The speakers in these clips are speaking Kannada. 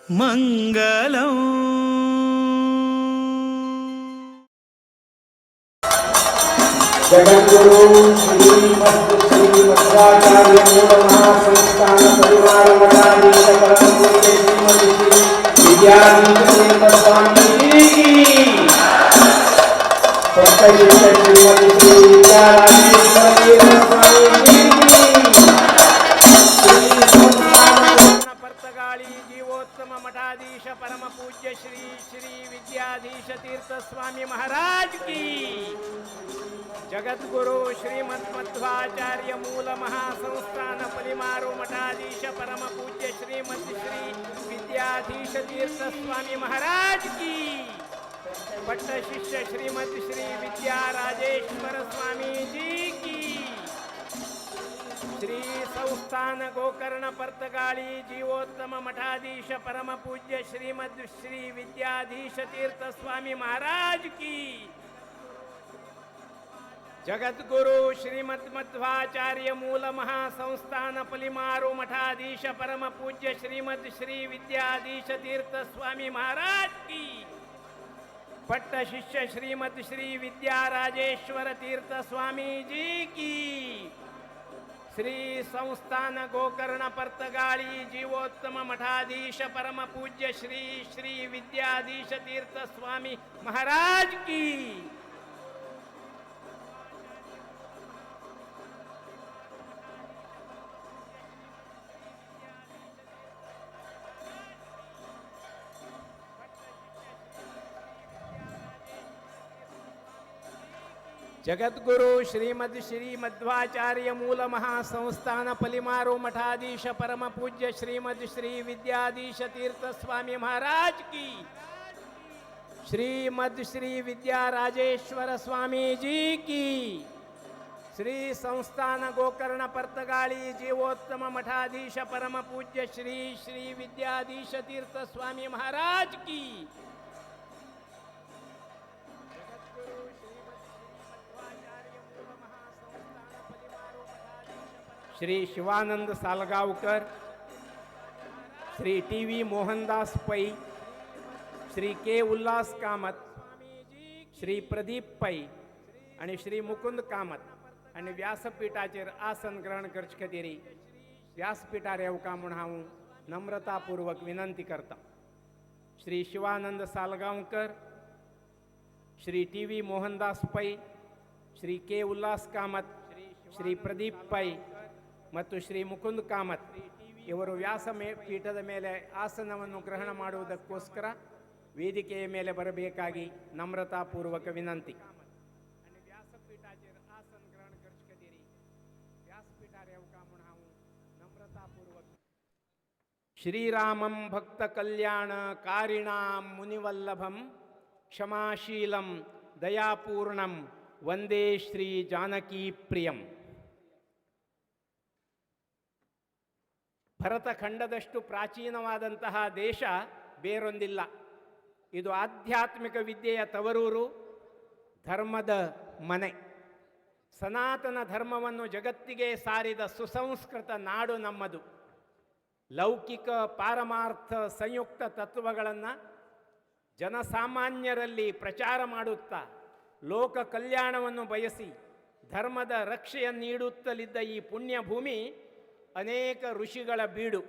ಮಂಗಲಂ ಜಗದ್ಗುರು ಶ್ರೀ ಮಧ್ವಾಚಾರ್ಯ ಮೂಲ ಮಹಾಸಂಸ್ಥಾನ ಪರಿವಾರ ಮಠಾಧೀಶ ಪರಮಪೂಜ್ಯ ಶ್ರೀಮತಿ ಶ್ರೀ ವಿದ್ಯಾಧೀಶ ಸ್ವಾಮೀಜಿ ಶ್ರೀಮತಿ ಶ್ರೀ ವಿದ್ಯಾರಾಜೇಶ್ವರ ಸ್ವಾಮೀಜಿ ಪರ್ತಗಾಳಿ ಜೀವೋತ್ತಮ ಮಠಾಧೀಶ ಪರಮ ಪೂಜ್ಯ ಶ್ರೀ ಶ್ರೀ ವಿದ್ಯಾಧೀಶ ತೀರ್ಥ ಸ್ವಾಮಿ ಮಹಾರಾಜ್ ಕಿ ಜಗದ್ಗುರು ಶ್ರೀಮದ್ ಮಧ್ವಾಚಾರ್ಯ ಮೂಲ ಮಹಾಸಂಸ್ಥಾನ ಪಲಿಮಾರು ಮಠಾಧೀಶ ಪರಮ ಪೂಜ್ಯ ಶ್ರೀಮದ್ ಶ್ರೀ ವಿದ್ಯಾಧೀಶ ತೀರ್ಥ ಸ್ವಾಮಿ ಮಹಾರಾಜ್ ಕಿ ಪಟ್ಟ ಶಿಷ್ಯ ಶ್ರೀಮದ್ ಶ್ರೀ ವಿದ್ಯಾರಾಜೇಶ್ವರ ಸ್ವಾಮೀಜಿ ಕಿ ಶ್ರೀ ಸಂಸ್ಥಾನ ಗೋಕರ್ಣ ಪರ್ತಗಾಳಿ ಜೀವೋತ್ತಮ ಮಠಾಧೀಶ ಪರಮ ಪೂಜ್ಯ ಶ್ರೀಮದ್ ಶ್ರೀ ವಿದ್ಯಾಧೀಶ ತೀರ್ಥ ಸ್ವಾಮಿ ಮಹಾರಾಜ್ ಕಿ ಜಗದ್ಗುರು ಶ್ರೀಮದ್ ಮಧ್ವಾಚಾರ್ಯ ಮೂಲ ಮಹಾಸಂಸ್ಥಾನ ಪಲಿಮಾರು ಮಠಾಧೀಶ ಪರಮ ಪೂಜ್ಯ ಶ್ರೀಮದ್ ಶ್ರೀ ವಿದ್ಯಾಧೀಶ ತೀರ್ಥ ಸ್ವಾಮಿ ಮಹಾರಾಜ್ ಕಿ ಪಟ್ಟ ಶಿಷ್ಯ ಶ್ರೀಮದ್ ಶ್ರೀ ವಿದ್ಯಾರಾಜೇಶ್ವರ ತೀರ್ಥ ಸ್ವಾಮೀಜಿ ಕಿ ಶ್ರೀ ಸಂಸ್ಥಾನ ಗೋಕರ್ಣ ಪರ್ತಗಾಳಿ ಜೀವೋತ್ತಮ ಮಠಾಧೀಶ ಪರಮ ಪೂಜ್ಯ ಶ್ರೀ ಶ್ರೀ ವಿದ್ಯಾಧೀಶ ತೀರ್ಥ ಸ್ವಾಮಿ ಮಹಾರಾಜ್ ಕಿ ಜಗದ್ಗುರು ಶ್ರೀಮದ್ ಶ್ರೀ ಮಧ್ವಾಚಾರ್ಯ ಮೂಲ ಮಹಾಸಂಸ್ಥಾನ ಪಲಿಮಾರು ಮಠಾಧೀಶ ಪರಮ ಪೂಜ್ಯ ಶ್ರೀಮದ್ ಶ್ರೀ ವಿದ್ಯಾಧೀಶ ತೀರ್ಥ ಸ್ವಾಮಿ ಮಹಾರಾಜ್ ಕಿ ಶ್ರೀಮದ್ ಶ್ರೀ ವಿದ್ಯಾರಾಜೇಶ್ವರ ಸ್ವಾಮೀಜಿ ಕಿ ಶ್ರೀ ಸಂಸ್ಥಾನ ಗೋಕರ್ಣ ಪರ್ತಗಾಳಿ ಜೀವೋತ್ತಮ ಮಠಾಧೀಶ ಪರಮ ಪೂಜ್ಯ ಶ್ರೀ ಶ್ರೀ ವಿದ್ಯಾಧೀಶ ತೀರ್ಥ ಸ್ವಾಮಿ ಮಹಾರಾಜ್ ಕಿ श्री शिवानंद सालगावकर, श्री टी.व्ही. मोहनदास पै, श्री के. उल्हास कामत, श्री प्रदीप पै आणि श्री मुकुंद कामत आणि व्यासपीठाचेर आसन ग्रहण करचे खातीर व्यासपीठार येवका म्हूण हांव नम्रतापूर्वक विनंती करता. श्री शिवानंद सालगांवकर, श्री टी.व्ही. मोहनदास पै, श्री के. उल्हास कामत, श्री प्रदीप पै ಮತ್ತು ಶ್ರೀ ಮುಕುಂದ್ ಕಾಮತ್ ಇವರು ವ್ಯಾಸ ಪೀಠದ ಮೇಲೆ ಆಸನವನ್ನು ಗ್ರಹಣ ಮಾಡುವುದಕ್ಕೋಸ್ಕರ ವೇದಿಕೆಯ ಮೇಲೆ ಬರಬೇಕಾಗಿ ನಮ್ರತಾಪೂರ್ವಕ ವಿನಂತಿ. ಶ್ರೀರಾಮಂ ಭಕ್ತ ಕಲ್ಯಾಣ ಕಾರಿಣಾಂ ಮುನಿವಲ್ಲಭಂ ಕ್ಷಮಾಶೀಲಂ ದಯಾಪೂರ್ಣಂ ವಂದೇ ಶ್ರೀ ಜಾನಕಿ ಪ್ರಿಯಂ. ಭರತಖಂಡದಷ್ಟು ಪ್ರಾಚೀನವಾದಂತಹ ದೇಶ ಬೇರೊಂದಿಲ್ಲ. ಇದು ಆಧ್ಯಾತ್ಮಿಕ ವಿದ್ಯೆಯ ತವರೂರು, ಧರ್ಮದ ಮನೆ. ಸನಾತನ ಧರ್ಮವನ್ನು ಜಗತ್ತಿಗೆ ಸಾರಿದ ಸುಸಂಸ್ಕೃತ ನಾಡು ನಮ್ಮದು. ಲೌಕಿಕ ಪಾರಮಾರ್ಥ ಸಂಯುಕ್ತ ತತ್ವಗಳನ್ನು ಜನಸಾಮಾನ್ಯರಲ್ಲಿ ಪ್ರಚಾರ ಮಾಡುತ್ತಾ ಲೋಕ ಕಲ್ಯಾಣವನ್ನು ಬಯಸಿ ಧರ್ಮದ ರಕ್ಷೆಯನ್ನು ನೀಡುತ್ತಲಿದ್ದ ಈ ಪುಣ್ಯ ಭೂಮಿ ಅನೇಕ ಋಷಿಗಳ ಬೀಡು.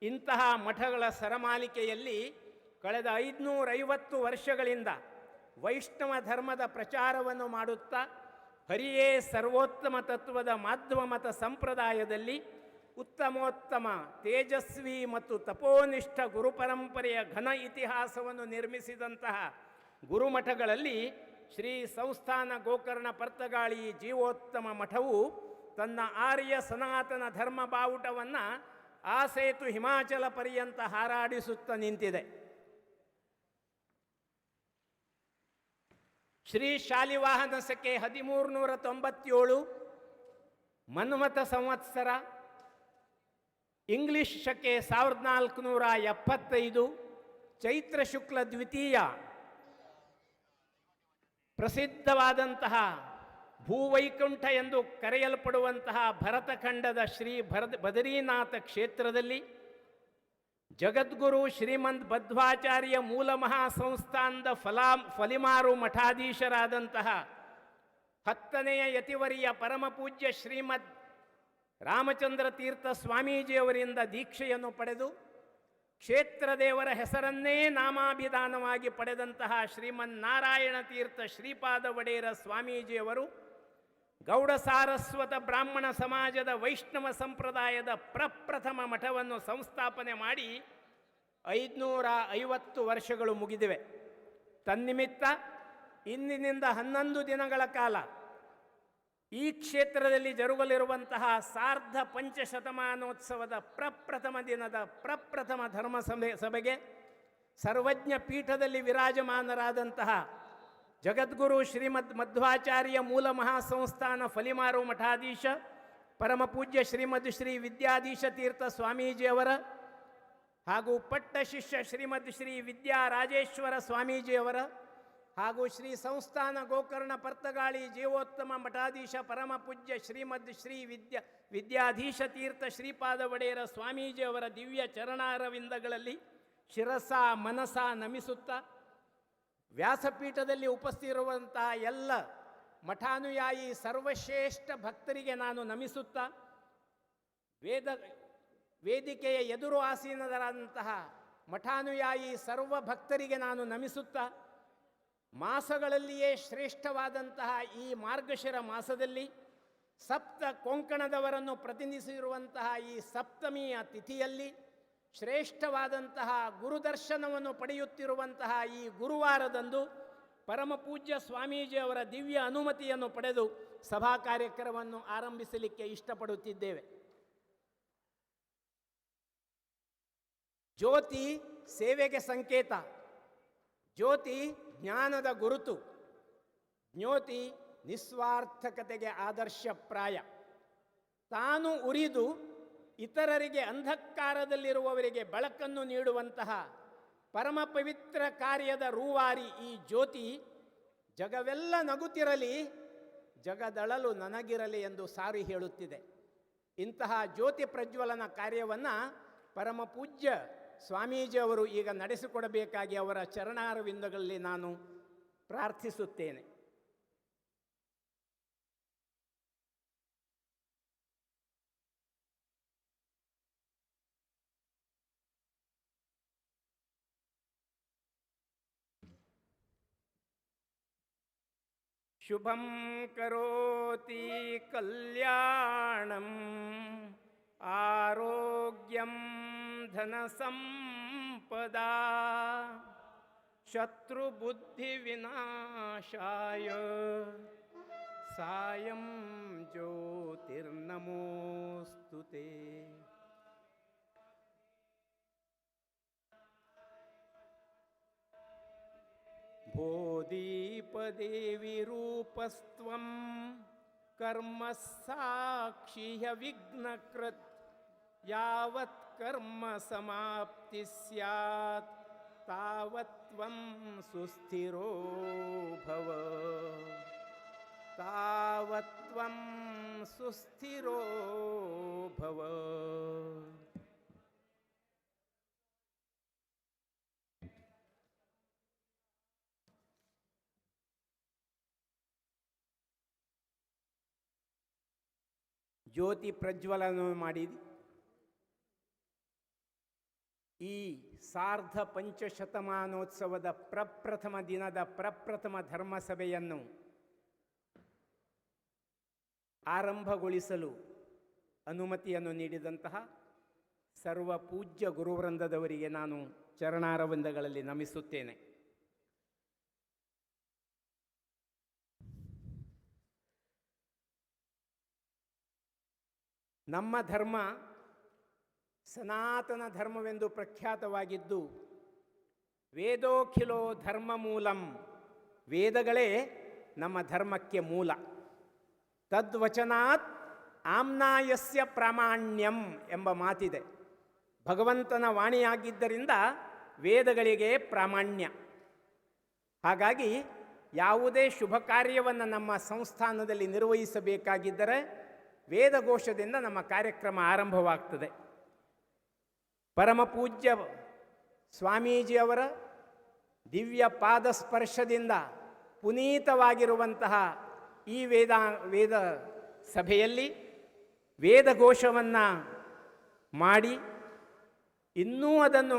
ಇಂತಹ ಮಠಗಳ ಸರಮಾಲಿಕೆಯಲ್ಲಿ ಕಳೆದ 550 ವರ್ಷಗಳಿಂದ ವೈಷ್ಣವ ಧರ್ಮದ ಪ್ರಚಾರವನ್ನು ಮಾಡುತ್ತಾ ಹರಿಯೇ ಸರ್ವೋತ್ತಮ ತತ್ವದ ಮಾಧ್ವ ಮತ ಸಂಪ್ರದಾಯದಲ್ಲಿ ಉತ್ತಮೋತ್ತಮ ತೇಜಸ್ವಿ ಮತ್ತು ತಪೋನಿಷ್ಠ ಗುರುಪರಂಪರೆಯ ಘನ ಇತಿಹಾಸವನ್ನು ನಿರ್ಮಿಸಿದಂತಹ ಗುರುಮಠಗಳಲ್ಲಿ ಶ್ರೀ ಸಂಸ್ಥಾನ ಗೋಕರ್ಣ ಪರ್ತಗಾಳಿ ಜೀವೋತ್ತಮ ಮಠವು ತನ್ನ ಆರ್ಯ ಸನಾತನ ಧರ್ಮ ಬಾವುಟವನ್ನು ಆ ಸೇತು ಹಿಮಾಚಲ ಪರ್ಯಂತ ಹಾರಾಡಿಸುತ್ತಾ ನಿಂತಿದೆ. ಶ್ರೀ ಶಾಲಿವಾಹನ ಸೆಕೆ 1397 ಮನ್ಮಥ ಸಂವತ್ಸರ, ಇಂಗ್ಲಿಷ್ ಶಕೆ 1475 ಚೈತ್ರ ಶುಕ್ಲ ದ್ವಿತೀಯ ಪ್ರಸಿದ್ಧವಾದಂತಹ ಭೂವೈಕುಂಠ ಎಂದು ಕರೆಯಲ್ಪಡುವಂತಹ ಭರತಖಂಡದ ಶ್ರೀ ಬದರೀನಾಥ ಕ್ಷೇತ್ರದಲ್ಲಿ ಜಗದ್ಗುರು ಶ್ರೀಮಂತ್ ಬದ್ವಾಚಾರ್ಯ ಮೂಲ ಮಹಾಸಂಸ್ಥಾನದ ಫಲಿಮಾರು ಮಠಾಧೀಶರಾದಂತಹ 10ನೆಯ ಯತಿವರಿಯ ಪರಮಪೂಜ್ಯ ಶ್ರೀಮದ್ ರಾಮಚಂದ್ರ ತೀರ್ಥ ಸ್ವಾಮೀಜಿಯವರಿಂದ ದೀಕ್ಷೆಯನ್ನು ಪಡೆದು ಕ್ಷೇತ್ರ ದೇವರ ಹೆಸರನ್ನೇ ನಾಮಾಭಿಧಾನವಾಗಿ ಪಡೆದಂತಹ ಶ್ರೀಮನ್ನಾರಾಯಣ ತೀರ್ಥ ಶ್ರೀಪಾದ ಒಡೆಯರ ಸ್ವಾಮೀಜಿಯವರು ಗೌಡ ಸಾರಸ್ವತ ಬ್ರಾಹ್ಮಣ ಸಮಾಜದ ವೈಷ್ಣವ ಸಂಪ್ರದಾಯದ ಪ್ರಪ್ರಥಮ ಮಠವನ್ನು ಸಂಸ್ಥಾಪನೆ ಮಾಡಿ 550 ವರ್ಷಗಳು ಮುಗಿದಿವೆ. ತನ್ನಿಮಿತ್ತ ಇಂದಿನಿಂದ 11 ದಿನಗಳ ಕಾಲ ಈ ಕ್ಷೇತ್ರದಲ್ಲಿ ಜರುಗಲಿರುವಂತಹ ಸಾರ್ಧ ಪಂಚಶತಮಾನೋತ್ಸವದ ಪ್ರಪ್ರಥಮ ದಿನದ ಪ್ರಪ್ರಥಮ ಧರ್ಮ ಸಭೆಗೆ ಸರ್ವಜ್ಞ ಪೀಠದಲ್ಲಿ ವಿರಾಜಮಾನರಾದಂತಹ ಜಗದ್ಗುರು ಶ್ರೀಮದ್ ಮಧ್ವಾಚಾರ್ಯ ಮೂಲ ಮಹಾಸಂಸ್ಥಾನ ಫಲಿಮಾರು ಮಠಾಧೀಶ ಪರಮಪೂಜ್ಯ ಶ್ರೀಮದ್ ಶ್ರೀ ವಿದ್ಯಾಧೀಶ ತೀರ್ಥ ಸ್ವಾಮೀಜಿಯವರ ಹಾಗೂ ಪಟ್ಟ ಶಿಷ್ಯ ಶ್ರೀಮದ್ ಶ್ರೀ ವಿದ್ಯಾರಾಜೇಶ್ವರ ಸ್ವಾಮೀಜಿಯವರ ಹಾಗೂ ಶ್ರೀ ಸಂಸ್ಥಾನ ಗೋಕರ್ಣ ಪರ್ತಗಾಳಿ ಜೀವೋತ್ತಮ ಮಠಾಧೀಶ ಪರಮಪೂಜ್ಯ ಶ್ರೀಮದ್ ಶ್ರೀ ವಿದ್ಯಾಧೀಶ ತೀರ್ಥ ಶ್ರೀಪಾದ ಒಡೆಯರ ಸ್ವಾಮೀಜಿಯವರ ದಿವ್ಯ ಚರಣಾರವಿಂದಗಳಲ್ಲಿ ಶಿರಸ ಮನಸ ನಮಿಸುತ್ತಾ ವ್ಯಾಸಪೀಠದಲ್ಲಿ ಉಪಸ್ಥಿತಿರುವಂತಹ ಎಲ್ಲ ಮಠಾನುಯಾಯಿ ಸರ್ವಶ್ರೇಷ್ಠ ಭಕ್ತರಿಗೆ ನಾನು ನಮಿಸುತ್ತಾ ವೇದಿಕೆಯ ಎದುರು ಆಸೀನರಾದಂತಹ ಮಠಾನುಯಾಯಿ ಸರ್ವ ಭಕ್ತರಿಗೆ ನಾನು ನಮಿಸುತ್ತಾ ಮಾಸಗಳಲ್ಲಿಯೇ ಶ್ರೇಷ್ಠವಾದಂತಹ ಈ ಮಾರ್ಗಶಿರ ಮಾಸದಲ್ಲಿ ಸಪ್ತ ಕೊಂಕಣದವರನ್ನು ಪ್ರತಿನಿಧಿಸಿರುವಂತಹ ಈ ಸಪ್ತಮಿಯ ತಿಥಿಯಲ್ಲಿ ಶ್ರೇಷ್ಠವಾದಂತಹ ಗುರುದರ್ಶನವನ್ನು ಪಡೆಯುತ್ತಿರುವಂತಹ ಈ ಗುರುವಾರದಂದು ಪರಮಪೂಜ್ಯ ಸ್ವಾಮೀಜಿಯವರ ದಿವ್ಯ ಅನುಮತಿಯನ್ನು ಪಡೆದು ಸಭಾ ಕಾರ್ಯಕ್ರಮವನ್ನು ಆರಂಭಿಸಲಿಕ್ಕೆ ಇಷ್ಟಪಡುತ್ತಿದ್ದೇವೆ. ಜ್ಯೋತಿ ಸೇವೆಗೆ ಸಂಕೇತ, ಜ್ಯೋತಿ ಜ್ಞಾನದ ಗುರುತು, ಜ್ಯೋತಿ ನಿಸ್ವಾರ್ಥಕತೆಗೆ ಆದರ್ಶಪ್ರಾಯ. ತಾನು ಉರಿದು ಇತರರಿಗೆ ಅಂಧಕಾರದಲ್ಲಿರುವವರಿಗೆ ಬೆಳಕನ್ನು ನೀಡುವಂತಹ ಪರಮ ಪವಿತ್ರ ಕಾರ್ಯದ ರೂವಾರಿ ಈ ಜ್ಯೋತಿ ಜಗವೆಲ್ಲ ನಗುತ್ತಿರಲಿ, ಜಗದಳಲು ನನಗಿರಲಿ ಎಂದು ಸಾರಿ ಹೇಳುತ್ತಿದೆ. ಇಂತಹ ಜ್ಯೋತಿ ಪ್ರಜ್ವಲನ ಕಾರ್ಯವನ್ನು ಪರಮ ಪೂಜ್ಯ ಸ್ವಾಮೀಜಿಯವರು ಈಗ ನಡೆಸಿಕೊಡಬೇಕಾಗಿ ಅವರ ಚರಣಾರವಿಂದಗಳಲ್ಲಿ ನಾನು ಪ್ರಾರ್ಥಿಸುತ್ತೇನೆ. ಶುಭಂ ಕರೋತಿ ಕಲ್ಯಾಣಂ ಆರೋಗ್ಯಂ ಧನಸಂಪದಾ ಶತ್ರುಬುದ್ಧಿ ವಿನಾಶಾಯ ಸಾಯಂ ಜ್ಯೋತಿರ್ನಮೋಸ್ತುತೇ. ಭೋದೀಪದೇವಿ ರೂಪಸ್ತ್ವಂ ಕರ್ಮ ಸಾಕ್ಷಿಯ ವಿಘ್ನಕೃತ್ ಯಾವತ್ ಕರ್ಮ ಸಮಾಪ್ತಿ ಸ್ಯಾತ್ ತಾವತ್ ತ್ವಂ ಸುಸ್ಥಿರೋ ಭವ, ತಾವತ್ ತ್ವಂ ಸುಸ್ಥಿರೋ ಭವ. ಜ್ಯೋತಿ ಪ್ರಜ್ವಲನ ಮಾಡಿ ಈ ಸಾರ್ಧ ಪಂಚಶತಮಾನೋತ್ಸವದ ಪ್ರಪ್ರಥಮ ದಿನದ ಪ್ರಪ್ರಥಮ ಧರ್ಮಸಭೆಯನ್ನು ಆರಂಭಗೊಳಿಸಲು ಅನುಮತಿಯನ್ನು ನೀಡಿದಂತಹ ಸರ್ವ ಪೂಜ್ಯ ಗುರುವೃಂದದವರಿಗೆ ನಾನು ಚರಣಾರವಿಂದಗಳಲ್ಲಿ ನಮಿಸುತ್ತೇನೆ. ನಮ್ಮ ಧರ್ಮ ಸನಾತನ ಧರ್ಮವೆಂದು ಪ್ರಖ್ಯಾತವಾಗಿದ್ದು, ವೇದೋಖಿಲೋ ಧರ್ಮ ಮೂಲಂ, ವೇದಗಳೇ ನಮ್ಮ ಧರ್ಮಕ್ಕೆ ಮೂಲ. ತದ್ವಚನಾತ್ ಆಮ್ನಾಯಸ್ಯ ಪ್ರಾಮಾಣ್ಯಂ ಎಂಬ ಮಾತಿದೆ. ಭಗವಂತನ ವಾಣಿಯಾಗಿದ್ದರಿಂದ ವೇದಗಳಿಗೆ ಪ್ರಾಮಾಣ್ಯ. ಹಾಗಾಗಿ ಯಾವುದೇ ಶುಭ ಕಾರ್ಯವನ್ನು ನಮ್ಮ ಸಂಸ್ಥಾನದಲ್ಲಿ ನಿರ್ವಹಿಸಬೇಕಾಗಿದ್ದರೆ ವೇದಘೋಷದಿಂದ ನಮ್ಮ ಕಾರ್ಯಕ್ರಮ ಆರಂಭವಾಗ್ತದೆ. ಪರಮಪೂಜ್ಯ ಸ್ವಾಮೀಜಿಯವರ ದಿವ್ಯ ಪಾದಸ್ಪರ್ಶದಿಂದ ಪುನೀತವಾಗಿರುವಂತಹ ಈ ವೇದ ಸಭೆಯಲ್ಲಿ ವೇದಘೋಷವನ್ನು ಮಾಡಿ ಇನ್ನೂ ಅದನ್ನು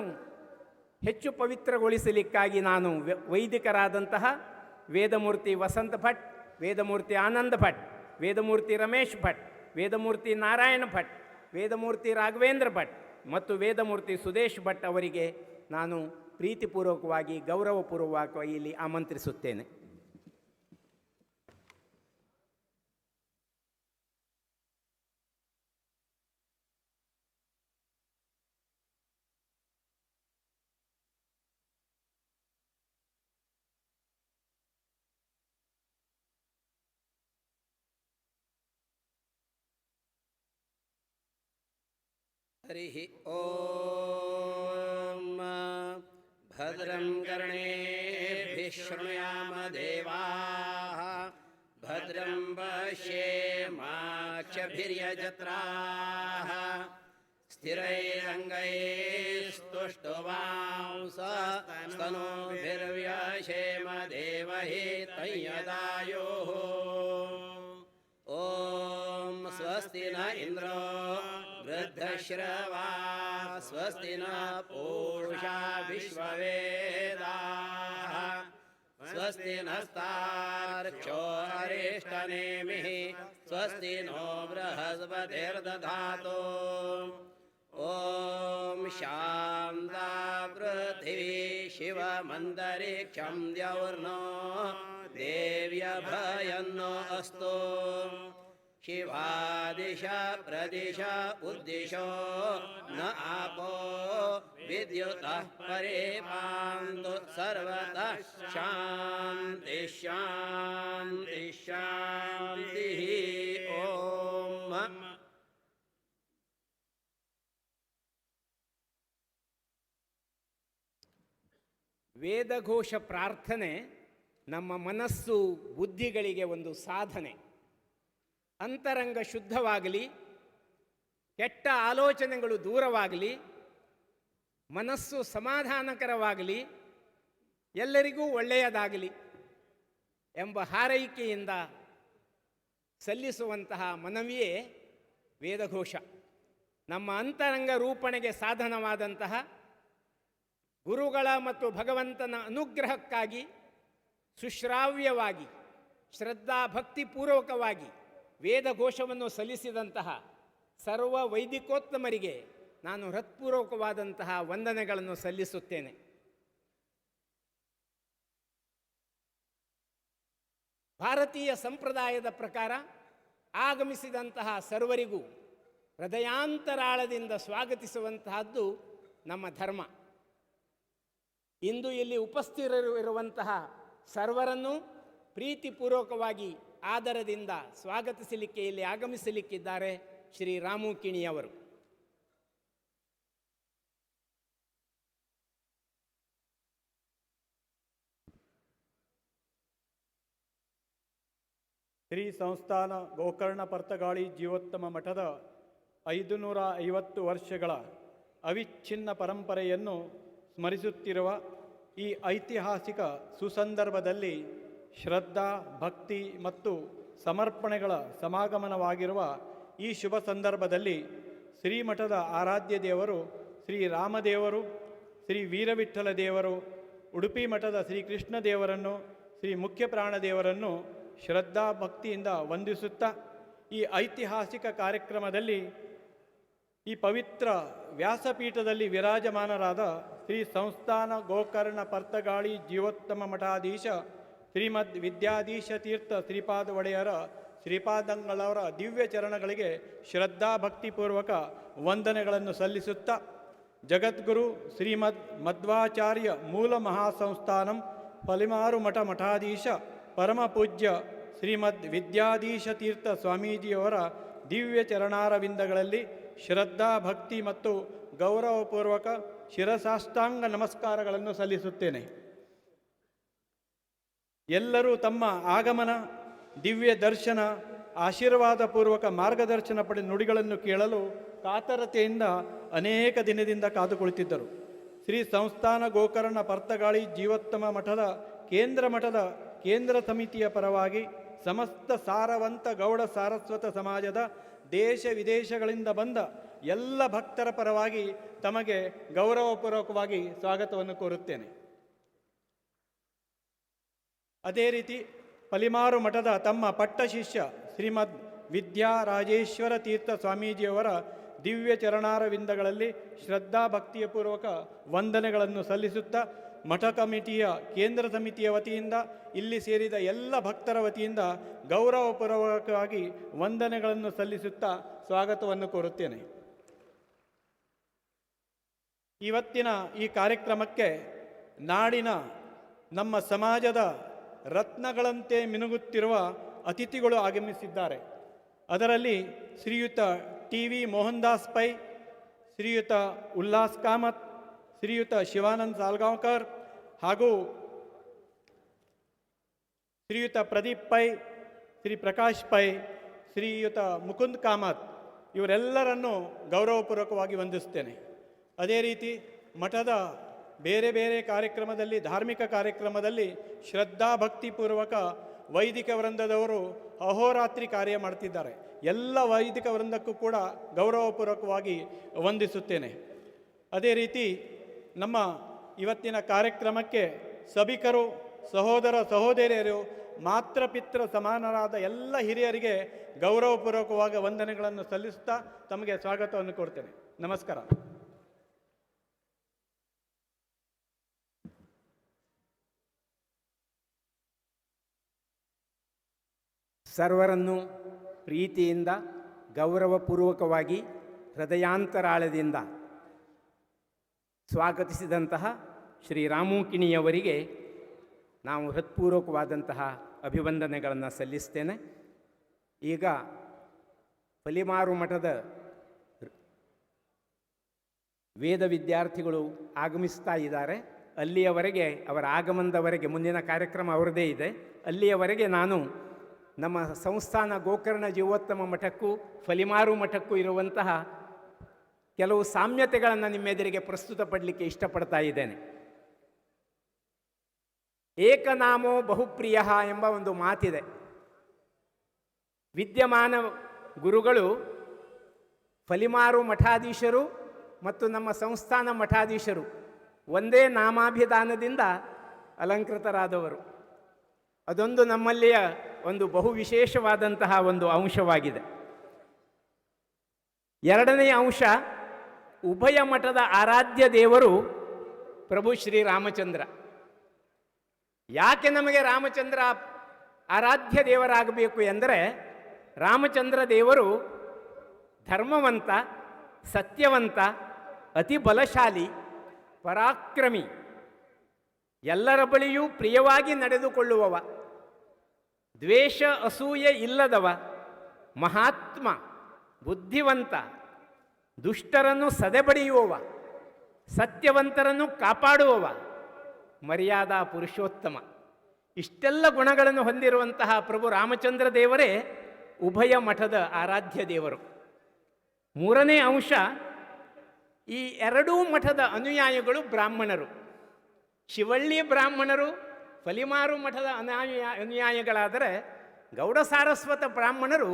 ಹೆಚ್ಚು ಪವಿತ್ರಗೊಳಿಸಲಿಕ್ಕಾಗಿ ನಾನು ವೈದಿಕರಾದಂತಹ ವೇದಮೂರ್ತಿ ವಸಂತ ಭಟ್, ವೇದಮೂರ್ತಿ ಆನಂದ ಭಟ್, ವೇದಮೂರ್ತಿ ರಮೇಶ್ ಭಟ್, ವೇದಮೂರ್ತಿ ನಾರಾಯಣ ಭಟ್, ವೇದಮೂರ್ತಿ ರಾಘವೇಂದ್ರ ಭಟ್ ಮತ್ತು ವೇದಮೂರ್ತಿ ಸುದೇಶ್ ಭಟ್ ಅವರಿಗೆ ನಾನು ಪ್ರೀತಿಪೂರ್ವಕವಾಗಿ ಗೌರವಪೂರ್ವಕವಾಗಿ ಇಲ್ಲಿ ಆಮಂತ್ರಿಸುತ್ತೇನೆ. हरिः ॐ भद्रं कर्णेभिः शृणुयाम देवाः भद्रं पश्येमाक्षभिर्यजत्राः स्थिरैरङ्गैस्तुष्टुवांसस्तनूभिर्व्यशेम देवहि तय्यदायोः ॐ स्वस्ति न इन्द्रो वृद्धश्रवा स्वस्ति न पूषा विश्ववेदाः स्वस्ति नस्तार्क्ष्यो अरिष्टनेमिः स्वस्ति नो बृहस्पतिर्दधातु ॐ शान्ता पृथिवी शिवमन्तरिक्षं द्यौर्नो देव्यभयन्नो अस्तु शिवादिशा प्रदिशा उद्दिशो न आपो विद्युतः परे पान्तु सर्वतः शान्ति शान्ति शान्तिः ॐ. ವೇದಘೋಷ ಪ್ರಾರ್ಥನೆ ನಮ್ಮ ಮನಸ್ಸು ಬುದ್ಧಿಗಳಿಗೆ ಒಂದು ಸಾಧನೆ. ಅಂತರಂಗ ಶುದ್ಧವಾಗಲಿ, ಕೆಟ್ಟ ಆಲೋಚನೆಗಳು ದೂರವಾಗಲಿ, ಮನಸ್ಸು ಸಮಾಧಾನಕರವಾಗಲಿ, ಎಲ್ಲರಿಗೂ ಒಳ್ಳೆಯದಾಗಲಿ ಎಂಬ ಹಾರೈಕೆಯಿಂದ ಸಲ್ಲಿಸುವಂತಹ ಮನವಿಯೇ ವೇದಘೋಷ. ನಮ್ಮ ಅಂತರಂಗ ರೂಪಣೆಗೆ ಸಾಧನವಾದಂತಹ ಗುರುಗಳ ಮತ್ತು ಭಗವಂತನ ಅನುಗ್ರಹಕ್ಕಾಗಿ ಸುಶ್ರಾವ್ಯವಾಗಿ ಶ್ರದ್ಧಾ ಭಕ್ತಿಪೂರ್ವಕವಾಗಿ ವೇದಘೋಷವನ್ನು ಸಲ್ಲಿಸಿದಂತಹ ಸರ್ವ ವೈದಿಕೋತ್ತಮರಿಗೆ ನಾನು ಹೃತ್ಪೂರ್ವಕವಾದಂತಹ ವಂದನೆಗಳನ್ನು ಸಲ್ಲಿಸುತ್ತೇನೆ. ಭಾರತೀಯ ಸಂಪ್ರದಾಯದ ಪ್ರಕಾರ ಆಗಮಿಸಿದಂತಹ ಸರ್ವರಿಗೂ ಹೃದಯಾಂತರಾಳದಿಂದ ಸ್ವಾಗತಿಸುವಂತಹದ್ದು ನಮ್ಮ ಧರ್ಮ. ಇಂದು ಇಲ್ಲಿ ಉಪಸ್ಥಿತರಿರುವಂತಹ ಸರ್ವರನ್ನು ಪ್ರೀತಿಪೂರ್ವಕವಾಗಿ ಆದರದಿಂದ ಸ್ವಾಗತಿಸಲಿಕ್ಕೆ ಇಲ್ಲಿ ಆಗಮಿಸಲಿಕ್ಕಿದ್ದಾರೆ ಶ್ರೀ ರಾಮು ಕಿಣಿಯವರು. ಶ್ರೀ ಸಂಸ್ಥಾನ ಗೋಕರ್ಣ ಪರ್ತಗಾಳಿ ಜೀವೋತ್ತಮ ಮಠದ 550 ವರ್ಷಗಳ ಅವಿಚ್ಛಿನ್ನ ಪರಂಪರೆಯನ್ನು ಸ್ಮರಿಸುತ್ತಿರುವ ಈ ಐತಿಹಾಸಿಕ ಸುಸಂದರ್ಭದಲ್ಲಿ ಶ್ರದ್ಧಾ ಭಕ್ತಿ ಮತ್ತು ಸಮರ್ಪಣೆಗಳ ಸಮಾಗಮನವಾಗಿರುವ ಈ ಶುಭ ಸಂದರ್ಭದಲ್ಲಿ ಶ್ರೀಮಠದ ಆರಾಧ್ಯ ದೇವರು ಶ್ರೀ ರಾಮದೇವರು, ಶ್ರೀ ವೀರವಿಠ್ಠಲ ದೇವರು, ಉಡುಪಿ ಮಠದ ಶ್ರೀ ಕೃಷ್ಣ ದೇವರನ್ನು, ಶ್ರೀ ಮುಖ್ಯ ಪ್ರಾಣದೇವರನ್ನು ಶ್ರದ್ಧಾ ಭಕ್ತಿಯಿಂದ ವಂದಿಸುತ್ತಾ ಈ ಐತಿಹಾಸಿಕ ಕಾರ್ಯಕ್ರಮದಲ್ಲಿ ಈ ಪವಿತ್ರ ವ್ಯಾಸಪೀಠದಲ್ಲಿ ವಿರಾಜಮಾನರಾದ ಶ್ರೀ ಸಂಸ್ಥಾನ ಗೋಕರ್ಣ ಪರ್ತಗಾಳಿ ಜೀವೋತ್ತಮ ಮಠಾಧೀಶ ಶ್ರೀಮದ್ ವಿದ್ಯಾಧೀಶ ತೀರ್ಥ ಶ್ರೀಪಾದ ಒಡೆಯರ ಶ್ರೀಪಾದಂಗಳವರ ದಿವ್ಯ ಚರಣಗಳಿಗೆ ಶ್ರದ್ಧಾ ಭಕ್ತಿಪೂರ್ವಕ ವಂದನೆಗಳನ್ನು ಸಲ್ಲಿಸುತ್ತಾ ಜಗದ್ಗುರು ಶ್ರೀಮದ್ ಮಧ್ವಾಚಾರ್ಯ ಮೂಲ ಮಹಾಸಂಸ್ಥಾನಂ ಪಲಿಮಾರು ಮಠ ಮಠಾಧೀಶ ಪರಮ ಪೂಜ್ಯ ಶ್ರೀಮದ್ ವಿದ್ಯಾಧೀಶ ತೀರ್ಥ ಸ್ವಾಮೀಜಿಯವರ ದಿವ್ಯ ಚರಣಾರವಿಂದಗಳಲ್ಲಿ ಶ್ರದ್ಧಾ ಭಕ್ತಿ ಮತ್ತು ಗೌರವಪೂರ್ವಕ ಶಿರಸಾಷ್ಟಾಂಗ ನಮಸ್ಕಾರಗಳನ್ನು ಸಲ್ಲಿಸುತ್ತೇನೆ. ಎಲ್ಲರೂ ತಮ್ಮ ಆಗಮನ, ದಿವ್ಯ ದರ್ಶನ, ಆಶೀರ್ವಾದ ಪೂರ್ವಕ ಮಾರ್ಗದರ್ಶನ ಪಡೆದ ನುಡಿಗಳನ್ನು ಕೇಳಲು ಕಾತರತೆಯಿಂದ ಅನೇಕ ದಿನದಿಂದ ಕಾದು ಕುಳಿತಿದ್ದರು. ಶ್ರೀ ಸಂಸ್ಥಾನ ಗೋಕರ್ಣ ಪರ್ತಗಾಳಿ ಜೀವೋತ್ತಮ ಮಠದ ಕೇಂದ್ರ ಸಮಿತಿಯ ಪರವಾಗಿ ಸಮಸ್ತ ಸಾರವಂತ ಗೌಡ ಸಾರಸ್ವತ ಸಮಾಜದ ದೇಶ ವಿದೇಶಗಳಿಂದ ಬಂದ ಎಲ್ಲ ಭಕ್ತರ ಪರವಾಗಿ ತಮಗೆ ಗೌರವಪೂರ್ವಕವಾಗಿ ಸ್ವಾಗತವನ್ನು ಕೋರುತ್ತೇನೆ. ಅದೇ ರೀತಿ ಪಲಿಮಾರು ಮಠದ ತಮ್ಮ ಪಟ್ಟ ಶಿಷ್ಯ ಶ್ರೀಮದ್ ವಿದ್ಯಾರಾಜೇಶ್ವರ ತೀರ್ಥ ಸ್ವಾಮೀಜಿಯವರ ದಿವ್ಯ ಚರಣಾರವಿಂದಗಳಲ್ಲಿ ಶ್ರದ್ಧಾ ಭಕ್ತಿಯ ಪೂರ್ವಕ ವಂದನೆಗಳನ್ನು ಸಲ್ಲಿಸುತ್ತಾ ಮಠ ಕಮಿಟಿಯ ಕೇಂದ್ರ ಸಮಿತಿಯ ವತಿಯಿಂದ ಇಲ್ಲಿ ಸೇರಿದ ಎಲ್ಲ ಭಕ್ತರ ವತಿಯಿಂದ ಗೌರವಪೂರ್ವಕವಾಗಿ ವಂದನೆಗಳನ್ನು ಸಲ್ಲಿಸುತ್ತಾ ಸ್ವಾಗತವನ್ನು ಕೋರುತ್ತೇನೆ. ಇವತ್ತಿನ ಈ ಕಾರ್ಯಕ್ರಮಕ್ಕೆ ನಾಡಿನ ನಮ್ಮ ಸಮಾಜದ ರತ್ನಗಳಂತೆ ಮಿನುಗುತ್ತಿರುವ ಅತಿಥಿಗಳು ಆಗಮಿಸಿದ್ದಾರೆ. ಅದರಲ್ಲಿ ಶ್ರೀಯುತ TV ಮೋಹನ್ದಾಸ್ ಪೈ, ಶ್ರೀಯುತ ಉಲ್ಲಾಸ್ ಕಾಮತ್, ಶ್ರೀಯುತ ಶಿವಾನಂದ್ ಸಾಲ್ಗಾಂವ್ಕರ್ ಹಾಗೂ ಶ್ರೀಯುತ ಪ್ರದೀಪ್ ಪೈ, ಶ್ರೀ ಪ್ರಕಾಶ್ ಪೈ, ಶ್ರೀಯುತ ಮುಕುಂದ್ ಕಾಮತ್ ಇವರೆಲ್ಲರನ್ನು ಗೌರವಪೂರ್ವಕವಾಗಿ ವಂದಿಸ್ತೇನೆ. ಅದೇ ರೀತಿ ಮಠದ ಬೇರೆ ಬೇರೆ ಕಾರ್ಯಕ್ರಮದಲ್ಲಿ, ಧಾರ್ಮಿಕ ಕಾರ್ಯಕ್ರಮದಲ್ಲಿ ಶ್ರದ್ಧಾ ಭಕ್ತಿಪೂರ್ವಕ ವೈದಿಕ ವೃಂದದವರು ಅಹೋರಾತ್ರಿ ಕಾರ್ಯ ಮಾಡ್ತಿದ್ದಾರೆ. ಎಲ್ಲ ವೈದಿಕ ವೃಂದಕ್ಕೂ ಕೂಡ ಗೌರವಪೂರ್ವಕವಾಗಿ ವಂದಿಸುತ್ತೇನೆ. ಅದೇ ರೀತಿ ನಮ್ಮ ಇವತ್ತಿನ ಕಾರ್ಯಕ್ರಮಕ್ಕೆ ಸಭಿಕರು, ಸಹೋದರ ಸಹೋದರಿಯರು, ಮಾತೃಪಿತೃ ಸಮಾನರಾದ ಎಲ್ಲ ಹಿರಿಯರಿಗೆ ಗೌರವಪೂರ್ವಕವಾಗಿ ವಂದನೆಗಳನ್ನು ಸಲ್ಲಿಸುತ್ತಾ ತಮಗೆ ಸ್ವಾಗತವನ್ನು ಕೊಡ್ತೇನೆ. ನಮಸ್ಕಾರ. ಸರ್ವರನ್ನು ಪ್ರೀತಿಯಿಂದ ಗೌರವಪೂರ್ವಕವಾಗಿ ಹೃದಯಾಂತರಾಳದಿಂದ ಸ್ವಾಗತಿಸಿದಂತಹ ಶ್ರೀರಾಮು ಕಿಣಿಯವರಿಗೆ ನಾವು ಹೃತ್ಪೂರ್ವಕವಾದಂತಹ ಅಭಿವಂದನೆಗಳನ್ನು ಸಲ್ಲಿಸ್ತೇನೆ. ಈಗ ಪಲಿಮಾರು ಮಠದ ವೇದ ವಿದ್ಯಾರ್ಥಿಗಳು ಆಗಮಿಸ್ತಾ ಇದ್ದಾರೆ. ಅಲ್ಲಿಯವರೆಗೆ, ಅವರ ಆಗಮನದವರೆಗೆ, ಮುಂದಿನ ಕಾರ್ಯಕ್ರಮ ಅವರದೇ ಇದೆ. ಅಲ್ಲಿಯವರೆಗೆ ನಾನು ನಮ್ಮ ಸಂಸ್ಥಾನ ಗೋಕರ್ಣ ಜೀವೋತ್ತಮ ಮಠಕ್ಕೂ ಫಲಿಮಾರು ಮಠಕ್ಕೂ ಇರುವಂತಹ ಕೆಲವು ಸಾಮ್ಯತೆಗಳನ್ನು ನಿಮ್ಮೆದುರಿಗೆ ಪ್ರಸ್ತುತಪಡಲಿಕ್ಕೆ ಇಷ್ಟಪಡ್ತಾ ಇದ್ದೇನೆ. ಏಕನಾಮೋ ಬಹುಪ್ರಿಯ ಎಂಬ ಒಂದು ಮಾತಿದೆ. ವಿದ್ಯಮಾನ ಗುರುಗಳು ಫಲಿಮಾರು ಮಠಾಧೀಶರು ಮತ್ತು ನಮ್ಮ ಸಂಸ್ಥಾನ ಮಠಾಧೀಶರು ಒಂದೇ ನಾಮಾಭಿಧಾನದಿಂದ ಅಲಂಕೃತರಾದವರು. ಅದೊಂದು ನಮ್ಮಲ್ಲಿಯ ಒಂದು ಬಹು ವಿಶೇಷವಾದಂತಹ ಒಂದು ಅಂಶವಾಗಿದೆ. ಎರಡನೆಯ ಅಂಶ, ಉಭಯ ಮಠದ ಆರಾಧ್ಯ ದೇವರು ಪ್ರಭು ಶ್ರೀರಾಮಚಂದ್ರ. ಯಾಕೆ ನಮಗೆ ರಾಮಚಂದ್ರ ಆರಾಧ್ಯ ದೇವರಾಗಬೇಕು ಎಂದರೆ, ರಾಮಚಂದ್ರ ದೇವರು ಧರ್ಮವಂತ, ಸತ್ಯವಂತ, ಅತಿ ಬಲಶಾಲಿ, ಪರಾಕ್ರಮಿ, ಎಲ್ಲರ ಬಳಿಯೂ ಪ್ರಿಯವಾಗಿ ನಡೆದುಕೊಳ್ಳುವವ, ದ್ವೇಷ ಅಸೂಯೆ ಇಲ್ಲದವ, ಮಹಾತ್ಮ, ಬುದ್ಧಿವಂತ, ದುಷ್ಟರನ್ನು ಸದೆಬಡಿಯುವವ, ಸತ್ಯವಂತರನ್ನು ಕಾಪಾಡುವವ, ಮರ್ಯಾದಾ ಪುರುಷೋತ್ತಮ. ಇಷ್ಟೆಲ್ಲ ಗುಣಗಳನ್ನು ಹೊಂದಿರುವಂತಹ ಪ್ರಭು ರಾಮಚಂದ್ರ ದೇವರೇ ಉಭಯ ಮಠದ ಆರಾಧ್ಯ ದೇವರು. ಮೂರನೇ ಅಂಶ, ಈ ಎರಡೂ ಮಠದ ಅನುಯಾಯಿಗಳು ಬ್ರಾಹ್ಮಣರು. ಶಿವಳ್ಳಿ ಬ್ರಾಹ್ಮಣರು ಫಲಿಮಾರು ಮಠದ ಅನುಯಾಯಿಗಳಾದರೆ, ಗೌಡ ಸಾರಸ್ವತ ಬ್ರಾಹ್ಮಣರು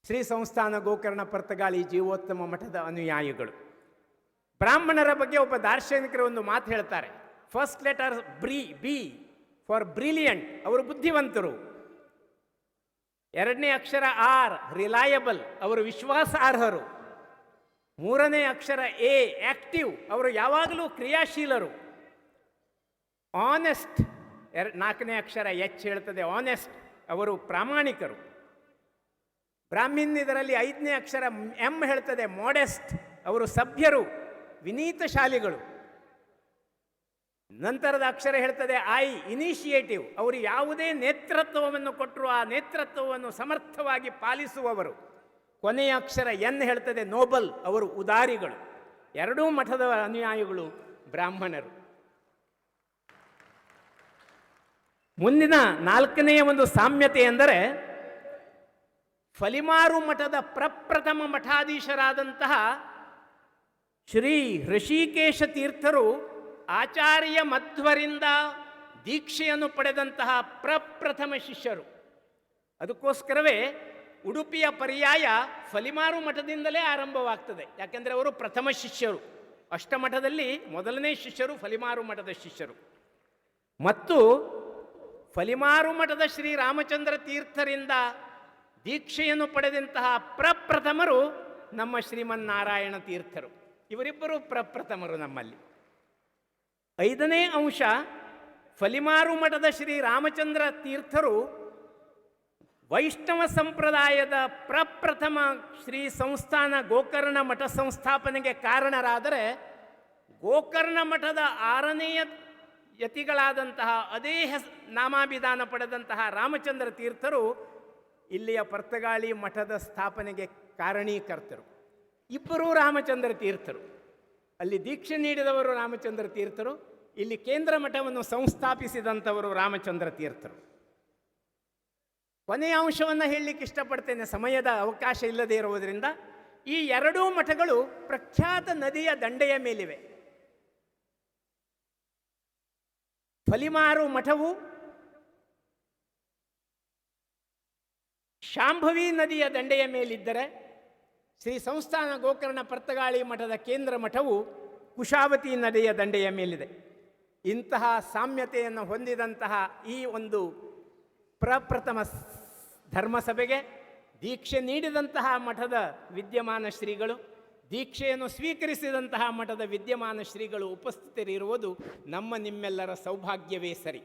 ಶ್ರೀ ಸಂಸ್ಥಾನ ಗೋಕರ್ಣ ಪರ್ತಗಾಳಿ ಜೀವೋತ್ತಮ ಮಠದ ಅನುಯಾಯಿಗಳು. ಬ್ರಾಹ್ಮಣರ ಬಗ್ಗೆ ಒಬ್ಬ ದಾರ್ಶನಿಕರು ಒಂದು ಮಾತು ಹೇಳ್ತಾರೆ. First letter B for brilliant, ಅವರು ಬುದ್ಧಿವಂತರು. ಎರಡನೇ ಅಕ್ಷರ ಆರ್, ರಿಲಯಬಲ್, ಅವರು ವಿಶ್ವಾಸಾರ್ಹರು. ಮೂರನೇ ಅಕ್ಷರ ಎ, ಆಕ್ಟಿವ್, ಅವರು ಯಾವಾಗಲೂ ಕ್ರಿಯಾಶೀಲರು. ಆನೆಸ್ಟ್, ನಾಲ್ಕನೇ ಅಕ್ಷರ ಎಚ್ ಹೇಳ್ತದೆ ಆನೆಸ್ಟ್, ಅವರು ಪ್ರಾಮಾಣಿಕರು. ಬ್ರಾಹ್ಮಣ್ಯದರಲ್ಲಿ ಐದನೇ ಅಕ್ಷರ ಎಂ ಹೇಳ್ತದೆ ಮಾಡೆಸ್ಟ್, ಅವರು ಸಭ್ಯರು, ವಿನೀತಶಾಲಿಗಳು. ನಂತರದ ಅಕ್ಷರ ಹೇಳ್ತದೆ ಐ, ಇನಿಷಿಯೇಟಿವ್, ಅವರು ಯಾವುದೇ ನೇತೃತ್ವವನ್ನು ಕೊಟ್ಟರು ಆ ನೇತೃತ್ವವನ್ನು ಸಮರ್ಥವಾಗಿ ಪಾಲಿಸುವವರು. ಕೊನೆಯ ಅಕ್ಷರ ಎನ್ ಹೇಳ್ತದೆ ನೋಬಲ್, ಅವರು ಉದಾರಿಗಳು. ಎರಡೂ ಮಠದ ಅನುಯಾಯಿಗಳು ಬ್ರಾಹ್ಮಣರು. ಮುಂದಿನ ನಾಲ್ಕನೆಯ ಒಂದು ಸಾಮ್ಯತೆ ಎಂದರೆ, ಫಲಿಮಾರು ಮಠದ ಪ್ರಪ್ರಥಮ ಮಠಾಧೀಶರಾದಂತಹ ಶ್ರೀ ಋಷಿಕೇಶ ತೀರ್ಥರು ಆಚಾರ್ಯ ಮಧ್ವರಿಂದ ದೀಕ್ಷೆಯನ್ನು ಪಡೆದಂತಹ ಪ್ರಪ್ರಥಮ ಶಿಷ್ಯರು. ಅದಕ್ಕೋಸ್ಕರವೇ ಉಡುಪಿಯ ಪರ್ಯಾಯ ಫಲಿಮಾರು ಮಠದಿಂದಲೇ ಆರಂಭವಾಗ್ತದೆ. ಯಾಕೆಂದರೆ ಅವರು ಪ್ರಥಮ ಶಿಷ್ಯರು. ಅಷ್ಟಮಠದಲ್ಲಿ ಮೊದಲನೇ ಶಿಷ್ಯರು ಫಲಿಮಾರು ಮಠದ ಶಿಷ್ಯರು. ಮತ್ತು ಫಲಿಮಾರು ಮಠದ ಶ್ರೀ ರಾಮಚಂದ್ರ ತೀರ್ಥರಿಂದ ದೀಕ್ಷೆಯನ್ನು ಪಡೆದಂತಹ ಪ್ರಪ್ರಥಮರು ನಮ್ಮ ಶ್ರೀಮನ್ನಾರಾಯಣ ತೀರ್ಥರು. ಇವರಿಬ್ಬರು ಪ್ರಪ್ರಥಮರು ನಮ್ಮಲ್ಲಿ. 5ನೇ ಅಂಶ, ಫಲಿಮಾರು ಮಠದ ಶ್ರೀ ರಾಮಚಂದ್ರ ತೀರ್ಥರು ವೈಷ್ಣವ ಸಂಪ್ರದಾಯದ ಪ್ರಪ್ರಥಮ ಶ್ರೀ ಸಂಸ್ಥಾನ ಗೋಕರ್ಣ ಮಠ ಸಂಸ್ಥಾಪನೆಗೆ ಕಾರಣರಾದರೆ, ಗೋಕರ್ಣ ಮಠದ 6ನೇಯ ಯತಿಗಳಾದಂತಹ ಅದೇ ನಾಮಾಭಿಧಾನ ಪಡೆದಂತಹ ರಾಮಚಂದ್ರ ತೀರ್ಥರು ಇಲ್ಲಿಯ ಪರ್ತಗಾಳಿ ಮಠದ ಸ್ಥಾಪನೆಗೆ ಕಾರಣೀಕರ್ತರು. ಇಬ್ಬರೂ ರಾಮಚಂದ್ರ ತೀರ್ಥರು. ಅಲ್ಲಿ ದೀಕ್ಷೆ ನೀಡಿದವರು ರಾಮಚಂದ್ರ ತೀರ್ಥರು, ಇಲ್ಲಿ ಕೇಂದ್ರ ಮಠವನ್ನು ಸಂಸ್ಥಾಪಿಸಿದಂಥವರು ರಾಮಚಂದ್ರ ತೀರ್ಥರು. ಕೊನೆಯ ಅಂಶವನ್ನು ಹೇಳಲಿಕ್ಕೆ ಇಷ್ಟಪಡ್ತೇನೆ, ಸಮಯದ ಅವಕಾಶ ಇಲ್ಲದೇ ಇರುವುದರಿಂದ. ಈ ಎರಡೂ ಮಠಗಳು ಪ್ರಖ್ಯಾತ ನದಿಯ ದಂಡೆಯ ಮೇಲಿವೆ. ಫಲಿಮಾರು ಮಠವು ಶಾಂಭವಿ ನದಿಯ ದಂಡೆಯ ಮೇಲಿದ್ದರೆ, ಶ್ರೀ ಸಂಸ್ಥಾನ ಗೋಕರ್ಣ ಪರ್ತಗಾಳಿ ಮಠದ ಕೇಂದ್ರ ಮಠವು ಕುಶಾವತಿ ನದಿಯ ದಂಡೆಯ ಮೇಲಿದೆ. ಇಂತಹ ಸಾಮ್ಯತೆಯನ್ನು ಹೊಂದಿದಂತಹ ಈ ಒಂದು ಪ್ರಪ್ರಥಮ ಧರ್ಮಸಭೆಗೆ ದೀಕ್ಷೆ ನೀಡಿದಂತಹ ಮಠದ ವಿದ್ಯಮಾನ ಶ್ರೀಗಳು, ದೀಕ್ಷೆಯನ್ನು ಸ್ವೀಕರಿಸಿದಂತಹ ಮಠದ ವಿದ್ಯಮಾನ ಶ್ರೀಗಳು ಉಪಸ್ಥಿತರಿರುವುದು ನಮ್ಮ ನಿಮ್ಮೆಲ್ಲರ ಸೌಭಾಗ್ಯವೇ ಸರಿ.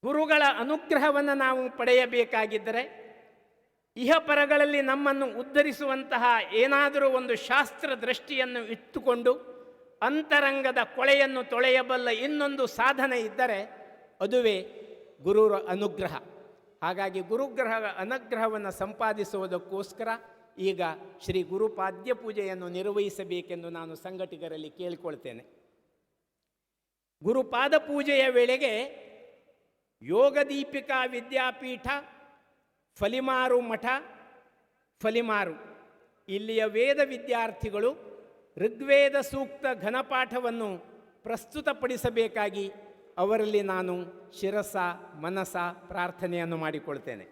ಗುರುಗಳ ಅನುಗ್ರಹವನ್ನು ನಾವು ಪಡೆಯಬೇಕಾಗಿದ್ದರೆ, ಇಹಪರಗಳಲ್ಲಿ ನಮ್ಮನ್ನು ಉದ್ಧರಿಸುವಂತಹ ಏನಾದರೂ ಒಂದು ಶಾಸ್ತ್ರ ದೃಷ್ಟಿಯನ್ನು ಇಟ್ಟುಕೊಂಡು ಅಂತರಂಗದ ಕೊಳೆಯನ್ನು ತೊಳೆಯಬಲ್ಲ ಇನ್ನೊಂದು ಸಾಧನೆ ಇದ್ದರೆ ಅದುವೇ ಗುರುರ ಅನುಗ್ರಹ. ಹಾಗಾಗಿ ಅನುಗ್ರಹವನ್ನು ಸಂಪಾದಿಸುವುದಕ್ಕೋಸ್ಕರ ಈಗ ಶ್ರೀ ಗುರುಪಾದ್ಯ ಪೂಜೆಯನ್ನು ನಿರ್ವಹಿಸಬೇಕೆಂದು ನಾನು ಸಂಘಟಕರಲ್ಲಿ ಕೇಳಿಕೊಳ್ತೇನೆ. ಗುರುಪಾದ ಪೂಜೆಯ ವೇಳೆಗೆ ಯೋಗದೀಪಿಕಾ ವಿದ್ಯಾಪೀಠ ಫಲಿಮಾರು ಮಠ ಫಲಿಮಾರು ಇಲ್ಲಿಯ ವೇದ ವಿದ್ಯಾರ್ಥಿಗಳು ಋಗ್ವೇದ ಸೂಕ್ತ ಘನಪಾಠವನ್ನು ಪ್ರಸ್ತುತಪಡಿಸಬೇಕಾಗಿ ಅವರಲ್ಲಿ ನಾನು ಶಿರಸ ಮನಸ ಪ್ರಾರ್ಥನೆಯನ್ನು ಮಾಡಿಕೊಳ್ತೇನೆ.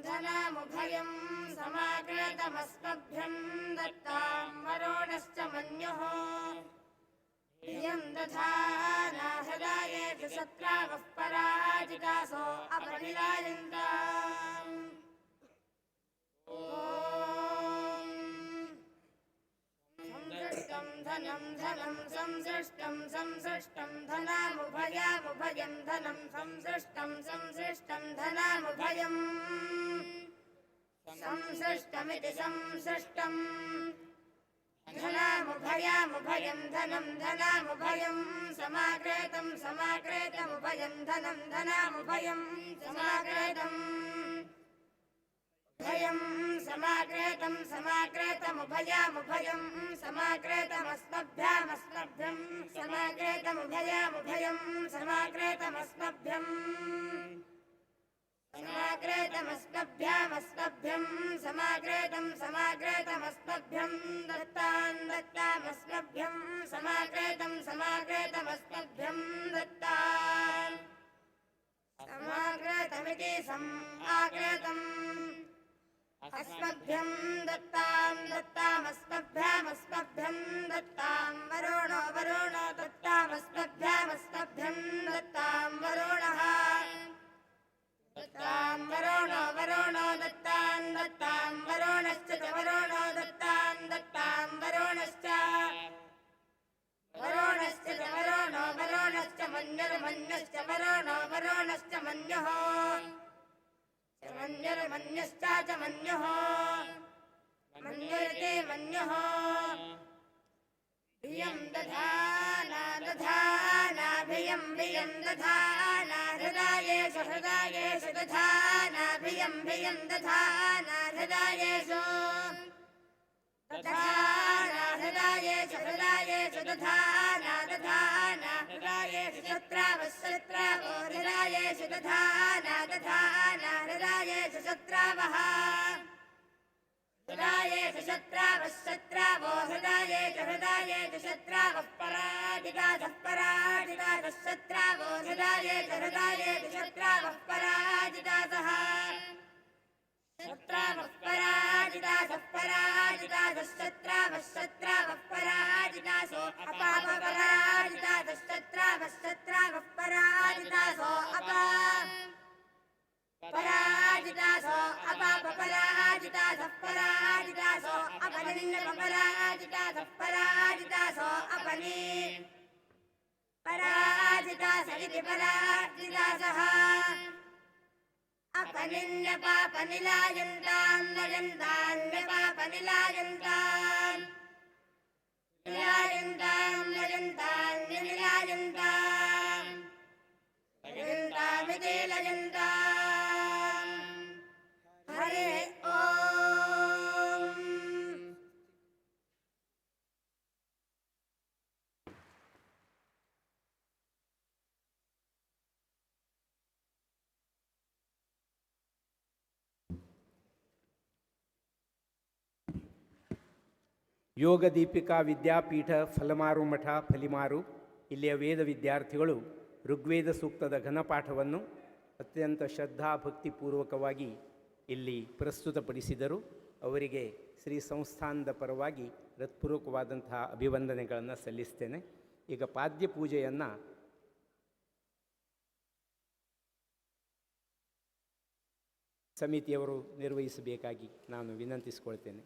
धनामुभयं समाकृतमस्मभ्यं दत्तां वरोणश्च मन्युः इयं दधाना हृदायेषु शत्रावः पराजितासो अपरिलायन्ताम् संसृष्टं धनं धनं संसृष्टं संसृष्टं धनामुभयामुभयं धनं संसृष्टं संसृष्टं धनामुभयम् संसृष्टमिति संसृष्टं धनामुभयामुभयं धनं धनामुभयं समाकृतं समाकृतमुभयं धनं धनामुभयं समाकृतम् भयं समाकृतं समाकृतमुभयामुभयं समाकृतमस्मभ्यामस्मभ्यं समाकृतमुभयामुभयं समाकृतमस्मभ्यम् समाकृतमस्मभ्यामस्मभ्यं समाकृतं समाकृतमस्मभ्यं दत्तान् दत्तामस्मभ्यं समाकृतं समाकृतमस्मभ्यं दत्तान् समाकृतमिति समाकृतम् अस्मभ्यं दत्तां दत्तामस्मभ्यामस्मभ्यं दत्तां वरुणो वरुणो दत्तामस्मभ्यामस्मभ्यं दत्तां वरुणः दत्तां वरुणो वरुणो दत्तां दत्तां वरुणश्च च वरुणो दत्तां दत्तां वरुणश्च वरुणश्च च वरुणो वरुणश्च मन्युर्मन्युश्च वरुणो वरुणश्च मन्युः मन्युर्मन्युश्च च मन्युः मन्युरिति मन्युः भियं दधाना दधाना भियं भियं दधाना हृदयेषु हृदयेषु दधाना भियं भियं दधाना हृदयेषु दधाना हृदयेषु हृदयेषु दधाना दधाना हृदयेषु शत्रावः शत्रावो हृदयेषु दधाना दधाना हृदयेषु शत्रावः हृदयेषु शत्रावः शत्रावो हृदयेषु हृदयेषु शत्रावः पराजितासः पराजितासः शत्रावो हृदयेषु हृदयेषु शत्रावः पराजितासः शत्रावः पराजितासः पराजितासः शत्रावः शत्रावः पराजितासो अपापराजितासः शत्रावः शत्रावः पराजितासो पराजितासो अपापराजितासः पराजितासो अपनिन्नपराजितासः पराजितासो अपनि पराजितास इति पराजितासः अपनिन्नपापनिलायन्तां नयन्तान्यपापनिलायन्तां निलायन्तां नयन्तान्यनिलायन्तां लयन्तामिति लयन्तां हरे ओम् ಯೋಗ ದೀಪಿಕಾ ವಿದ್ಯಾಪೀಠ ಫಲಮಾರು ಮಠ ಫಲಿಮಾರು ಇಲ್ಲಿಯ ವೇದ ವಿದ್ಯಾರ್ಥಿಗಳು ಋಗ್ವೇದ ಸೂಕ್ತದ ಘನಪಾಠವನ್ನು ಅತ್ಯಂತ ಶ್ರದ್ಧಾ ಭಕ್ತಿಪೂರ್ವಕವಾಗಿ ಇಲ್ಲಿ ಪ್ರಸ್ತುತಪಡಿಸಿದರು. ಅವರಿಗೆ ಶ್ರೀ ಸಂಸ್ಥಾನದ ಪರವಾಗಿ ಹೃತ್ಪೂರ್ವಕವಾದಂತಹ ಅಭಿವಂದನೆಗಳನ್ನು ಸಲ್ಲಿಸ್ತೇನೆ. ಈಗ ಪಾದ್ಯ ಪೂಜೆಯನ್ನು ಸಮಿತಿಯವರು ನಿರ್ವಹಿಸಬೇಕಾಗಿ ನಾನು ವಿನಂತಿಸಿಕೊಳ್ತೇನೆ.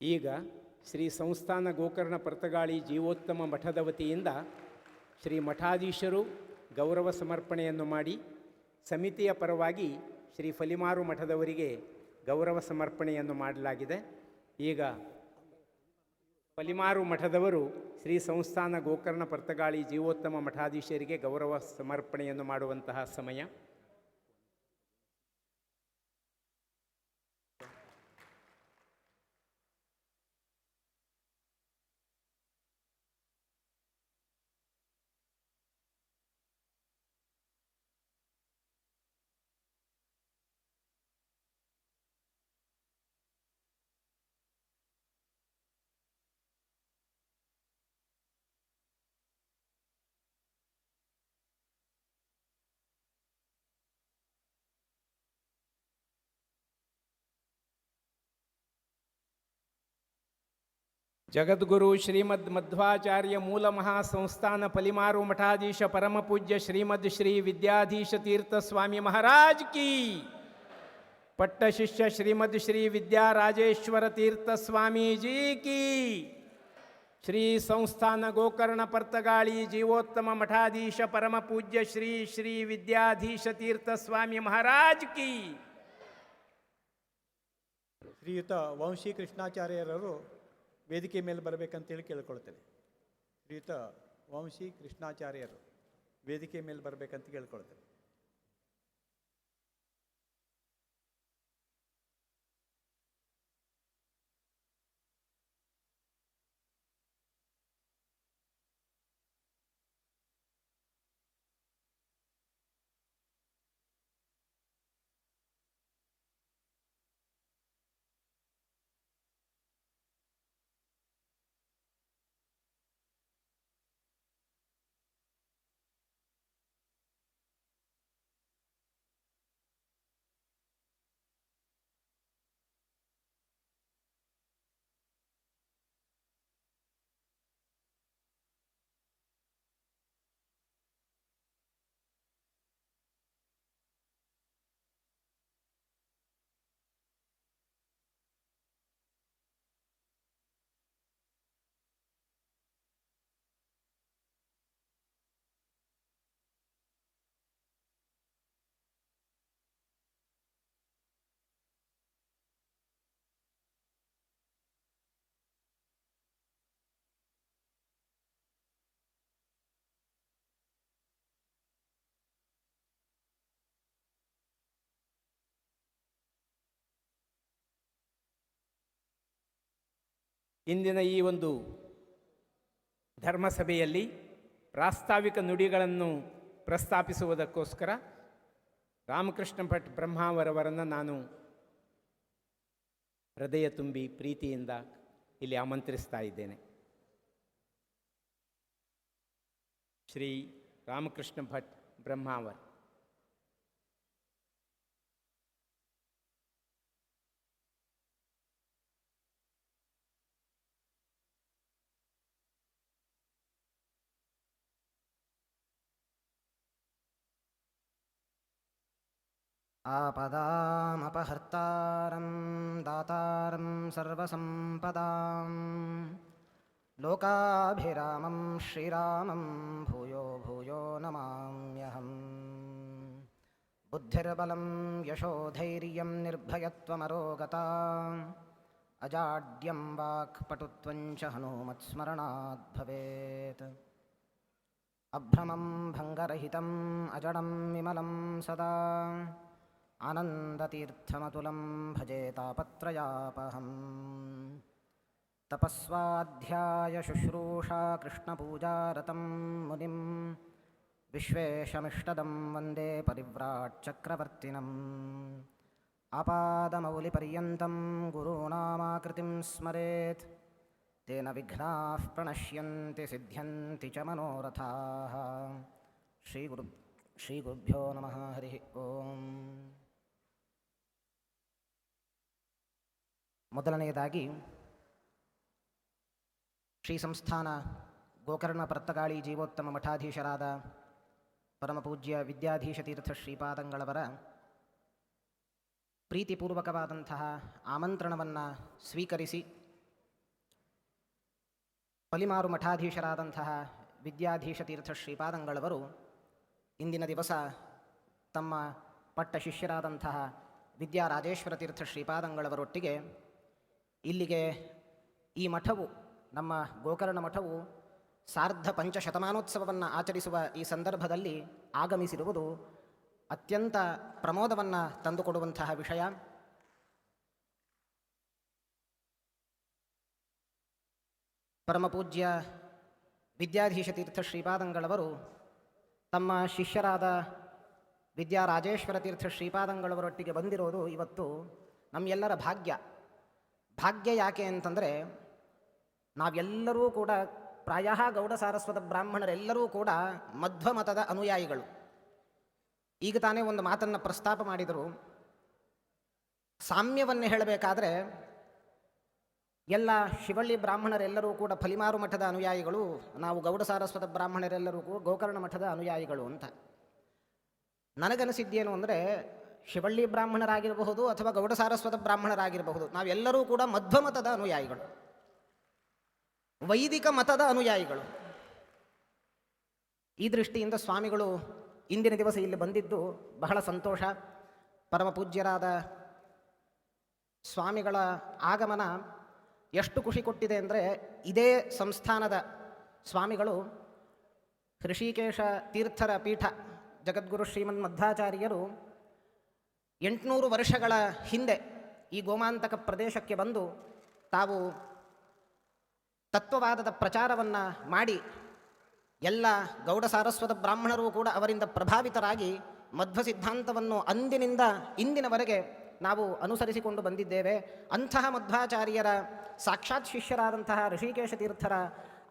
ಈಗ ಶ್ರೀ ಸಂಸ್ಥಾನ ಗೋಕರ್ಣ ಪರ್ತಗಾಳಿ ಜೀವೋತ್ತಮ ಮಠದ ವತಿಯಿಂದ ಶ್ರೀ ಮಠಾಧೀಶರು ಗೌರವ ಸಮರ್ಪಣೆಯನ್ನು ಮಾಡಿ, ಸಮಿತಿಯ ಪರವಾಗಿ ಶ್ರೀ ಫಲಿಮಾರು ಮಠದವರಿಗೆ ಗೌರವ ಸಮರ್ಪಣೆಯನ್ನು ಮಾಡಲಾಗಿದೆ. ಈಗ ಫಲಿಮಾರು ಮಠದವರು ಶ್ರೀ ಸಂಸ್ಥಾನ ಗೋಕರ್ಣ ಪರ್ತಗಾಳಿ ಜೀವೋತ್ತಮ ಮಠಾಧೀಶರಿಗೆ ಗೌರವ ಸಮರ್ಪಣೆಯನ್ನು ಮಾಡುವಂತಹ ಸಮಯ. ಜಗದ್ಗುರು ಶ್ರೀಮದ್ ಮಧ್ವಾಚಾರ್ಯ ಮೂಲ ಮಹಾಸಂಸ್ಥಾನ ಫಲಿಮಾರು ಮಠಾಧೀಶ ಪರಮ ಪೂಜ್ಯ ಶ್ರೀಮದ್ ಶ್ರೀ ವಿದ್ಯಾಧೀಶ ತೀರ್ಥ ಸ್ವಾಮಿ ಮಹಾರಾಜ್ ಕಿ, ಪಟ್ಟ ಶಿಷ್ಯ ಶ್ರೀಮದ್ ಶ್ರೀ ವಿದ್ಯಾರಾಜೇಶ್ವರ ತೀರ್ಥ ಸ್ವಾಮೀಜಿ ಕಿ, ಶ್ರೀ ಸಂಸ್ಥಾನ ಗೋಕರ್ಣ ಪರ್ತಗಾಳಿ ಜೀವೋತ್ತಮ ಮಠಾಧೀಶ ಪರಮ ಪೂಜ್ಯ ಶ್ರೀ ಶ್ರೀ ವಿದ್ಯಾಧೀಶ ತೀರ್ಥ ಸ್ವಾಮಿ ಮಹಾರಾಜ್ ಕಿ. ಶ್ರೀಯುತ ವಂಶಿ ಕೃಷ್ಣಾಚಾರ್ಯರವರು ವೇದಿಕೆ ಮೇಲೆ ಬರಬೇಕಂತೇಳಿ ಕೇಳ್ಕೊಳ್ತೇನೆ. ಶ್ರೀಯುತ ವಂಶಿ ಕೃಷ್ಣಾಚಾರ್ಯರು ವೇದಿಕೆ ಮೇಲೆ ಬರಬೇಕಂತ ಕೇಳ್ಕೊಳ್ತೇನೆ. ಇಂದಿನ ಈ ಒಂದು ಧರ್ಮಸಭೆಯಲ್ಲಿ ಪ್ರಾಸ್ತಾವಿಕ ನುಡಿಗಳನ್ನು ಪ್ರಸ್ತಾಪಿಸುವುದಕ್ಕೋಸ್ಕರ ರಾಮಕೃಷ್ಣ ಭಟ್ ಬ್ರಹ್ಮಾವರವರನ್ನು ನಾನು ಹೃದಯ ತುಂಬಿ ಪ್ರೀತಿಯಿಂದ ಇಲ್ಲಿ ಆಮಂತ್ರಿಸ್ತಾ ಇದ್ದೇನೆ. ಶ್ರೀ ರಾಮಕೃಷ್ಣ ಭಟ್ ಬ್ರಹ್ಮಾವರ್. आपदामपहर्तारं दातारं सर्वसम्पदां लोकाभिरामं श्रीरामं भूयो भूयो नमाम्यहम्. बुद्धिर्बलं यशोधैर्यं निर्भयत्वमरोगता अजाड्यं वाक्पटुत्वं च हनूमत्स्मरणात् भवेत्. अभ्रमं भङ्गरहितम् अजडं विमलं सदा आनन्दतीर्थमतुलं भजे तापत्रयापहम्. तपस्वाध्यायशुश्रूषा कृष्णपूजारतं मुनिं विश्वेशमिष्टदं वन्दे परिव्राट्चक्रवर्तिनम्. आपादमौलिपर्यन्तं गुरूणामाकृतिं स्मरेत् तेन विघ्नाः प्रणश्यन्ति सिद्ध्यन्ति च मनोरथाः. श्रीगुरुभ्यो नमः. हरिः ओम्. ಮೊದಲನೆಯದಾಗಿ ಶ್ರೀ ಸಂಸ್ಥಾನ ಗೋಕರ್ಣ ಪರ್ತಗಾಳಿ ಜೀವೋತ್ತಮ ಮಠಾಧೀಶರಾದ ಪರಮಪೂಜ್ಯ ವಿದ್ಯಾಧೀಶ ತೀರ್ಥ ಶ್ರೀಪಾದಂಗಳವರ ಪ್ರೀತಿಪೂರ್ವಕವಾದಂತಹ ಆಮಂತ್ರಣವನ್ನು ಸ್ವೀಕರಿಸಿ ಪಲಿಮಾರು ಮಠಾಧೀಶರಾದಂತಹ ವಿದ್ಯಾಧೀಶ ತೀರ್ಥ ಶ್ರೀಪಾದಂಗಳವರು ಇಂದಿನ ದಿವಸ ತಮ್ಮ ಪಟ್ಟ ಶಿಷ್ಯರಾದಂತಹ ವಿದ್ಯಾರಾಜೇಶ್ವರ ತೀರ್ಥ ಶ್ರೀಪಾದಂಗಳವರೊಟ್ಟಿಗೆ ಇಲ್ಲಿಗೆ ಈ ಮಠವು, ನಮ್ಮ ಗೋಕರ್ಣ ಮಠವು ಸಾರ್ಧ ಪಂಚಶತಮಾನೋತ್ಸವವನ್ನು ಆಚರಿಸುವ ಈ ಸಂದರ್ಭದಲ್ಲಿ ಆಗಮಿಸಿರುವುದು ಅತ್ಯಂತ ಪ್ರಮೋದವನ್ನು ತಂದುಕೊಡುವಂತಹ ವಿಷಯ. ಪರಮಪೂಜ್ಯ ವಿದ್ಯಾಧೀಶ ತೀರ್ಥ ಶ್ರೀಪಾದಂಗಳವರು ತಮ್ಮ ಶಿಷ್ಯರಾದ ವಿದ್ಯಾರಾಜೇಶ್ವರ ತೀರ್ಥ ಶ್ರೀಪಾದಂಗಳವರೊಟ್ಟಿಗೆ ಬಂದಿರೋದು ಇವತ್ತು ನಮ್ಮೆಲ್ಲರ ಭಾಗ್ಯ. ಭಾಗ್ಯ ಯಾಕೆ ಅಂತಂದರೆ, ನಾವೆಲ್ಲರೂ ಕೂಡ ಪ್ರಾಯಃ ಗೌಡ ಸಾರಸ್ವತ ಬ್ರಾಹ್ಮಣರೆಲ್ಲರೂ ಕೂಡ ಮಧ್ವ ಮತದ ಅನುಯಾಯಿಗಳು. ಈಗ ತಾನೇ ಒಂದು ಮಾತನ್ನು ಪ್ರಸ್ತಾಪ ಮಾಡಿದರು. ಸಾಮ್ಯವನ್ನು ಹೇಳಬೇಕಾದ್ರೆ ಎಲ್ಲ ಶಿವಳ್ಳಿ ಬ್ರಾಹ್ಮಣರೆಲ್ಲರೂ ಕೂಡ ಫಲಿಮಾರು ಮಠದ ಅನುಯಾಯಿಗಳು, ನಾವು ಗೌಡ ಸಾರಸ್ವತ ಬ್ರಾಹ್ಮಣರೆಲ್ಲರೂ ಕೂಡ ಗೋಕರ್ಣ ಮಠದ ಅನುಯಾಯಿಗಳು ಅಂತ. ನನಗನಿಸಿದ್ದೇನು ಅಂದರೆ, ಶಿವಳ್ಳಿ ಬ್ರಾಹ್ಮಣರಾಗಿರಬಹುದು ಅಥವಾ ಗೌಡ ಸಾರಸ್ವತ ಬ್ರಾಹ್ಮಣರಾಗಿರಬಹುದು, ನಾವೆಲ್ಲರೂ ಕೂಡ ಮಧ್ವ ಮತದ ಅನುಯಾಯಿಗಳು, ವೈದಿಕ ಮತದ ಅನುಯಾಯಿಗಳು. ಈ ದೃಷ್ಟಿಯಿಂದ ಸ್ವಾಮಿಗಳು ಇಂದಿನ ದಿವಸ ಇಲ್ಲಿ ಬಂದಿದ್ದು ಬಹಳ ಸಂತೋಷ. ಪರಮ ಪೂಜ್ಯರಾದ ಸ್ವಾಮಿಗಳ ಆಗಮನ ಎಷ್ಟು ಖುಷಿ ಕೊಟ್ಟಿದೆ ಅಂದರೆ, ಇದೇ ಸಂಸ್ಥಾನದ ಸ್ವಾಮಿಗಳು ಋಷಿಕೇಶ ತೀರ್ಥರ ಪೀಠ ಜಗದ್ಗುರು ಶ್ರೀಮನ್ ಮಧ್ವಾಚಾರ್ಯರು 800 ವರ್ಷಗಳ ಹಿಂದೆ ಈ ಗೋಮಾಂತಕ ಪ್ರದೇಶಕ್ಕೆ ಬಂದು ತಾವು ತತ್ವವಾದದ ಪ್ರಚಾರವನ್ನು ಮಾಡಿ ಎಲ್ಲ ಗೌಡ ಸಾರಸ್ವತ ಬ್ರಾಹ್ಮಣರು ಕೂಡ ಅವರಿಂದ ಪ್ರಭಾವಿತರಾಗಿ ಮಧ್ವ ಸಿದ್ಧಾಂತವನ್ನು ಅಂದಿನಿಂದ ಇಂದಿನವರೆಗೆ ನಾವು ಅನುಸರಿಸಿಕೊಂಡು ಬಂದಿದ್ದೇವೆ. ಅಂತಹ ಮಧ್ವಾಚಾರ್ಯರ ಸಾಕ್ಷಾತ್ ಶಿಷ್ಯರಾದಂತಹ ಋಷಿಕೇಶ ತೀರ್ಥರ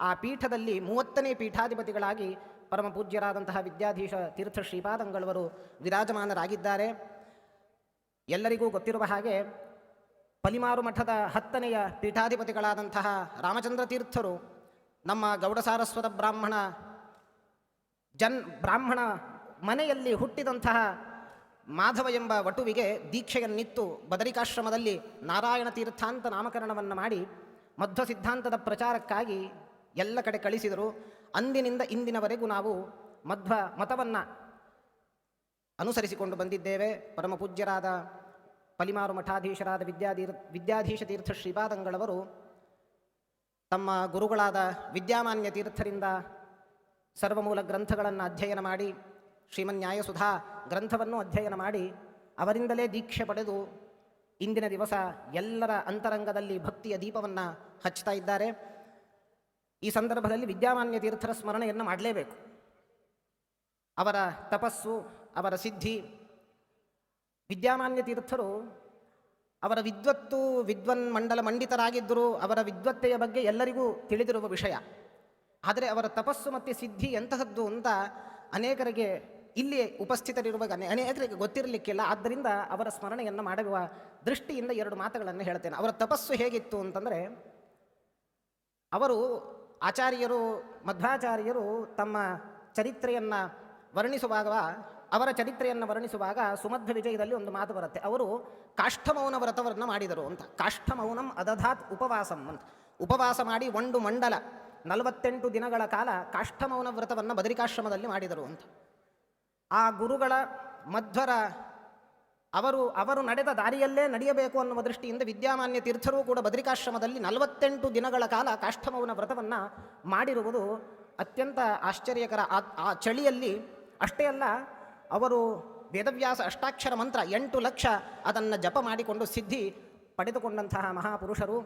ಆ ಪೀಠದಲ್ಲಿ 30ನೇ ಪೀಠಾಧಿಪತಿಗಳಾಗಿ ಪರಮ ಪೂಜ್ಯರಾದಂತಹ ವಿದ್ಯಾಧೀಶ ತೀರ್ಥ ಶ್ರೀಪಾದಂಗಳವರು ವಿರಾಜಮಾನರಾಗಿದ್ದಾರೆ. ಎಲ್ಲರಿಗೂ ಗೊತ್ತಿರುವ ಹಾಗೆ ಪಲಿಮಾರು ಮಠದ 10ನೆಯ ಪೀಠಾಧಿಪತಿಗಳಾದಂತಹ ರಾಮಚಂದ್ರ ತೀರ್ಥರು ನಮ್ಮ ಗೌಡ ಸಾರಸ್ವತ ಬ್ರಾಹ್ಮಣ ಮನೆಯಲ್ಲಿ ಹುಟ್ಟಿದಂತಹ ಮಾಧವ ಎಂಬ ವಟುವಿಗೆ ದೀಕ್ಷೆಯನ್ನಿತ್ತು ಬದರಿಕಾಶ್ರಮದಲ್ಲಿ ನಾರಾಯಣ ತೀರ್ಥ ಅಂತ ನಾಮಕರಣವನ್ನು ಮಾಡಿ ಮಧ್ವ ಸಿದ್ಧಾಂತದ ಪ್ರಚಾರಕ್ಕಾಗಿ ಎಲ್ಲ ಕಡೆ ಕಳಿಸಿದರು. ಅಂದಿನಿಂದ ಇಂದಿನವರೆಗೂ ನಾವು ಮಧ್ವ ಮತವನ್ನು ಅನುಸರಿಸಿಕೊಂಡು ಬಂದಿದ್ದೇವೆ. ಪರಮ ಪೂಜ್ಯರಾದ ಪಲಿಮಾರು ಮಠಾಧೀಶರಾದ ವಿದ್ಯಾಧೀಶ ತೀರ್ಥ ಶ್ರೀಪಾದಂಗಳವರು ತಮ್ಮ ಗುರುಗಳಾದ ವಿದ್ಯಾಮಾನ್ಯ ತೀರ್ಥರಿಂದ ಸರ್ವಮೂಲ ಗ್ರಂಥಗಳನ್ನು ಅಧ್ಯಯನ ಮಾಡಿ, ಶ್ರೀಮನ್ಯಾಯಸುಧಾ ಗ್ರಂಥವನ್ನು ಅಧ್ಯಯನ ಮಾಡಿ ಅವರಿಂದಲೇ ದೀಕ್ಷೆ ಪಡೆದು ಇಂದಿನ ದಿವಸ ಎಲ್ಲರ ಅಂತರಂಗದಲ್ಲಿ ಭಕ್ತಿಯ ದೀಪವನ್ನು ಹಚ್ತಾ ಇದ್ದಾರೆ. ಈ ಸಂದರ್ಭದಲ್ಲಿ ವಿದ್ಯಾಮಾನ್ಯ ತೀರ್ಥರ ಸ್ಮರಣೆಯನ್ನು ಮಾಡಲೇಬೇಕು. ಅವರ ತಪಸ್ಸು, ಅವರ ಸಿದ್ಧಿ. ವಿದ್ಯಾಮಾನ್ಯ ತೀರ್ಥರು ಅವರ ವಿದ್ವತ್ತು ವಿದ್ವನ್ಮಂಡಲ ಮಂಡಿತರಾಗಿದ್ದರು. ಅವರ ವಿದ್ವತ್ತೆಯ ಬಗ್ಗೆ ಎಲ್ಲರಿಗೂ ತಿಳಿದಿರುವ ವಿಷಯ. ಆದರೆ ಅವರ ತಪಸ್ಸು ಮತ್ತು ಸಿದ್ಧಿ ಎಂತಹದ್ದು ಅಂತ ಅನೇಕರಿಗೆ ಇಲ್ಲಿ ಉಪಸ್ಥಿತರಿರುವ ಅನೇಕರಿಗೆ ಗೊತ್ತಿರಲಿಕ್ಕಿಲ್ಲ. ಆದ್ದರಿಂದ ಅವರ ಸ್ಮರಣೆಯನ್ನು ಮಾಡುವ ದೃಷ್ಟಿಯಿಂದ 2 ಮಾತುಗಳನ್ನು ಹೇಳ್ತೇನೆ. ಅವರ ತಪಸ್ಸು ಹೇಗಿತ್ತು ಅಂತಂದರೆ, ಅವರು ಆಚಾರ್ಯರು ಮಧ್ವಾಚಾರ್ಯರು ತಮ್ಮ ಚರಿತ್ರೆಯನ್ನು ಅವರ ಚರಿತ್ರೆಯನ್ನು ವರ್ಣಿಸುವಾಗ ಸುಮಧ್ವ ವಿಜಯದಲ್ಲಿ ಒಂದು ಮಾತು ಬರುತ್ತೆ. ಅವರು ಕಾಷ್ಠಮೌನ ವ್ರತವನ್ನು ಮಾಡಿದರು ಅಂತ. ಕಾಷ್ಠಮೌನಂ ಅದಧಾತ್ ಉಪವಾಸಂ ಅಂತ. ಉಪವಾಸ ಮಾಡಿ 1 ಮಂಡಲ 48 ದಿನಗಳ ಕಾಲ ಕಾಷ್ಠಮೌನ ವ್ರತವನ್ನು ಬದರಿಕಾಶ್ರಮದಲ್ಲಿ ಮಾಡಿದರು ಅಂತ. ಆ ಗುರುಗಳ ಮಧ್ವರ ಅವರು ನಡೆದ ದಾರಿಯಲ್ಲೇ ನಡೆಯಬೇಕು ಅನ್ನುವ ದೃಷ್ಟಿಯಿಂದ ವಿದ್ಯಾಮಾನ್ಯ ತೀರ್ಥರೂ ಕೂಡ ಬದರಿಕಾಶ್ರಮದಲ್ಲಿ 48 ದಿನಗಳ ಕಾಲ ಕಾಷ್ಠಮೌನ ವ್ರತವನ್ನು ಮಾಡಿರುವುದು ಅತ್ಯಂತ ಆಶ್ಚರ್ಯಕರ. ಆ ಚಳಿಯಲ್ಲಿ ಅಷ್ಟೇ ಅಲ್ಲ, ಅವರು ವೇದವ್ಯಾಸ ಅಷ್ಟಾಕ್ಷರ ಮಂತ್ರ 8 ಲಕ್ಷ ಅದನ್ನು ಜಪ ಮಾಡಿಕೊಂಡು ಸಿದ್ಧಿ ಪಡೆದುಕೊಂಡಂತಹ ಮಹಾಪುರುಷರು.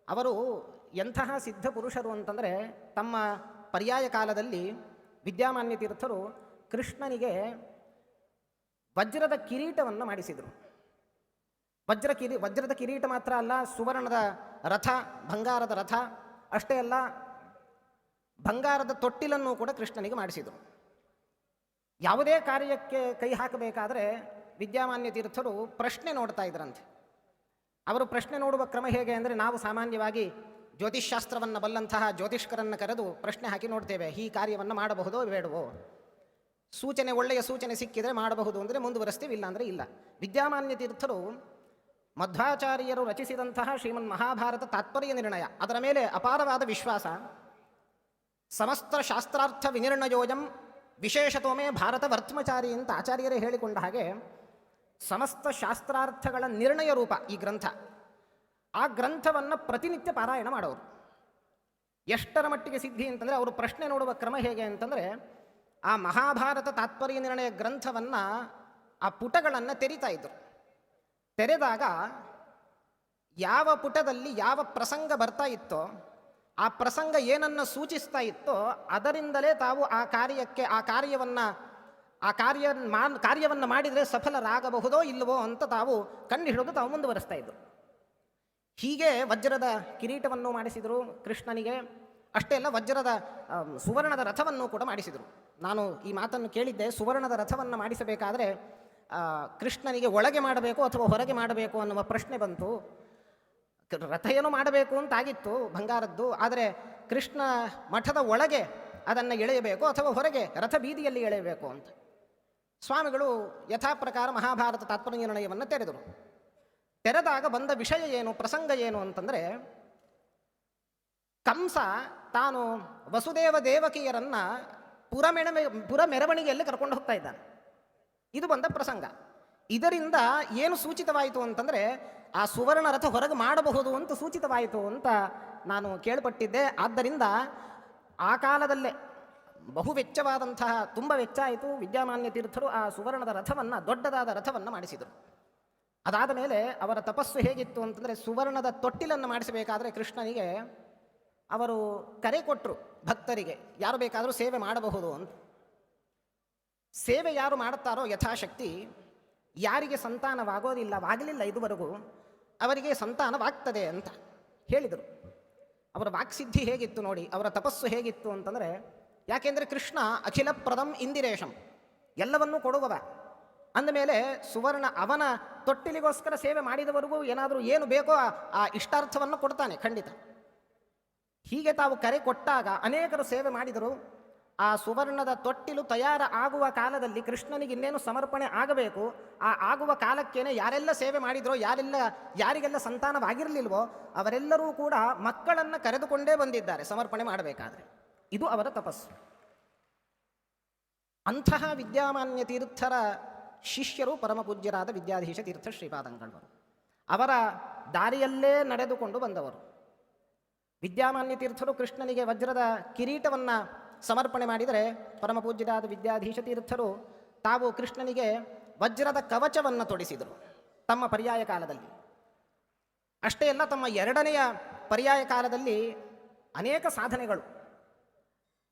ಅವರು ಎಂತಹ ಸಿದ್ಧ ಪುರುಷರು ಅಂತಂದರೆ, ತಮ್ಮ ಪರ್ಯಾಯ ಕಾಲದಲ್ಲಿ ವಿದ್ಯಾಮಾನ್ಯ ತೀರ್ಥರು ಕೃಷ್ಣನಿಗೆ ವಜ್ರದ ಕಿರೀಟವನ್ನು ಮಾಡಿಸಿದರು. ವಜ್ರದ ಕಿರೀಟ ಮಾತ್ರ ಅಲ್ಲ, ಸುವರ್ಣದ ರಥ, ಬಂಗಾರದ ರಥ, ಅಷ್ಟೇ ಅಲ್ಲ, ಬಂಗಾರದ ತೊಟ್ಟಿಲನ್ನು ಕೂಡ ಕೃಷ್ಣನಿಗೆ ಮಾಡಿಸಿದರು. ಯಾವುದೇ ಕಾರ್ಯಕ್ಕೆ ಕೈ ಹಾಕಬೇಕಾದರೆ ವಿದ್ಯಾಮಾನ್ಯ ತೀರ್ಥರು ಪ್ರಶ್ನೆ ನೋಡ್ತಾ ಇದ್ರಂತೆ. ಅವರು ಪ್ರಶ್ನೆ ನೋಡುವ ಕ್ರಮ ಹೇಗೆ ಅಂದರೆ, ನಾವು ಸಾಮಾನ್ಯವಾಗಿ ಜ್ಯೋತಿಷ್ಶಾಸ್ತ್ರವನ್ನು ಬಲ್ಲಂತಹ ಜ್ಯೋತಿಷ್ಕರನ್ನು ಕರೆದು ಪ್ರಶ್ನೆ ಹಾಕಿ ನೋಡ್ತೇವೆ, ಈ ಕಾರ್ಯವನ್ನು ಮಾಡಬಹುದೋ ಬೇಡವೋ, ಒಳ್ಳೆಯ ಸೂಚನೆ ಸಿಕ್ಕಿದರೆ ಮಾಡಬಹುದು ಅಂದರೆ ಮುಂದುವರಿಸ್ತೀವಿ, ಇಲ್ಲ ಅಂದರೆ ಇಲ್ಲ. ವಿದ್ಯಾಮಾನ್ಯ ತೀರ್ಥರು ಮಧ್ವಾಚಾರ್ಯರು ರಚಿಸಿದಂತಹ ಶ್ರೀಮನ್ ಮಹಾಭಾರತ ತಾತ್ಪರ್ಯ ನಿರ್ಣಯ, ಅದರ ಮೇಲೆ ಅಪಾರವಾದ ವಿಶ್ವಾಸ. ಸಮಸ್ತ ಶಾಸ್ತ್ರಾರ್ಥ ವಿನಿರ್ಣಯೋಯಂ ವಿಶೇಷತೋಮೇ ಭಾರತ ವರ್ತಮಚಾರಿ ಅಂತ ಆಚಾರ್ಯರೇ ಹೇಳಿಕೊಂಡ ಹಾಗೆ ಸಮಸ್ತ ಶಾಸ್ತ್ರಾರ್ಥಗಳ ನಿರ್ಣಯ ರೂಪ ಈ ಗ್ರಂಥ. ಆ ಗ್ರಂಥವನ್ನು ಪ್ರತಿನಿತ್ಯ ಪಾರಾಯಣ ಮಾಡೋರು. ಎಷ್ಟರ ಮಟ್ಟಿಗೆ ಸಿದ್ಧಿ ಅಂತಂದರೆ ಅವರು ಪ್ರಶ್ನೆ ನೋಡುವ ಕ್ರಮ ಹೇಗೆ ಅಂತಂದರೆ, ಆ ಮಹಾಭಾರತ ತಾತ್ಪರ್ಯ ನಿರ್ಣಯ ಗ್ರಂಥವನ್ನು ಆ ಪುಟಗಳನ್ನು ತೆರೀತಾ ಇದ್ದರು. ತೆರೆದಾಗ ಯಾವ ಪುಟದಲ್ಲಿ ಯಾವ ಪ್ರಸಂಗ ಬರ್ತಾ ಇತ್ತೋ, ಆ ಪ್ರಸಂಗ ಏನನ್ನು ಸೂಚಿಸ್ತಾ ಇತ್ತೋ ಅದರಿಂದಲೇ ತಾವು ಆ ಕಾರ್ಯವನ್ನು ಮಾಡಿದರೆ ಸಫಲರಾಗಬಹುದೋ ಇಲ್ಲವೋ ಅಂತ ತಾವು ಕಂಡು ಹಿಡಿದು ತಾವು ಮುಂದುವರಿಸ್ತಾ ಇದ್ದರು. ಹೀಗೆ ವಜ್ರದ ಕಿರೀಟವನ್ನು ಮಾಡಿಸಿದರು ಕೃಷ್ಣನಿಗೆ. ಅಷ್ಟೇ ಅಲ್ಲ, ವಜ್ರದ ಸುವರ್ಣದ ರಥವನ್ನು ಕೂಡ ಮಾಡಿಸಿದರು. ನಾನು ಈ ಮಾತನ್ನು ಕೇಳಿದ್ದೆ, ಸುವರ್ಣದ ರಥವನ್ನು ಮಾಡಿಸಬೇಕಾದರೆ ಕೃಷ್ಣನಿಗೆ ಒಳಗೆ ಮಾಡಬೇಕು ಅಥವಾ ಹೊರಗೆ ಮಾಡಬೇಕು ಅನ್ನುವ ಪ್ರಶ್ನೆ ಬಂತು. ರಥ ಏನೋ ಮಾಡಬೇಕು ಅಂತಾಗಿತ್ತು ಬಂಗಾರದ್ದು, ಆದರೆ ಕೃಷ್ಣ ಮಠದ ಒಳಗೆ ಅದನ್ನು ಎಳೆಯಬೇಕು ಅಥವಾ ಹೊರಗೆ ರಥ ಬೀದಿಯಲ್ಲಿ ಎಳೆಯಬೇಕು ಅಂತ ಸ್ವಾಮಿಗಳು ಯಥಾಪ್ರಕಾರ ಮಹಾಭಾರತ ತಾತ್ಪರ್ಯ ನಿರ್ಣಯವನ್ನು ತೆರೆದರು. ತೆರೆದಾಗ ಬಂದ ವಿಷಯ ಏನು, ಪ್ರಸಂಗ ಏನು ಅಂತಂದರೆ, ಕಂಸ ತಾನು ವಸುದೇವ ದೇವಕಿಯರನ್ನು ಪುರ ಮೆರವಣಿಗೆಯಲ್ಲಿ ಕರ್ಕೊಂಡು ಹೋಗ್ತಾ ಇದ್ದಾನೆ. ಇದು ಬಂದ ಪ್ರಸಂಗ. ಇದರಿಂದ ಏನು ಸೂಚಿತವಾಯಿತು ಅಂತಂದರೆ, ಆ ಸುವರ್ಣ ರಥ ಹೊರಗೆ ಮಾಡಬಹುದು ಅಂತ ಸೂಚಿತವಾಯಿತು ಅಂತ ನಾನು ಕೇಳ್ಪಟ್ಟಿದ್ದೆ. ಆದ್ದರಿಂದ ಆ ಕಾಲದಲ್ಲೇ ಬಹು ವೆಚ್ಚವಾದಂತಹ, ತುಂಬ ವೆಚ್ಚ ಆಯಿತು. ವಿದ್ಯಾಮಾನ್ಯ ತೀರ್ಥರು ಆ ಸುವರ್ಣದ ರಥವನ್ನು, ದೊಡ್ಡದಾದ ರಥವನ್ನು ಮಾಡಿಸಿದರು. ಅದಾದ ಮೇಲೆ ಅವರ ತಪಸ್ಸು ಹೇಗಿತ್ತು ಅಂತಂದರೆ, ಸುವರ್ಣದ ತೊಟ್ಟಿಲನ್ನು ಮಾಡಿಸಬೇಕಾದ್ರೆ ಕೃಷ್ಣನಿಗೆ ಅವರು ಕರೆ ಕೊಟ್ಟರು ಭಕ್ತರಿಗೆ, ಯಾರು ಬೇಕಾದರೂ ಸೇವೆ ಮಾಡಬಹುದು ಅಂತ. ಸೇವೆ ಯಾರು ಮಾಡುತ್ತಾರೋ ಯಥಾಶಕ್ತಿ, ಯಾರಿಗೆ ಸಂತಾನವಾಗಲಿಲ್ಲ ಇದುವರೆಗೂ ಅವರಿಗೆ ಸಂತಾನವಾಗ್ತದೆ ಅಂತ ಹೇಳಿದರು. ಅವರ ವಾಕ್ಸಿದ್ಧಿ ಹೇಗಿತ್ತು ನೋಡಿ, ಅವರ ತಪಸ್ಸು ಹೇಗಿತ್ತು ಅಂತಂದರೆ, ಯಾಕೆಂದರೆ ಕೃಷ್ಣ ಅಖಿಲ ಪ್ರದಂ ಇಂದಿರೇಶಂ, ಎಲ್ಲವನ್ನೂ ಕೊಡುವವ ಅಂದಮೇಲೆ ಸುವರ್ಣ ಅವನ ತೊಟ್ಟಿಲಿಗೋಸ್ಕರ ಸೇವೆ ಮಾಡಿದವರೆಗೂ ಏನಾದರೂ ಏನು ಬೇಕೋ ಆ ಇಷ್ಟಾರ್ಥವನ್ನು ಕೊಡ್ತಾನೆ ಖಂಡಿತ. ಹೀಗೆ ತಾವು ಕರೆ ಕೊಟ್ಟಾಗ ಅನೇಕರು ಸೇವೆ ಮಾಡಿದರು. ಆ ಸುವರ್ಣದ ತೊಟ್ಟಿಲು ತಯಾರ ಆಗುವ ಕಾಲದಲ್ಲಿ ಕೃಷ್ಣನಿಗೆ ಇನ್ನೇನು ಸಮರ್ಪಣೆ ಆಗಬೇಕು, ಆ ಆಗುವ ಕಾಲಕ್ಕೇನೆ ಯಾರೆಲ್ಲ ಸೇವೆ ಮಾಡಿದರೋ, ಯಾರಿಗೆಲ್ಲ ಸಂತಾನವಾಗಿರಲಿಲ್ವೋ ಅವರೆಲ್ಲರೂ ಕೂಡ ಮಕ್ಕಳನ್ನು ಕರೆದುಕೊಂಡೇ ಬಂದಿದ್ದಾರೆ ಸಮರ್ಪಣೆ ಮಾಡಬೇಕಾದ್ರೆ. ಇದು ಅವರ ತಪಸ್ಸು. ಅಂತಹ ವಿದ್ಯಾಮಾನ್ಯ ತೀರ್ಥರ ಶಿಷ್ಯರು ಪರಮಪೂಜ್ಯರಾದ ವಿದ್ಯಾಧೀಶ ತೀರ್ಥ ಶ್ರೀಪಾದಂಗಳವರು. ಅವರ ದಾರಿಯಲ್ಲೇ ನಡೆದುಕೊಂಡು ಬಂದವರು. ವಿದ್ಯಾಮಾನ್ಯ ತೀರ್ಥರು ಕೃಷ್ಣನಿಗೆ ವಜ್ರದ ಕಿರೀಟವನ್ನು ಸಮರ್ಪಣೆ ಮಾಡಿದರೆ, ಪರಮಪೂಜ್ಯರಾದ ವಿದ್ಯಾಧೀಶ ತೀರ್ಥರು ತಾವು ಕೃಷ್ಣನಿಗೆ ವಜ್ರದ ಕವಚವನ್ನು ತೊಡಿಸಿದರು ತಮ್ಮ ಪರ್ಯಾಯ ಕಾಲದಲ್ಲಿ. ಅಷ್ಟೇ ಅಲ್ಲ, ತಮ್ಮ ಎರಡನೆಯ ಪರ್ಯಾಯ ಕಾಲದಲ್ಲಿ ಅನೇಕ ಸಾಧನೆಗಳು.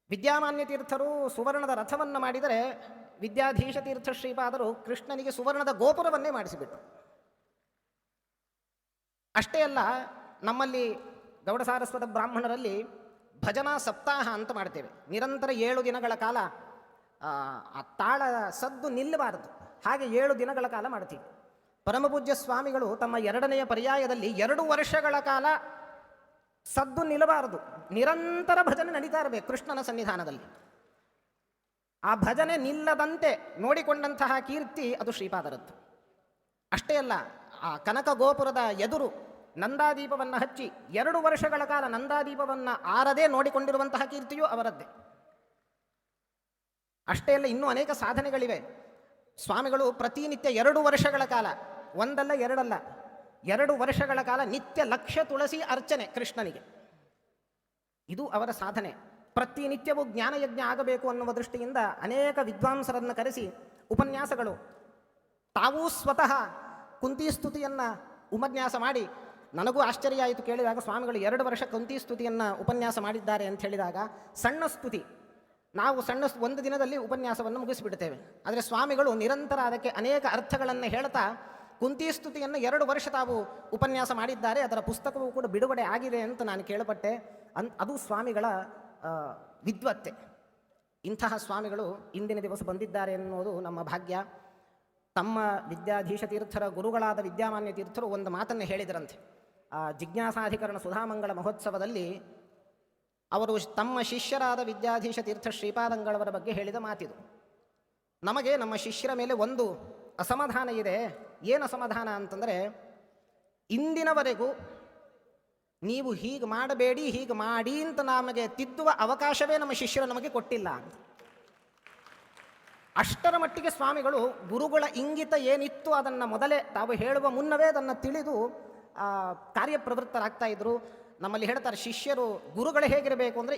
ವಿದ್ಯಾಮಾನ್ಯ ತೀರ್ಥರು ಸುವರ್ಣದ ರಥವನ್ನು ಮಾಡಿದರೆ, ವಿದ್ಯಾಧೀಶ ತೀರ್ಥ ಶ್ರೀಪಾದರು ಕೃಷ್ಣನಿಗೆ ಸುವರ್ಣದ ಗೋಪುರವನ್ನೇ ಮಾಡಿಸಿಬಿಟ್ರು. ಅಷ್ಟೇ ಅಲ್ಲ, ನಮ್ಮಲ್ಲಿ ಗೌಡ ಸಾರಸ್ವತ ಬ್ರಾಹ್ಮಣರಲ್ಲಿ ಭಜನಾ ಸಪ್ತಾಹ ಅಂತ ಮಾಡ್ತೇವೆ. ನಿರಂತರ 7 ದಿನಗಳ ಕಾಲ ಆ ತಾಳ ಸದ್ದು ನಿಲ್ಲಬಾರದು, ಹಾಗೆ 7 ದಿನಗಳ ಕಾಲ ಮಾಡ್ತೀವಿ. ಪರಮಪೂಜ್ಯ ಸ್ವಾಮಿಗಳು ತಮ್ಮ ಎರಡನೆಯ ಪರ್ಯಾಯದಲ್ಲಿ 2 ವರ್ಷಗಳ ಕಾಲ ಸದ್ದು ನಿಲ್ಲಬಾರದು, ನಿರಂತರ ಭಜನೆ ನಡೀತಾ ಇರಬೇಕು ಕೃಷ್ಣನ ಸನ್ನಿಧಾನದಲ್ಲಿ. ಆ ಭಜನೆ ನಿಲ್ಲದಂತೆ ನೋಡಿಕೊಂಡಂತಹ ಕೀರ್ತಿ ಅದು ಶ್ರೀಪಾದರದ್ದು. ಅಷ್ಟೇ ಅಲ್ಲ, ಆ ಕನಕ ಗೋಪುರದ ಎದುರು ನಂದಾದೀಪವನ್ನು ಹಚ್ಚಿ 2 ವರ್ಷಗಳ ಕಾಲ ನಂದಾದೀಪವನ್ನು ಆರದೇ ನೋಡಿಕೊಂಡಿರುವಂತಹ ಕೀರ್ತಿಯೂ ಅವರದ್ದೇ. ಅಷ್ಟೇ ಅಲ್ಲ, ಇನ್ನೂ ಅನೇಕ ಸಾಧನೆಗಳಿವೆ. ಸ್ವಾಮಿಗಳು ಪ್ರತಿನಿತ್ಯ 2 ವರ್ಷಗಳ ಕಾಲ, ಒಂದಲ್ಲ ಎರಡಲ್ಲ, 2 ವರ್ಷಗಳ ಕಾಲ ನಿತ್ಯ 1,00,000 ತುಳಸಿ ಅರ್ಚನೆ ಕೃಷ್ಣನಿಗೆ. ಇದು ಅವರ ಸಾಧನೆ. ಪ್ರತಿನಿತ್ಯವೂ ಜ್ಞಾನಯಜ್ಞ ಆಗಬೇಕು ಅನ್ನುವ ದೃಷ್ಟಿಯಿಂದ ಅನೇಕ ವಿದ್ವಾಂಸರನ್ನು ಕರೆಸಿ ಉಪನ್ಯಾಸಗಳು, ತಾವೂ ಸ್ವತಃ ಕುಂತಿಸ್ತುತಿಯನ್ನು ಉಪನ್ಯಾಸ ಮಾಡಿ, ನನಗೂ ಆಶ್ಚರ್ಯ ಆಯಿತು ಕೇಳಿದಾಗ, ಸ್ವಾಮಿಗಳು 2 ವರ್ಷ ಕುಂತಿಸ್ತುತಿಯನ್ನು ಉಪನ್ಯಾಸ ಮಾಡಿದ್ದಾರೆ ಅಂತ ಹೇಳಿದಾಗ, ಸಣ್ಣ ಸ್ತುತಿ ನಾವು ಒಂದು ದಿನದಲ್ಲಿ ಉಪನ್ಯಾಸವನ್ನು ಮುಗಿಸಿಬಿಡ್ತೇವೆ. ಆದರೆ ಸ್ವಾಮಿಗಳು ನಿರಂತರ ಅದಕ್ಕೆ ಅನೇಕ ಅರ್ಥಗಳನ್ನು ಹೇಳ್ತಾ ಕುಂತಿಸ್ತುತಿಯನ್ನು 2 ವರ್ಷ ತಾವು ಉಪನ್ಯಾಸ ಮಾಡಿದ್ದಾರೆ. ಅದರ ಪುಸ್ತಕವೂ ಕೂಡ ಬಿಡುಗಡೆ ಆಗಿದೆ ಅಂತ ನಾನು ಕೇಳಪಟ್ಟೆ. ಅದು ಸ್ವಾಮಿಗಳ ವಿದ್ವತ್ತೆ. ಇಂತಹ ಸ್ವಾಮಿಗಳು ಇಂದಿನ ದಿವಸ ಬಂದಿದ್ದಾರೆ ಎನ್ನುವುದು ನಮ್ಮ ಭಾಗ್ಯ. ತಮ್ಮ ವಿದ್ಯಾಧೀಶ ತೀರ್ಥರ ಗುರುಗಳಾದ ವಿದ್ಯಾಮಾನ್ಯ ತೀರ್ಥರು ಒಂದು ಮಾತನ್ನು ಹೇಳಿದರಂತೆ. ಜಿಜ್ಞಾಸಾಧಿಕರಣ ಸುಧಾಮಂಗಳ ಮಹೋತ್ಸವದಲ್ಲಿ ಅವರು ತಮ್ಮ ಶಿಷ್ಯರಾದ ವಿದ್ಯಾಧೀಶ ತೀರ್ಥ ಶ್ರೀಪಾದಂಗಳವರ ಬಗ್ಗೆ ಹೇಳಿದ ಮಾತಿದು. ನಮಗೆ ನಮ್ಮ ಶಿಷ್ಯರ ಮೇಲೆ ಒಂದು ಅಸಮಾಧಾನ ಇದೆ. ಏನು ಅಸಮಾಧಾನ ಅಂತಂದರೆ, ಇಂದಿನವರೆಗೂ ನೀವು ಹೀಗೆ ಮಾಡಬೇಡಿ, ಹೀಗೆ ಮಾಡಿ ಅಂತ ನಮಗೆ ತಿದ್ದುವ ಅವಕಾಶವೇ ನಮ್ಮ ಶಿಷ್ಯರು ನಮಗೆ ಕೊಟ್ಟಿಲ್ಲ ಅಂತ. ಅಷ್ಟರ ಮಟ್ಟಿಗೆ ಸ್ವಾಮಿಗಳು ಗುರುಗಳ ಇಂಗಿತ ಏನಿತ್ತು ಅದನ್ನು ಮೊದಲೇ ತಾವು ಹೇಳುವ ಮುನ್ನವೇ ಅದನ್ನು ತಿಳಿದು ಕಾರ್ಯಪ್ರವೃತ್ತರಾಗ್ತಾ ಇದ್ರು. ನಮ್ಮಲ್ಲಿ ಹೇಳ್ತಾರೆ, ಶಿಷ್ಯರು ಗುರುಗಳು ಹೇಗಿರಬೇಕು ಅಂದರೆ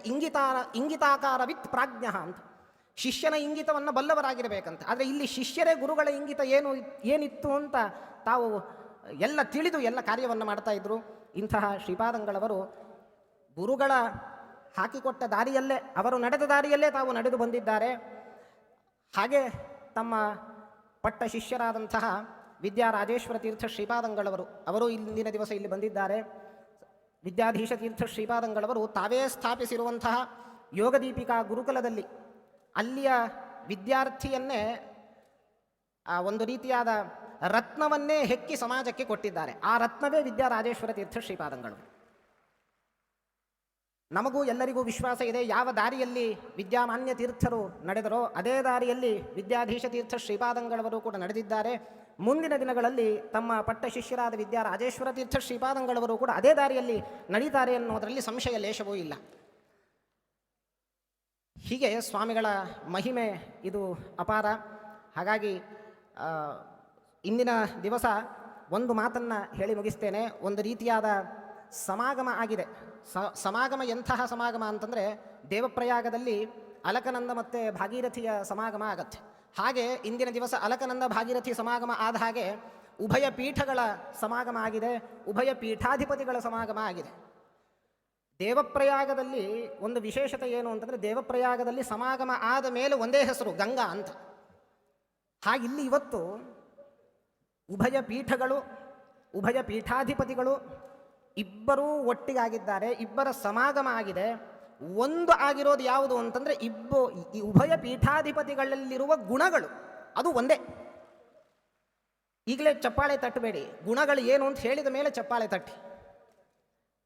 ಇಂಗಿತಾಕಾರವಿತ್ ಪ್ರಾಜ್ಞ ಅಂತ. ಶಿಷ್ಯನ ಇಂಗಿತವನ್ನು ಬಲ್ಲವರಾಗಿರಬೇಕಂತ. ಆದರೆ ಇಲ್ಲಿ ಶಿಷ್ಯರೇ ಗುರುಗಳ ಇಂಗಿತ ಏನಿತ್ತು ಅಂತ ತಾವು ಎಲ್ಲ ತಿಳಿದು ಎಲ್ಲ ಕಾರ್ಯವನ್ನು ಮಾಡ್ತಾ ಇದ್ರು. ಇಂತಹ ಶ್ರೀಪಾದಂಗಳವರು ಗುರುಗಳ ಹಾಕಿಕೊಟ್ಟ ದಾರಿಯಲ್ಲೇ, ಅವರು ನಡೆದ ದಾರಿಯಲ್ಲೇ ತಾವು ನಡೆದು ಬಂದಿದ್ದಾರೆ. ಹಾಗೆ ತಮ್ಮ ಪಟ್ಟ ಶಿಷ್ಯರಾದಂತಹ ವಿದ್ಯಾರಾಜೇಶ್ವರ ತೀರ್ಥ ಶ್ರೀಪಾದಂಗಳವರು ಅವರು ಇಂದಿನ ದಿವಸ ಇಲ್ಲಿ ಬಂದಿದ್ದಾರೆ. ವಿದ್ಯಾಧೀಶ ತೀರ್ಥ ಶ್ರೀಪಾದಂಗಳವರು ತಾವೇ ಸ್ಥಾಪಿಸಿರುವಂತಹ ಯೋಗದೀಪಿಕಾ ಗುರುಕುಲದಲ್ಲಿ ಅಲ್ಲಿಯ ವಿದ್ಯಾರ್ಥಿಯನ್ನೇ ಒಂದು ರೀತಿಯಾದ ರತ್ನವನ್ನೇ ಹೆಕ್ಕಿ ಸಮಾಜಕ್ಕೆ ಕೊಟ್ಟಿದ್ದಾರೆ. ಆ ರತ್ನವೇ ವಿದ್ಯಾರಾಜೇಶ್ವರ ತೀರ್ಥ ಶ್ರೀಪಾದಂಗಳು. ನಮಗೂ ಎಲ್ಲರಿಗೂ ವಿಶ್ವಾಸ ಇದೆ, ಯಾವ ದಾರಿಯಲ್ಲಿ ವಿದ್ಯಾಮಾನ್ಯ ತೀರ್ಥರು ನಡೆದರೋ ಅದೇ ದಾರಿಯಲ್ಲಿ ವಿದ್ಯಾಧೀಶ ತೀರ್ಥ ಶ್ರೀಪಾದಂಗಳವರು ಕೂಡ ನಡೆದಿದ್ದಾರೆ. ಮುಂದಿನ ದಿನಗಳಲ್ಲಿ ತಮ್ಮ ಪಟ್ಟ ಶಿಷ್ಯರಾದ ವಿದ್ಯಾರಾಜೇಶ್ವರ ತೀರ್ಥ ಶ್ರೀಪಾದಂಗಳವರು ಕೂಡ ಅದೇ ದಾರಿಯಲ್ಲಿ ನಡೀತಾರೆ ಅನ್ನೋದರಲ್ಲಿ ಸಂಶಯ ಲೇಶವೂ ಇಲ್ಲ. ಹೀಗೆ ಸ್ವಾಮಿಗಳ ಮಹಿಮೆ ಇದು ಅಪಾರ. ಹಾಗಾಗಿ ಇಂದಿನ ದಿವಸ ಒಂದು ಮಾತನ್ನು ಹೇಳಿ ಮುಗಿಸ್ತೇನೆ. ಒಂದು ರೀತಿಯಾದ ಸಮಾಗಮ ಆಗಿದೆ. ಸಮಾಗಮ ಎಂತಹ ಸಮಾಗಮ ಅಂತಂದರೆ, ದೇವಪ್ರಯಾಗದಲ್ಲಿ ಅಲಕನಂದ ಮತ್ತು ಭಾಗೀರಥಿಯ ಸಮಾಗಮ ಆಗತ್ತೆ. ಹಾಗೆ ಇಂದಿನ ದಿವಸ ಅಲಕನಂದ ಭಾಗೀರಥಿ ಸಮಾಗಮ ಆದ ಹಾಗೆ ಉಭಯ ಪೀಠಗಳ ಸಮಾಗಮ ಆಗಿದೆ, ಉಭಯ ಪೀಠಾಧಿಪತಿಗಳ ಸಮಾಗಮ ಆಗಿದೆ. ದೇವಪ್ರಯಾಗದಲ್ಲಿ ಒಂದು ವಿಶೇಷತೆ ಏನು ಅಂತಂದರೆ, ದೇವಪ್ರಯಾಗದಲ್ಲಿ ಸಮಾಗಮ ಆದ ಮೇಲೆ ಒಂದೇ ಹೆಸರು ಗಂಗಾ ಅಂತ. ಹಾಗಿಲ್ಲಿ ಇವತ್ತು ಉಭಯ ಪೀಠಗಳು, ಉಭಯ ಪೀಠಾಧಿಪತಿಗಳು ಇಬ್ಬರೂ ಒಟ್ಟಿಗಾಗಿದ್ದಾರೆ, ಇಬ್ಬರ ಸಮಾಗಮ ಆಗಿದೆ. ಒಂದು ಆಗಿರೋದು ಯಾವುದು ಅಂತಂದರೆ, ಈ ಉಭಯ ಪೀಠಾಧಿಪತಿಗಳಲ್ಲಿರುವ ಗುಣಗಳು ಅದು ಒಂದೇ. ಈಗಲೇ ಚಪ್ಪಾಳೆ ತಟ್ಟಬೇಡಿ, ಗುಣಗಳು ಏನು ಅಂತ ಹೇಳಿದ ಮೇಲೆ ಚಪ್ಪಾಳೆ ತಟ್ಟಿ.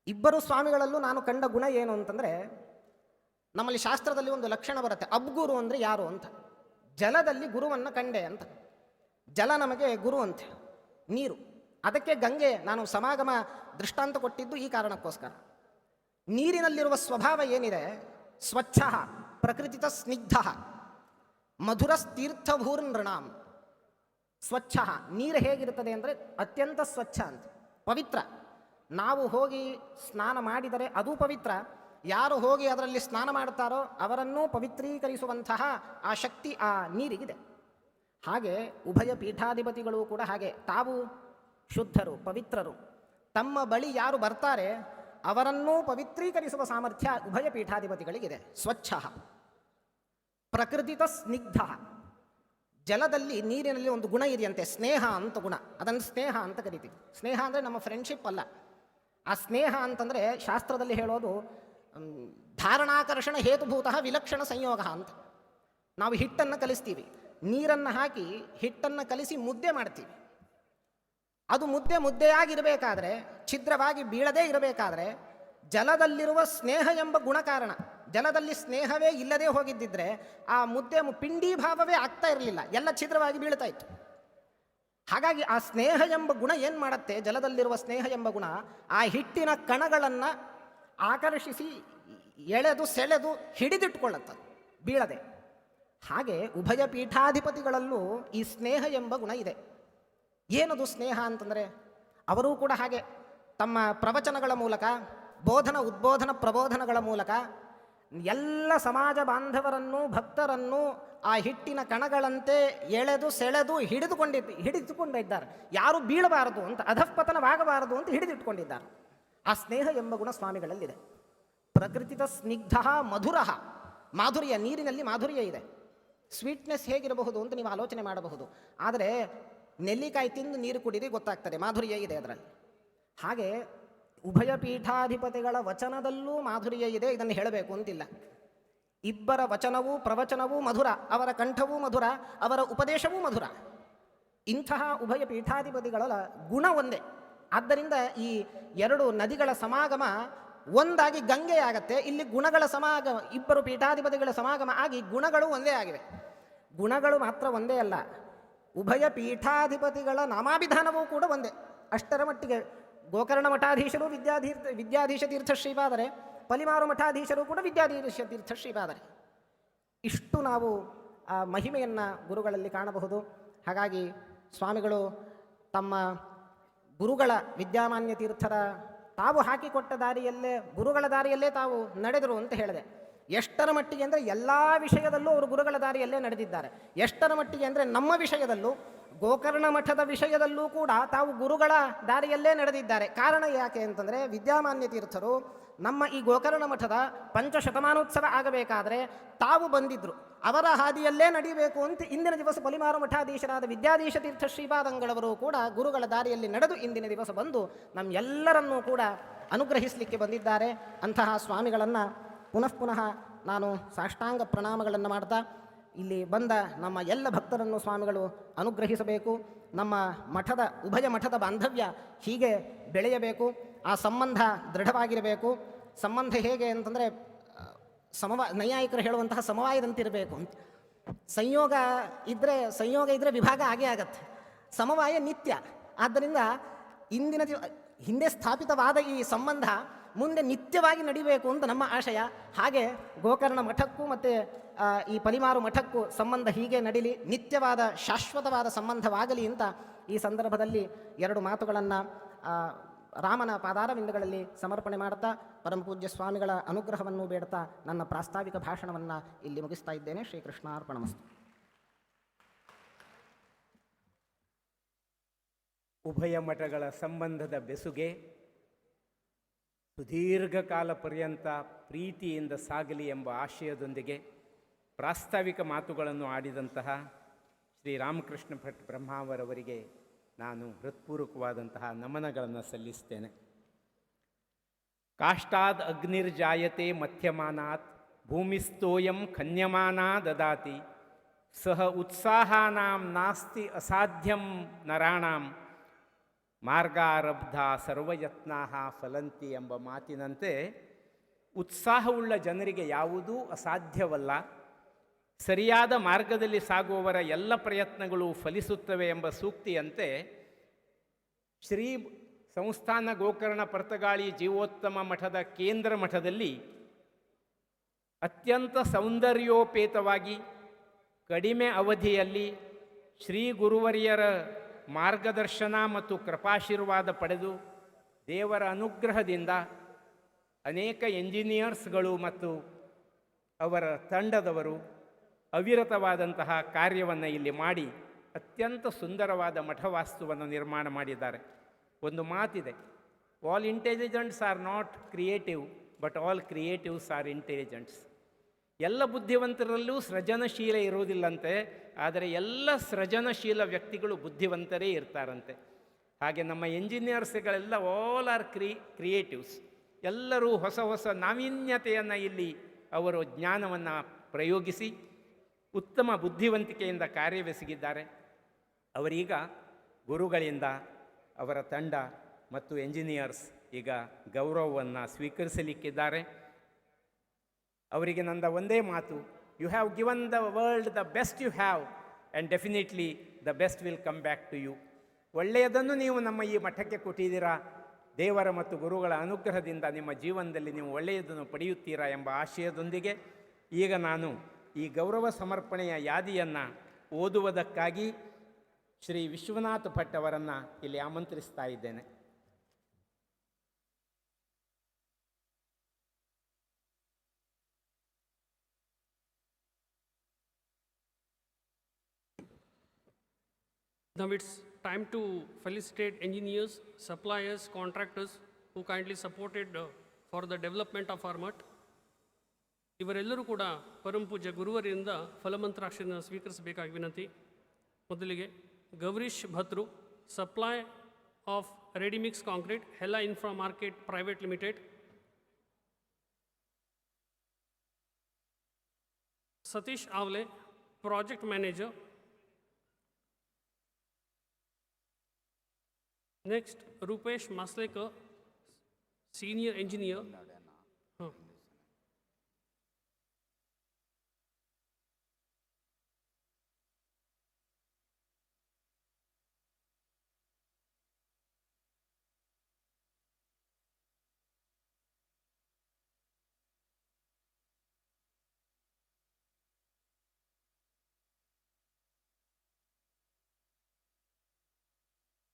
ಇಬ್ಬರು ಸ್ವಾಮಿಗಳಲ್ಲೂ ನಾನು ಕಂಡ ಗುಣ ಏನು ಅಂತಂದರೆ, ನಮ್ಮಲ್ಲಿ ಶಾಸ್ತ್ರದಲ್ಲಿ ಒಂದು ಲಕ್ಷಣ ಬರುತ್ತೆ, ಅಬ್ಗುರು ಅಂದರೆ ಯಾರು ಅಂತ. ಜಲದಲ್ಲಿ ಗುರುವನ್ನು ಕಂಡೆ ಅಂತ. ಜಲ ನಮಗೆ ಗುರು ಅಂತೆ, ನೀರು. ಅದಕ್ಕೆ ಗಂಗೆ ನಾನು ಸಮಾಗಮ ದೃಷ್ಟಾಂತ ಕೊಟ್ಟಿದ್ದು ಈ ಕಾರಣಕ್ಕೋಸ್ಕರ. ನೀರಿನಲ್ಲಿರುವ ಸ್ವಭಾವ ಏನಿದೆ, ಸ್ವಚ್ಛ ಪ್ರಕೃತಿತ ಸ್ನಿಗ್ಧ ಮಧುರಸ್ತೀರ್ಥಭೂರ್ನೃಣಾಂ. ಸ್ವಚ್ಛ, ನೀರು ಹೇಗಿರುತ್ತದೆ ಅಂದರೆ ಅತ್ಯಂತ ಸ್ವಚ್ಛ ಅಂತ, ಪವಿತ್ರ. ನಾವು ಹೋಗಿ ಸ್ನಾನ ಮಾಡಿದರೆ ಅದು ಪವಿತ್ರ. ಯಾರು ಹೋಗಿ ಅದರಲ್ಲಿ ಸ್ನಾನ ಮಾಡ್ತಾರೋ ಅವರನ್ನೂ ಪವಿತ್ರೀಕರಿಸುವಂತಹ ಆ ಶಕ್ತಿ ಆ ನೀರಿಗಿದೆ. ಹಾಗೆ ಉಭಯ ಪೀಠಾಧಿಪತಿಗಳು ಕೂಡ ಹಾಗೆ ತಾವು ಶುದ್ಧರು, ಪವಿತ್ರರು. ತಮ್ಮ ಬಳಿ ಯಾರು ಬರ್ತಾರೆ ಅವರನ್ನೂ ಪವಿತ್ರೀಕರಿಸುವ ಸಾಮರ್ಥ್ಯ ಉಭಯ ಪೀಠಾಧಿಪತಿಗಳಿಗಿದೆ. ಸ್ವಚ್ಛ ಪ್ರಕೃತಿತ ಸ್ನಿಗ್ಧ. ಜಲದಲ್ಲಿ, ನೀರಿನಲ್ಲಿ ಒಂದು ಗುಣ ಇದೆಯಂತೆ, ಸ್ನೇಹ ಅಂತ ಗುಣ. ಅದನ್ನು ಸ್ನೇಹ ಅಂತ ಕರಿತೀವಿ. ಸ್ನೇಹ ಅಂದರೆ ನಮ್ಮ ಫ್ರೆಂಡ್ಶಿಪ್ ಅಲ್ಲ. ಆ ಸ್ನೇಹ ಅಂತಂದರೆ ಶಾಸ್ತ್ರದಲ್ಲಿ ಹೇಳೋದು ಧಾರಣಾಕರ್ಷಣ ಹೇತುಭೂತಃ ವಿಲಕ್ಷಣ ಸಂಯೋಗ ಅಂತ. ನಾವು ಹಿಟ್ಟನ್ನು ಕಲಿಸ್ತೀವಿ, ನೀರನ್ನು ಹಾಕಿ ಹಿಟ್ಟನ್ನು ಕಲಿಸಿ ಮುದ್ದೆ ಮಾಡ್ತೀವಿ. ಅದು ಮುದ್ದೆಯಾಗಿರಬೇಕಾದ್ರೆ, ಛಿದ್ರವಾಗಿ ಬೀಳದೇ ಇರಬೇಕಾದ್ರೆ ಜಲದಲ್ಲಿರುವ ಸ್ನೇಹ ಎಂಬ ಗುಣ ಕಾರಣ. ಜಲದಲ್ಲಿ ಸ್ನೇಹವೇ ಇಲ್ಲದೆ ಹೋಗಿದ್ದಿದ್ರೆ ಆ ಮುದ್ದೆ ಪಿಂಡಿ ಭಾವವೇ ಆಗ್ತಾ ಇರಲಿಲ್ಲ, ಎಲ್ಲ ಛಿದ್ರವಾಗಿ ಬೀಳ್ತಾ ಇತ್ತು. ಹಾಗಾಗಿ ಆ ಸ್ನೇಹ ಎಂಬ ಗುಣ ಏನು ಮಾಡುತ್ತೆ, ಜಲದಲ್ಲಿರುವ ಸ್ನೇಹ ಎಂಬ ಗುಣ ಆ ಹಿಟ್ಟಿನ ಕಣಗಳನ್ನು ಆಕರ್ಷಿಸಿ ಎಳೆದು ಸೆಳೆದು ಹಿಡಿದಿಟ್ಕೊಳ್ಳುತ್ತದೆ, ಬೀಳದೆ. ಹಾಗೆ ಉಭಯ ಪೀಠಾಧಿಪತಿಗಳಲ್ಲೂ ಈ ಸ್ನೇಹ ಎಂಬ ಗುಣ ಇದೆ. ಏನದು ಸ್ನೇಹ ಅಂತಂದರೆ, ಅವರೂ ಕೂಡ ಹಾಗೆ ತಮ್ಮ ಪ್ರವಚನಗಳ ಮೂಲಕ, ಬೋಧನ ಉದ್ಬೋಧನ ಪ್ರಬೋಧನಗಳ ಮೂಲಕ ಎಲ್ಲ ಸಮಾಜ ಬಾಂಧವರನ್ನು, ಭಕ್ತರನ್ನು ಆ ಹಿಟ್ಟಿನ ಕಣಗಳಂತೆ ಎಳೆದು ಸೆಳೆದು ಹಿಡಿದುಕೊಂಡಿದ್ದಾರೆ. ಯಾರು ಬೀಳಬಾರದು ಅಂತ, ಅಧಃಪತನವಾಗಬಾರದು ಅಂತ ಹಿಡಿದಿಟ್ಕೊಂಡಿದ್ದಾರೆ. ಆ ಸ್ನೇಹ ಎಂಬ ಗುಣ ಸ್ವಾಮಿಗಳಲ್ಲಿದೆ. ಪ್ರಕೃತಿತ ಸ್ನಿಗ್ಧ ಮಧುರ. ಮಾಧುರ್ಯ, ನೀರಿನಲ್ಲಿ ಮಾಧುರ್ಯ ಇದೆ. ಸ್ವೀಟ್ನೆಸ್ ಹೇಗಿರಬಹುದು ಅಂತ ನೀವು ಆಲೋಚನೆ ಮಾಡಬಹುದು. ಆದರೆ ನೆಲ್ಲಿಕಾಯಿ ತಿಂದು ನೀರು ಕುಡಿದು ಗೊತ್ತಾಗ್ತದೆ, ಮಾಧುರ್ಯ ಇದೆ ಅದರಲ್ಲಿ. ಹಾಗೆ ಉಭಯ ಪೀಠಾಧಿಪತಿಗಳ ವಚನದಲ್ಲೂ ಮಾಧುರ್ಯ ಇದೆ, ಇದನ್ನು ಹೇಳಬೇಕು ಅಂತಿಲ್ಲ. ಇಬ್ಬರ ವಚನವೂ ಪ್ರವಚನವೂ ಮಧುರ, ಅವರ ಕಂಠವೂ ಮಧುರ, ಅವರ ಉಪದೇಶವೂ ಮಧುರ. ಇಂತಹ ಉಭಯ ಪೀಠಾಧಿಪತಿಗಳ ಗುಣ ಒಂದೇ. ಆದ್ದರಿಂದ ಈ ಎರಡು ನದಿಗಳ ಸಮಾಗಮ ಒಂದಾಗಿ ಗಂಗೆಯಾಗತ್ತೆ. ಇಲ್ಲಿ ಗುಣಗಳ ಸಮಾಗಮ, ಇಬ್ಬರು ಪೀಠಾಧಿಪತಿಗಳ ಸಮಾಗಮ ಆಗಿ ಗುಣಗಳು ಒಂದೇ ಆಗಿವೆ. ಗುಣಗಳು ಮಾತ್ರ ಒಂದೇ ಅಲ್ಲ, ಉಭಯ ಪೀಠಾಧಿಪತಿಗಳ ನಾಮಾಭಿಧಾನವೂ ಕೂಡ ಒಂದೇ. ಅಷ್ಟರ ಮಟ್ಟಿಗೆ ಗೋಕರ್ಣ ಮಠಾಧೀಶರು ವಿದ್ಯಾಧೀಶ ತೀರ್ಥ ಶ್ರೀಪಾದರೆ, ಪಲಿಮಾರು ಮಠಾಧೀಶರು ಕೂಡ ವಿದ್ಯಾಧೀಶ ತೀರ್ಥ ಶ್ರೀಪಾದರೆ. ಇಷ್ಟು ನಾವು ಆ ಮಹಿಮೆಯನ್ನು ಗುರುಗಳಲ್ಲಿ ಕಾಣಬಹುದು. ಹಾಗಾಗಿ ಸ್ವಾಮಿಗಳು ತಮ್ಮ ಗುರುಗಳ ವಿದ್ಯಾಮಾನ್ಯ ತೀರ್ಥರ ತಾವು ಹಾಕಿಕೊಟ್ಟ ದಾರಿಯಲ್ಲೇ, ಗುರುಗಳ ದಾರಿಯಲ್ಲೇ ತಾವು ನಡೆದರು ಅಂತ ಹೇಳಿದೆ. ಎಷ್ಟರ ಮಟ್ಟಿಗೆ ಅಂದರೆ ಎಲ್ಲ ವಿಷಯದಲ್ಲೂ ಅವರು ಗುರುಗಳ ದಾರಿಯಲ್ಲೇ ನಡೆದಿದ್ದಾರೆ. ಎಷ್ಟರ ಮಟ್ಟಿಗೆ ಅಂದರೆ ನಮ್ಮ ವಿಷಯದಲ್ಲೂ, ಗೋಕರ್ಣ ಮಠದ ವಿಷಯದಲ್ಲೂ ಕೂಡ ತಾವು ಗುರುಗಳ ದಾರಿಯಲ್ಲೇ ನಡೆದಿದ್ದಾರೆ. ಕಾರಣ ಯಾಕೆ ಅಂತಂದರೆ, ವಿದ್ಯಾಮಾನ್ಯ ತೀರ್ಥರು ನಮ್ಮ ಈ ಗೋಕರ್ಣ ಮಠದ ಪಂಚಶತಮಾನೋತ್ಸವ ಆಗಬೇಕಾದರೆ ತಾವು ಬಂದಿದ್ದರು. ಅವರ ಹಾದಿಯಲ್ಲೇ ನಡೀಬೇಕು ಅಂತ ಇಂದಿನ ದಿವಸ ಪಲಿಮಾರು ಮಠಾಧೀಶರಾದ ವಿದ್ಯಾಧೀಶ ತೀರ್ಥ ಶ್ರೀಪಾದಂಗಳವರು ಕೂಡ ಗುರುಗಳ ದಾರಿಯಲ್ಲಿ ನಡೆದು ಇಂದಿನ ದಿವಸ ಬಂದು ನಮ್ಮೆಲ್ಲರನ್ನೂ ಕೂಡ ಅನುಗ್ರಹಿಸಲಿಕ್ಕೆ ಬಂದಿದ್ದಾರೆ. ಅಂತಹ ಸ್ವಾಮಿಗಳನ್ನು ಪುನಃ ಪುನಃ ನಾನು ಸಾಷ್ಟಾಂಗ ಪ್ರಣಾಮಗಳನ್ನು ಮಾಡ್ತಾ, ಇಲ್ಲಿ ಬಂದ ನಮ್ಮ ಎಲ್ಲ ಭಕ್ತರನ್ನು ಸ್ವಾಮಿಗಳು ಅನುಗ್ರಹಿಸಬೇಕು. ನಮ್ಮ ಮಠದ ಉಭಯ ಮಠದ ಬಾಂಧವ್ಯ ಹೀಗೆ ಬೆಳೆಯಬೇಕು. ಆ ಸಂಬಂಧ ದೃಢವಾಗಿರಬೇಕು. ಸಂಬಂಧ ಹೇಗೆ ಅಂತಂದರೆ ನೈಯಾಯಿಕರು ಹೇಳುವಂತಹ ಸಮವಾಯದಂತಿರಬೇಕು ಅಂತ. ಸಂಯೋಗ ಇದ್ದರೆ ವಿಭಾಗ ಆಗೇ ಆಗತ್ತೆ. ಸಮವಾಯ ನಿತ್ಯ. ಆದ್ದರಿಂದ ಹಿಂದೆ ಸ್ಥಾಪಿತವಾದ ಈ ಸಂಬಂಧ ಮುಂದೆ ನಿತ್ಯವಾಗಿ ನಡಿಬೇಕು ಅಂತ ನಮ್ಮ ಆಶಯ. ಹಾಗೆ ಗೋಕರ್ಣ ಮಠಕ್ಕೂ ಮತ್ತು ಈ ಪಲಿಮಾರು ಮಠಕ್ಕೂ ಸಂಬಂಧ ಹೀಗೆ ನಡೀಲಿ, ನಿತ್ಯವಾದ ಶಾಶ್ವತವಾದ ಸಂಬಂಧವಾಗಲಿ ಅಂತ ಈ ಸಂದರ್ಭದಲ್ಲಿ ಎರಡು ಮಾತುಗಳನ್ನು ರಾಮನ ಪಾದಾರವಿಂದಗಳಲ್ಲಿ ಸಮರ್ಪಣೆ ಮಾಡ್ತಾ, ಪರಮಪೂಜ್ಯ ಸ್ವಾಮಿಗಳ ಅನುಗ್ರಹವನ್ನು ಬೇಡ್ತಾ ನನ್ನ ಪ್ರಾಸ್ತಾವಿಕ ಭಾಷಣವನ್ನು ಇಲ್ಲಿ ಮುಗಿಸ್ತಾ ಇದ್ದೇನೆ. ಶ್ರೀಕೃಷ್ಣಾರ್ಪಣಮಸ್ತು. ಉಭಯ ಮಠಗಳ ಸಂಬಂಧದ ಬೆಸುಗೆ ಸುದೀರ್ಘಕಾಲ ಪರ್ಯಂತ ಪ್ರೀತಿಯಿಂದ ಸಾಗಲಿ ಎಂಬ ಆಶಯದೊಂದಿಗೆ ಪ್ರಾಸ್ತಾವಿಕ ಮಾತುಗಳನ್ನು ಆಡಿದಂತಹ ಶ್ರೀ ರಾಮಕೃಷ್ಣ ಭಟ್ ಬ್ರಹ್ಮಾವರವರಿಗೆ ನಾನು ಹೃತ್ಪೂರ್ವಕವಾದಂತಹ ನಮನಗಳನ್ನು ಸಲ್ಲಿಸ್ತೇನೆ. ಕಾಷ್ಟಾದ್ ಅಗ್ನಿರ್ಜಾಯತೆ ಮಧ್ಯಮಾನಾತ್ ಭೂಮಿಸ್ತೋಯಂ ಖನ್ಯಮಾನಾ ದದಾತಿ ಸಹ ಉತ್ಸಾಹಾನಾಂ ನಾಸ್ತಿ ಅಸಾಧ್ಯಂ ನರಾಣಾಂ ಮಾರ್ಗಾರಬ್ಧ ಸರ್ವಯತ್ನಾಹ ಫಲಂತಿ ಎಂಬ ಮಾತಿನಂತೆ ಉತ್ಸಾಹವುಳ್ಳ ಜನರಿಗೆ ಯಾವುದೂ ಅಸಾಧ್ಯವಲ್ಲ, ಸರಿಯಾದ ಮಾರ್ಗದಲ್ಲಿ ಸಾಗುವವರ ಎಲ್ಲ ಪ್ರಯತ್ನಗಳು ಫಲಿಸುತ್ತವೆ ಎಂಬ ಸೂಕ್ತಿಯಂತೆ ಶ್ರೀ ಸಂಸ್ಥಾನ ಗೋಕರ್ಣ ಪರ್ತಗಾಳಿ ಜೀವೋತ್ತಮ ಮಠದ ಕೇಂದ್ರ ಮಠದಲ್ಲಿ ಅತ್ಯಂತ ಸೌಂದರ್ಯೋಪೇತವಾಗಿ ಕಡಿಮೆ ಅವಧಿಯಲ್ಲಿ ಶ್ರೀ ಗುರುವರಿಯರ ಮಾರ್ಗದರ್ಶನ ಮತ್ತು ಕೃಪಾಶೀರ್ವಾದ ಪಡೆದು ದೇವರ ಅನುಗ್ರಹದಿಂದ ಅನೇಕ ಎಂಜಿನಿಯರ್ಸ್ಗಳು ಮತ್ತು ಅವರ ತಂಡದವರು ಅವಿರತವಾದಂತಹ ಕಾರ್ಯವನ್ನು ಇಲ್ಲಿ ಮಾಡಿ ಅತ್ಯಂತ ಸುಂದರವಾದ ಮಠವಾಸ್ತುವನ್ನು ನಿರ್ಮಾಣ ಮಾಡಿದ್ದಾರೆ. ಒಂದು ಮಾತಿದೆ, all intelligents are not creative but all creatives are intelligents. ಎಲ್ಲ ಬುದ್ಧಿವಂತರಲ್ಲೂ ಸೃಜನಶೀಲ ಇರುವುದಿಲ್ಲಂತೆ, ಆದರೆ ಎಲ್ಲ ಸೃಜನಶೀಲ ವ್ಯಕ್ತಿಗಳು ಬುದ್ಧಿವಂತರೇ ಇರ್ತಾರಂತೆ. ಹಾಗೆ ನಮ್ಮ ಎಂಜಿನಿಯರ್ಸ್ಗಳೆಲ್ಲ ಆಲ್ ಆರ್ ಕ್ರಿಯೇಟಿವ್ಸ್. ಎಲ್ಲರೂ ಹೊಸ ಹೊಸ ನಾವೀನ್ಯತೆಯನ್ನು ಇಲ್ಲಿ ಅವರು ಜ್ಞಾನವನ್ನು ಪ್ರಯೋಗಿಸಿ ಉತ್ತಮ ಬುದ್ಧಿವಂತಿಕೆಯಿಂದ ಕಾರ್ಯವೆಸಗಿದ್ದಾರೆ. ಅವರೀಗ ಗುರುಗಳಿಂದ ಅವರ ತಂಡ ಮತ್ತು ಎಂಜಿನಿಯರ್ಸ್ ಈಗ ಗೌರವವನ್ನು ಸ್ವೀಕರಿಸಲಿಕ್ಕಿದ್ದಾರೆ. ಅವರಿಗೆ ನನ್ನ ಒಂದೇ ಮಾತು, you have given the world the best you have and definitely the best will come back to you. ಒಳ್ಳೆಯದನ್ನು ನೀವು ನಮ್ಮ ಈ ಮಠಕ್ಕೆ ಕೊಟ್ಟಿದ್ದೀರಾ, ದೇವರ ಮತ್ತು ಗುರುಗಳ ಅನುಗ್ರಹದಿಂದ ನಿಮ್ಮ ಜೀವನದಲ್ಲಿ ನೀವು ಒಳ್ಳೆಯದನ್ನು ಪಡೆಯುತ್ತೀರಾ ಎಂಬ ಆಶಯದೊಂದಿಗೆ ಈಗ ನಾನು ಈ ಗೌರವ ಸಮರ್ಪಣೆಯ ಯಾದಿಯನ್ನು ಓದುವುದಕ್ಕಾಗಿ ಶ್ರೀ ವಿಶ್ವನಾಥ ಭಟ್ ಅವರನ್ನು ಇಲ್ಲಿ ಆಮಂತ್ರಿಸ್ತಾ ಇದ್ದೇನೆ. Now it's time to felicitate engineers, suppliers, contractors who kindly supported for the development of our mutt. ಇವರೆಲ್ಲರೂ ಕೂಡ ಪರಮ ಪೂಜ್ಯ ಗುರುವರಿಂದ ಫಲಮಂತ್ರಾಕ್ಷರನ್ನು ಸ್ವೀಕರಿಸಬೇಕಾಗಿ ವಿನಂತಿ. ಮೊದಲಿಗೆ ಗೌರೀಶ್ ಭಟ್ರು, supply of ready mix concrete, Hella infra market private limited. Satish Avale, project manager. Next, Rupesh Maslekar, Senior Engineer.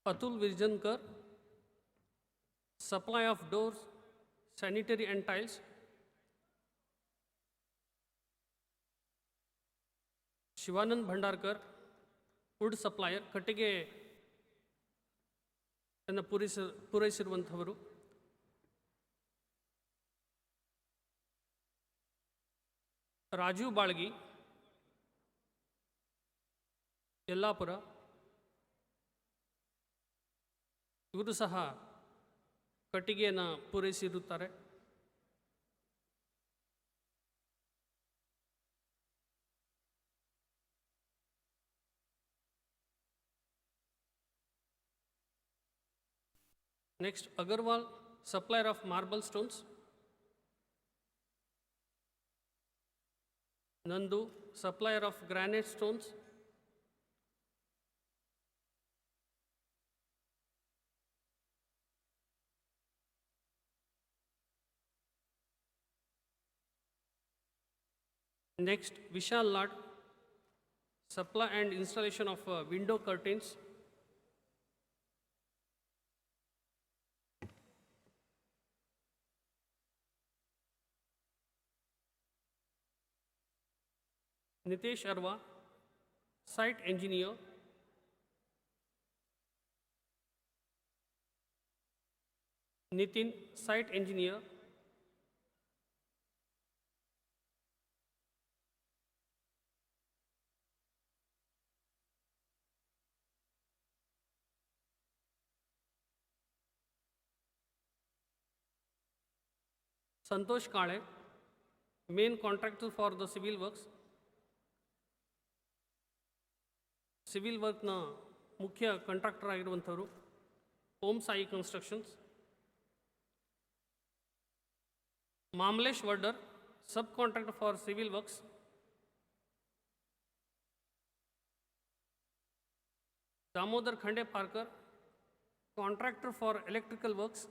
Atul Virjankar, supply of doors, sanitary and tiles. Shivanand Bhandarkar, wood supplier, ಕಟ್ಟಿಗೆ ಅನ್ನು ಪೂರೈಸಿರುವಂಥವರು. ರಾಜೀವ್ ಬಾಳ್ಗಿ, ಯಲ್ಲಾಪುರ, ಇವರು ಸಹ ಕಟ್ಟಿಗೆಯನ್ನು ಪೂರೈಸಿರುತ್ತಾರೆ. Next, Agarwal, supplier of marble stones. Nandu, supplier of granite stones. Next, Vishal Lad, supply and installation of window curtains. Nitesh Arwa, site engineer. Nitin, site engineer. Santosh Kale, main contractor for the civil works. Civil ವರ್ಕ್ನ ಮುಖ್ಯ ಕಾಂಟ್ರಾಕ್ಟರ್ ಆಗಿರುವಂಥವರು Om Sai constructions. Mamalesh Vardar, sub contractor for civil works. Damodar Khandeparkar, contractor for electrical works.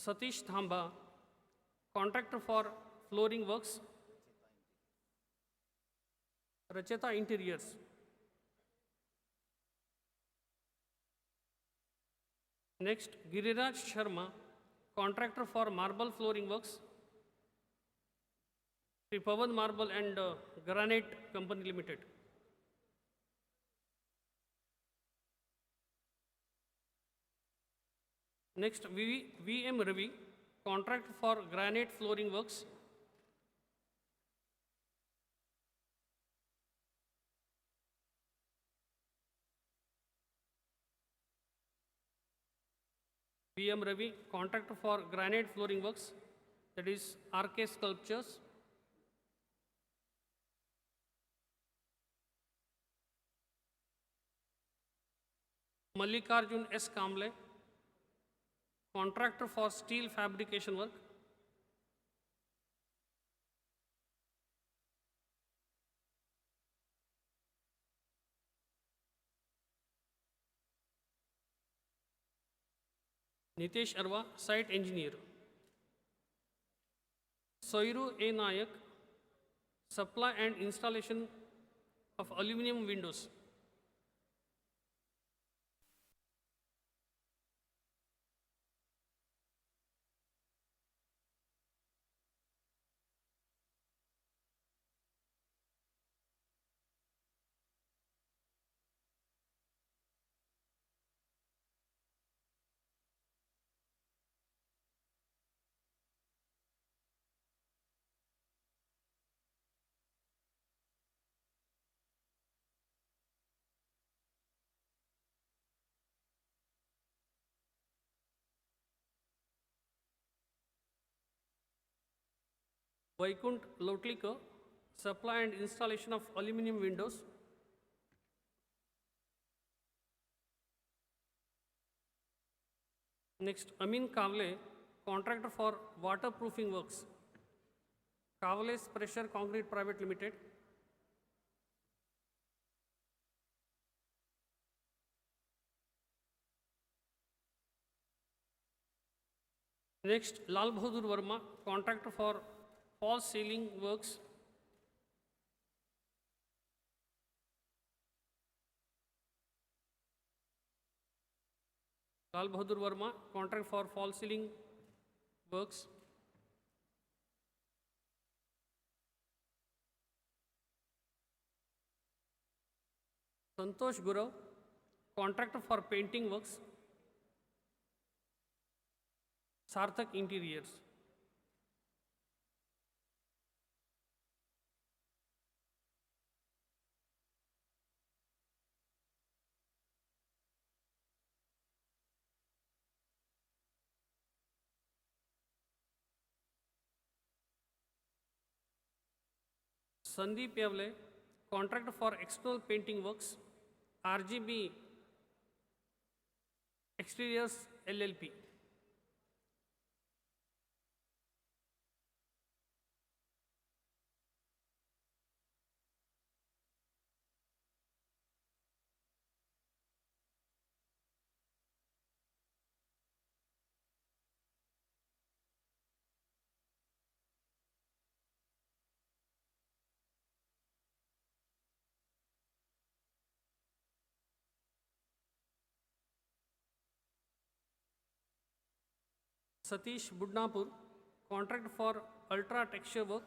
Satish Thamba, contractor for flooring works. Racheta Interiors. Next, Giriraj Sharma, contractor for marble flooring works. Sri Pavan Marble and Granite Company Limited. Next, VM Ravi, contract for granite flooring works. VM Ravi, contractor for granite flooring works, that is RK Sculptures. Mallikarjun S. Kamble, contractor for steel fabrication work. Nitesh Arwa, site engineer. Soiru A. Nayak, supply and installation of aluminum windows. Vaikunt Lotlikar, supply and installation of aluminum windows. Next, Amin Kavle, contractor for waterproofing works. Kavle's Pressure Concrete Private Limited. Next, Lal Bahadur Verma, contractor for false ceiling works, Lal Bahadur Verma, contract for false ceiling works. Santosh Gurav, contractor for painting works. Sarthak Interiors. Sandeep Yavle, contractor for external painting works. RGB Exteriors LLP. Satish Budnapur, contract for ultra texture work.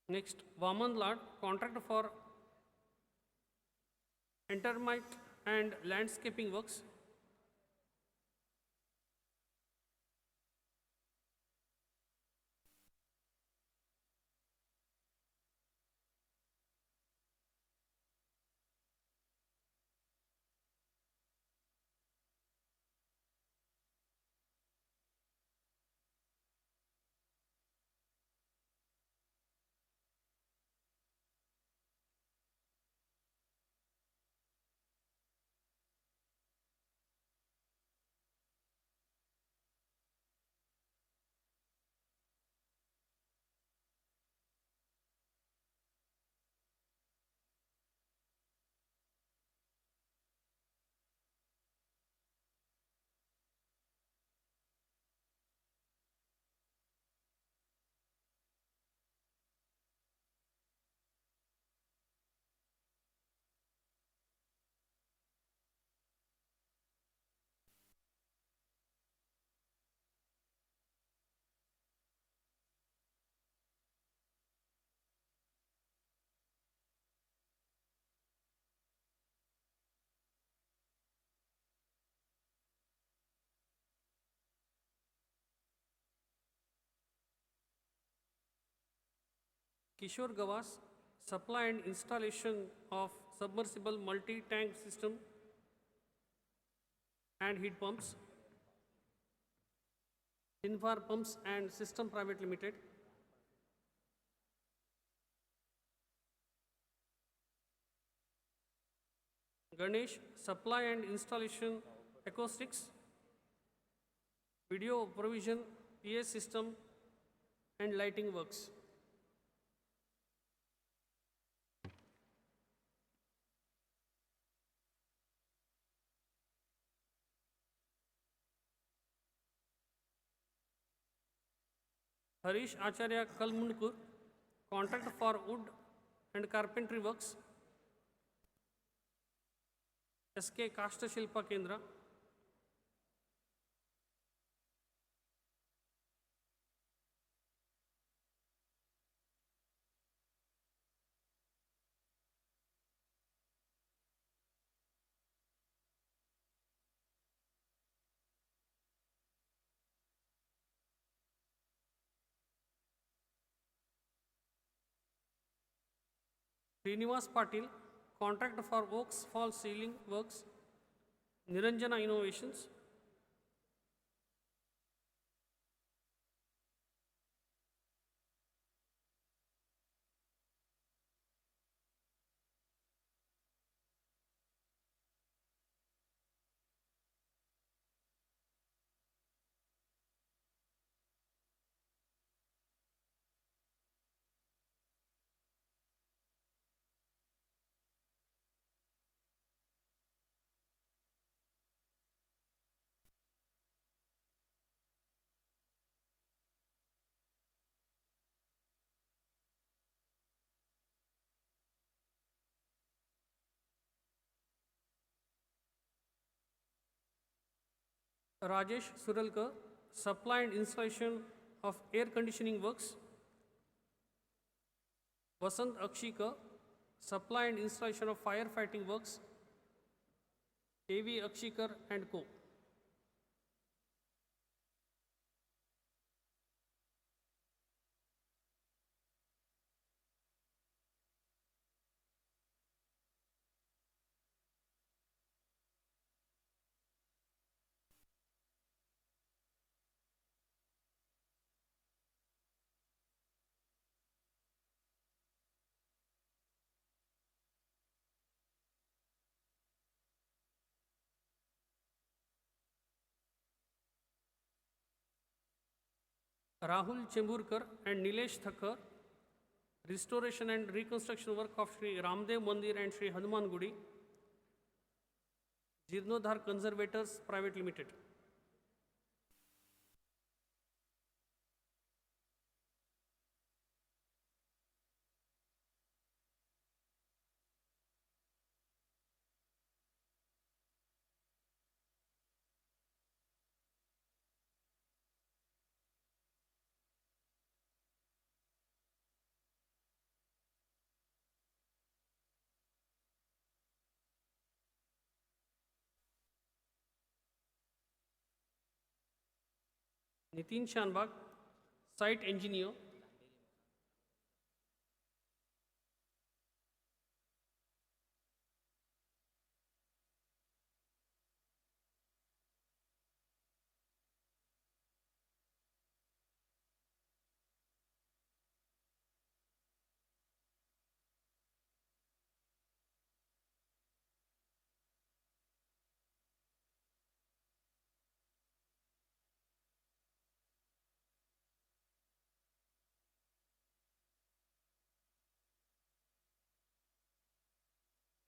Next, Vaman Lad, contract for intermite and landscaping works. Kishore Gawas, supply and installation of submersible multi-tank system and heat pumps. Invar Pumps and System Private Limited. Ganesh, supply and installation acoustics, video provision, PA system and lighting works. Harish Acharya Kalmundkur, contract for wood and carpentry works. SK Kashta Shilpa Kendra. Srinivas Patil, contract for Oaks Fall Ceiling Works. Niranjana Innovations. Rajesh Suralkar, supply and installation of air conditioning works. Vasant Akshikar, supply and installation of firefighting works. A.V. Akshikar and Co. Rahul Chemburkar and Nilesh Thakkar, restoration and reconstruction work of Sri Ramdev Mandir and Sri Hanuman Gudi, Jirnodhar Conservators Private Limited. Nitin Shanbag, site engineer.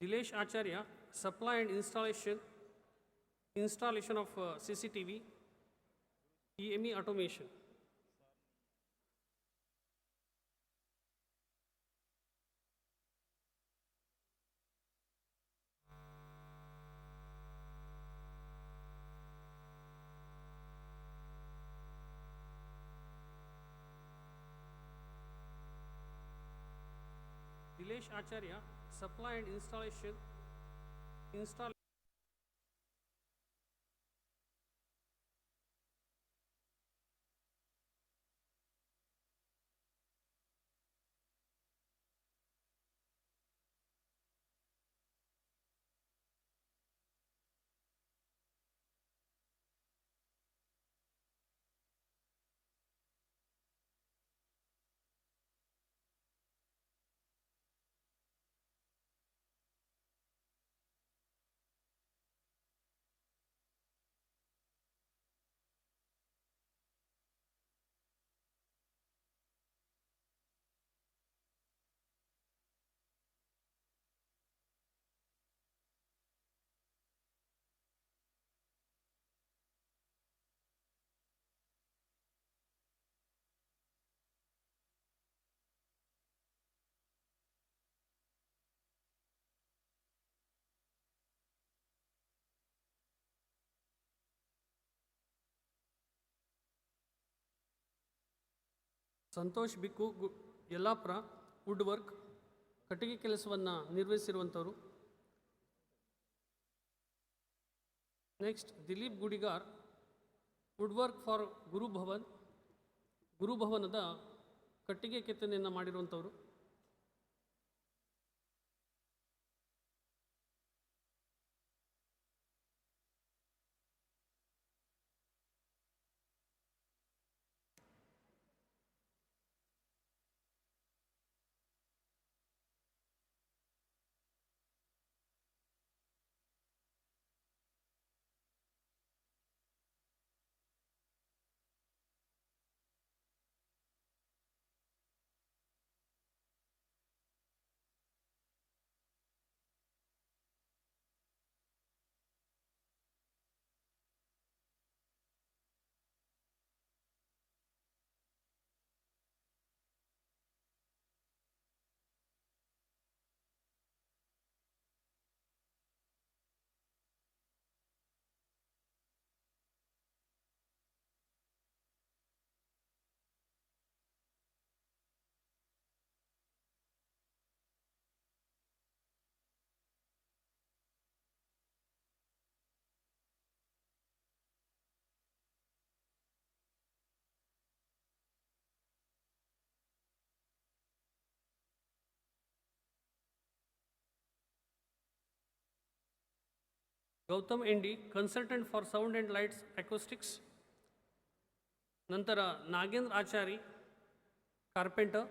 Dilesh Acharya, supply and installation of CCTV, EME automation. Dilesh Acharya, supply and install Santosh Bikku Yellapur wood work ಕಟ್ಟಿಗೆ ಕೆಲಸವನ್ನು ನಿರ್ವಹಿಸಿರುವಂಥವರು. Next Dilip Gudigar wood work for ಗುರುಭವನದ ಕಟ್ಟಿಗೆ ಕೆತ್ತನೆಯನ್ನು ಮಾಡಿರುವಂಥವರು. Gautam MD, consultant for sound and lights acoustics. ನಂತರ ನಾಗೇಂದ್ರ ಆಚಾರಿ, ಕಾರ್ಪೆಂಟರ್.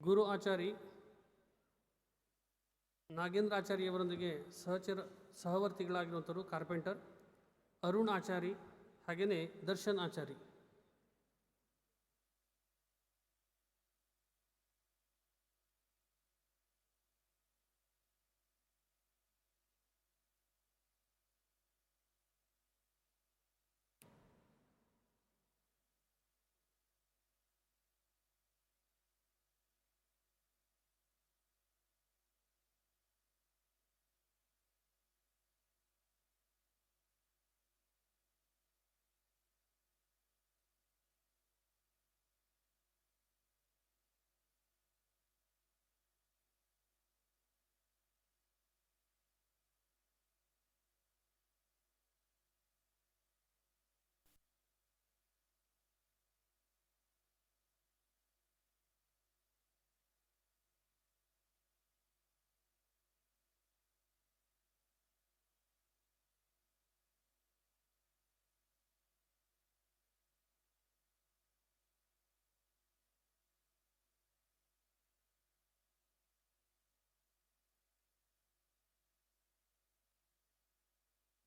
ಗುರು ಆಚಾರಿ ನಾಗೇಂದ್ರ ಆಚಾರ್ಯವರೊಂದಿಗೆ ಸಹವರ್ತಿಗಳಾಗಿರುವಂಥವರು ಕಾರ್ಪೆಂಟರ್ ಅರುಣ್ ಆಚಾರಿ, ಹಾಗೆಯೇ Darshan Achari.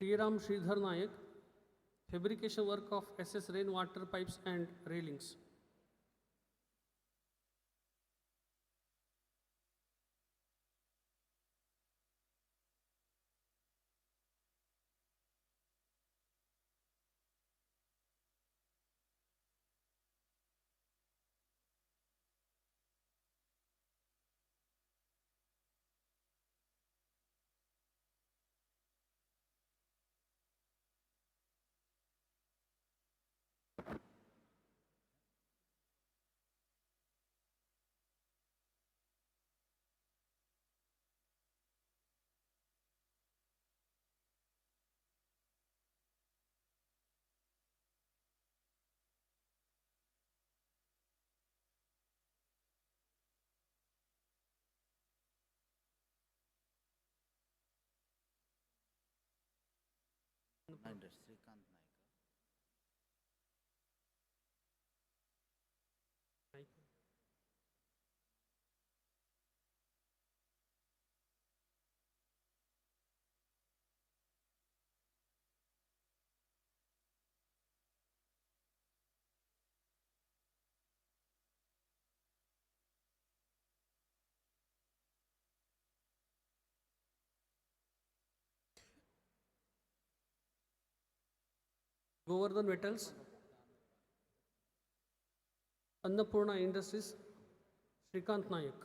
Sriram Sridhar Nayak, fabrication work of SS rainwater pipes and railings. Srikanth Naik. Govardhan Metals, Annapurna Industries, Srikanth Nayak.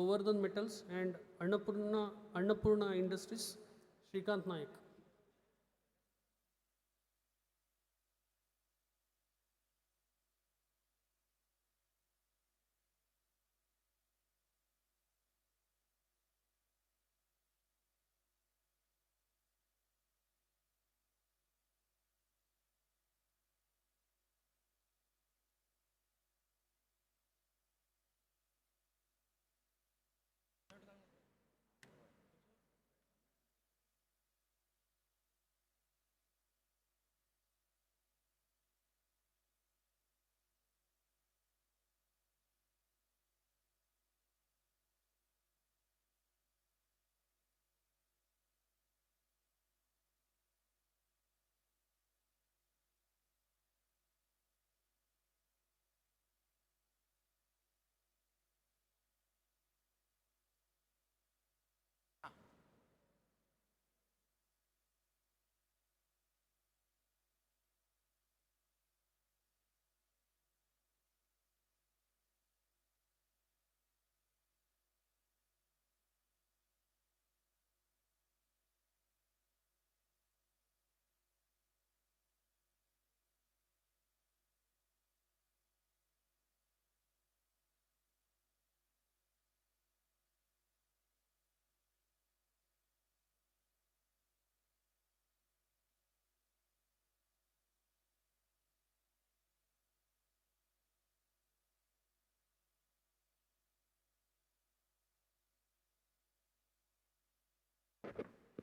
Govardhan Metals, and Annapurna Industries, Shrikant Naik.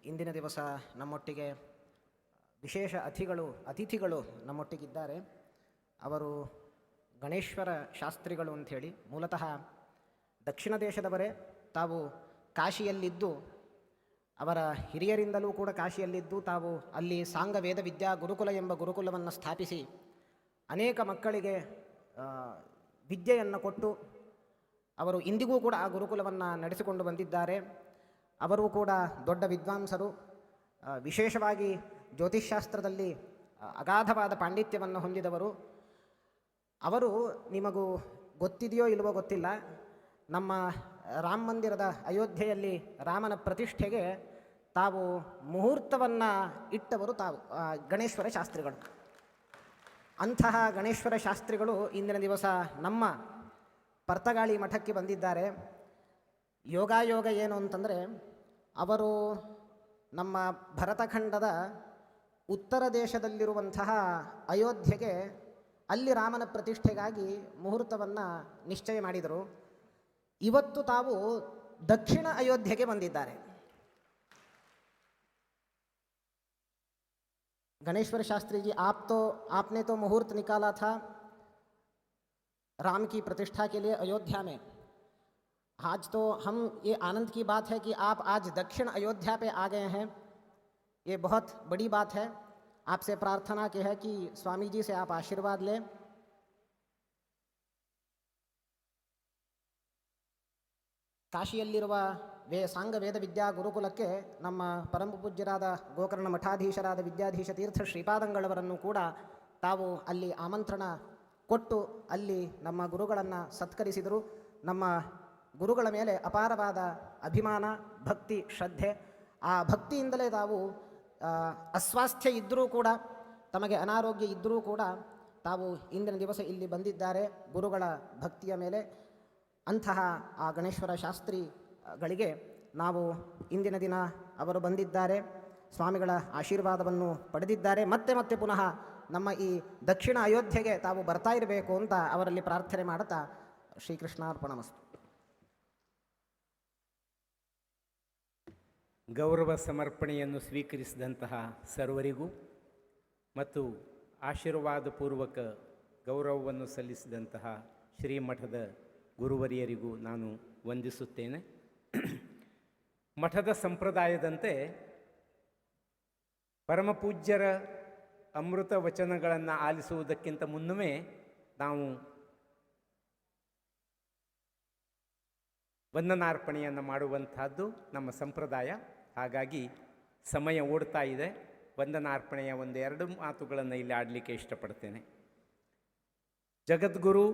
ಇಂದಿನ ದಿವಸ ನಮ್ಮೊಟ್ಟಿಗೆ ವಿಶೇಷ ಅತಿಥಿಗಳು ನಮ್ಮೊಟ್ಟಿಗಿದ್ದಾರೆ. ಅವರು ಗಣೇಶ್ವರ ಶಾಸ್ತ್ರಿಗಳು ಅಂಥೇಳಿ, ಮೂಲತಃ ದಕ್ಷಿಣ ದೇಶದವರೇ. ತಾವು ಕಾಶಿಯಲ್ಲಿದ್ದು, ಅವರ ಹಿರಿಯರಿಂದಲೂ ಕೂಡ ಕಾಶಿಯಲ್ಲಿದ್ದು, ತಾವು ಅಲ್ಲಿ ಸಾಂಗ ವೇದ ವಿದ್ಯಾ ಗುರುಕುಲ ಎಂಬ ಗುರುಕುಲವನ್ನು ಸ್ಥಾಪಿಸಿ ಅನೇಕ ಮಕ್ಕಳಿಗೆ ವಿದ್ಯೆಯನ್ನು ಕೊಟ್ಟು ಅವರು ಇಂದಿಗೂ ಕೂಡ ಆ ಗುರುಕುಲವನ್ನು ನಡೆಸಿಕೊಂಡು ಬಂದಿದ್ದಾರೆ. ಅವರೂ ಕೂಡ ದೊಡ್ಡ ವಿದ್ವಾಂಸರು. ವಿಶೇಷವಾಗಿ ಜ್ಯೋತಿಷ್ಶಾಸ್ತ್ರದಲ್ಲಿ ಅಗಾಧವಾದ ಪಾಂಡಿತ್ಯವನ್ನು ಹೊಂದಿದವರು. ಅವರು, ನಿಮಗೂ ಗೊತ್ತಿದೆಯೋ ಇಲ್ಲವೋ ಗೊತ್ತಿಲ್ಲ, ನಮ್ಮ ರಾಮ ಮಂದಿರದ ಅಯೋಧ್ಯೆಯಲ್ಲಿ ರಾಮನ ಪ್ರತಿಷ್ಠೆಗೆ ತಾವು ಮುಹೂರ್ತವನ್ನು ಇಟ್ಟವರು ತಾವು ಗಣೇಶ್ವರ ಶಾಸ್ತ್ರಿಗಳು. ಅಂತಹ ಗಣೇಶ್ವರ ಶಾಸ್ತ್ರಿಗಳು ಇಂದಿನ ದಿವಸ ನಮ್ಮ ಪರ್ತಗಾಳಿ ಮಠಕ್ಕೆ ಬಂದಿದ್ದಾರೆ. ಯೋಗಾಯೋಗ ಏನು ಅಂತಂದರೆ, ಅವರು ನಮ್ಮ ಭರತಖಂಡದ ಉತ್ತರ ದೇಶದಲ್ಲಿರುವಂತಹ ಅಯೋಧ್ಯೆಗೆ ಅಲ್ಲಿ ರಾಮನ ಪ್ರತಿಷ್ಠೆಗಾಗಿ ಮುಹೂರ್ತವನ್ನು ನಿಶ್ಚಯ ಮಾಡಿದರು. ಇವತ್ತು ತಾವು ದಕ್ಷಿಣ ಅಯೋಧ್ಯೆಗೆ ಬಂದಿದ್ದಾರೆ. गणेश्वर शास्त्री जी, आपने तो मुहूर्त निकाला था राम की प्रतिष्ठा के लिए अयोध्या में. आज तो हम ये आनंद की बात है कि आप आज दक्षिण अयोध्या पे आ गए हैं. ये बहुत बड़ी बात है. आपसे प्रार्थना की है कि स्वामी जी से आप आशीर्वाद लें. ಕಾಶಿಯಲ್ಲಿರುವ ಸಾಂಗ ವೇದ ವಿದ್ಯಾ ಗುರುಕುಲಕ್ಕೆ ನಮ್ಮ ಪರಮ ಪೂಜ್ಯರಾದ ಗೋಕರ್ಣ ಮಠಾಧೀಶರಾದ ವಿದ್ಯಾಧೀಶ ತೀರ್ಥ ಶ್ರೀಪಾದಂಗಳವರನ್ನು ಕೂಡ ತಾವು ಅಲ್ಲಿ ಆಮಂತ್ರಣ ಕೊಟ್ಟು ಅಲ್ಲಿ ನಮ್ಮ ಗುರುಗಳನ್ನು ಸತ್ಕರಿಸಿದರು. ನಮ್ಮ ಗುರುಗಳ ಮೇಲೆ ಅಪಾರವಾದ ಅಭಿಮಾನ, ಭಕ್ತಿ, ಶ್ರದ್ಧೆ. ಆ ಭಕ್ತಿಯಿಂದಲೇ ತಾವು ಅಸ್ವಾಸ್ಥ್ಯ ಇದ್ದರೂ ಕೂಡ, ತಮಗೆ ಅನಾರೋಗ್ಯ ಇದ್ದರೂ ಕೂಡ ತಾವು ಇಂದಿನ ದಿವಸ ಇಲ್ಲಿ ಬಂದಿದ್ದಾರೆ ಗುರುಗಳ ಭಕ್ತಿಯ ಮೇಲೆ. ಅಂತಹ ಆ ಗಣೇಶ್ವರ ಶಾಸ್ತ್ರಿಗಳಿಗೆ ನಾವು ಇಂದಿನ ದಿನ ಅವರು ಬಂದಿದ್ದಾರೆ, ಸ್ವಾಮಿಗಳ ಆಶೀರ್ವಾದವನ್ನು ಪಡೆದಿದ್ದಾರೆ. ಮತ್ತೆ ಮತ್ತೆ ಪುನಃ ನಮ್ಮ ಈ ದಕ್ಷಿಣ ಅಯೋಧ್ಯೆಗೆ ತಾವು ಬರ್ತಾ ಇರಬೇಕು ಅಂತ ಅವರಲ್ಲಿ ಪ್ರಾರ್ಥನೆ ಮಾಡುತ್ತಾ ಶ್ರೀಕೃಷ್ಣಾರ್ಪಣಮಸ್ತು. ಗೌರವ ಸಮರ್ಪಣೆಯನ್ನು ಸ್ವೀಕರಿಸಿದಂತಹ ಸರ್ವರಿಗೂ ಮತ್ತು ಆಶೀರ್ವಾದಪೂರ್ವಕ ಗೌರವವನ್ನು ಸಲ್ಲಿಸಿದಂತಹ ಶ್ರೀಮಠದ ಗುರುವರಿಯರಿಗೂ ನಾನು ವಂದಿಸುತ್ತೇನೆ. ಮಠದ ಸಂಪ್ರದಾಯದಂತೆ ಪರಮಪೂಜ್ಯರ ಅಮೃತ ವಚನಗಳನ್ನು ಆಲಿಸುವುದಕ್ಕಿಂತ ಮುನ್ನವೇ ನಾವು ವಂದನಾರ್ಪಣೆಯನ್ನು ಮಾಡುವಂತಹದ್ದು ನಮ್ಮ ಸಂಪ್ರದಾಯ. ಹಾಗಾಗಿ ಸಮಯ ಓಡ್ತಾ ಇದೆ. ವಂದನಾರ್ಪಣೆಯ ಒಂದೆರಡು ಮಾತುಗಳನ್ನು ಇಲ್ಲಿ ಆಡಲಿಕ್ಕೆ ಇಷ್ಟಪಡ್ತೇನೆ. ಜಗದ್ಗುರು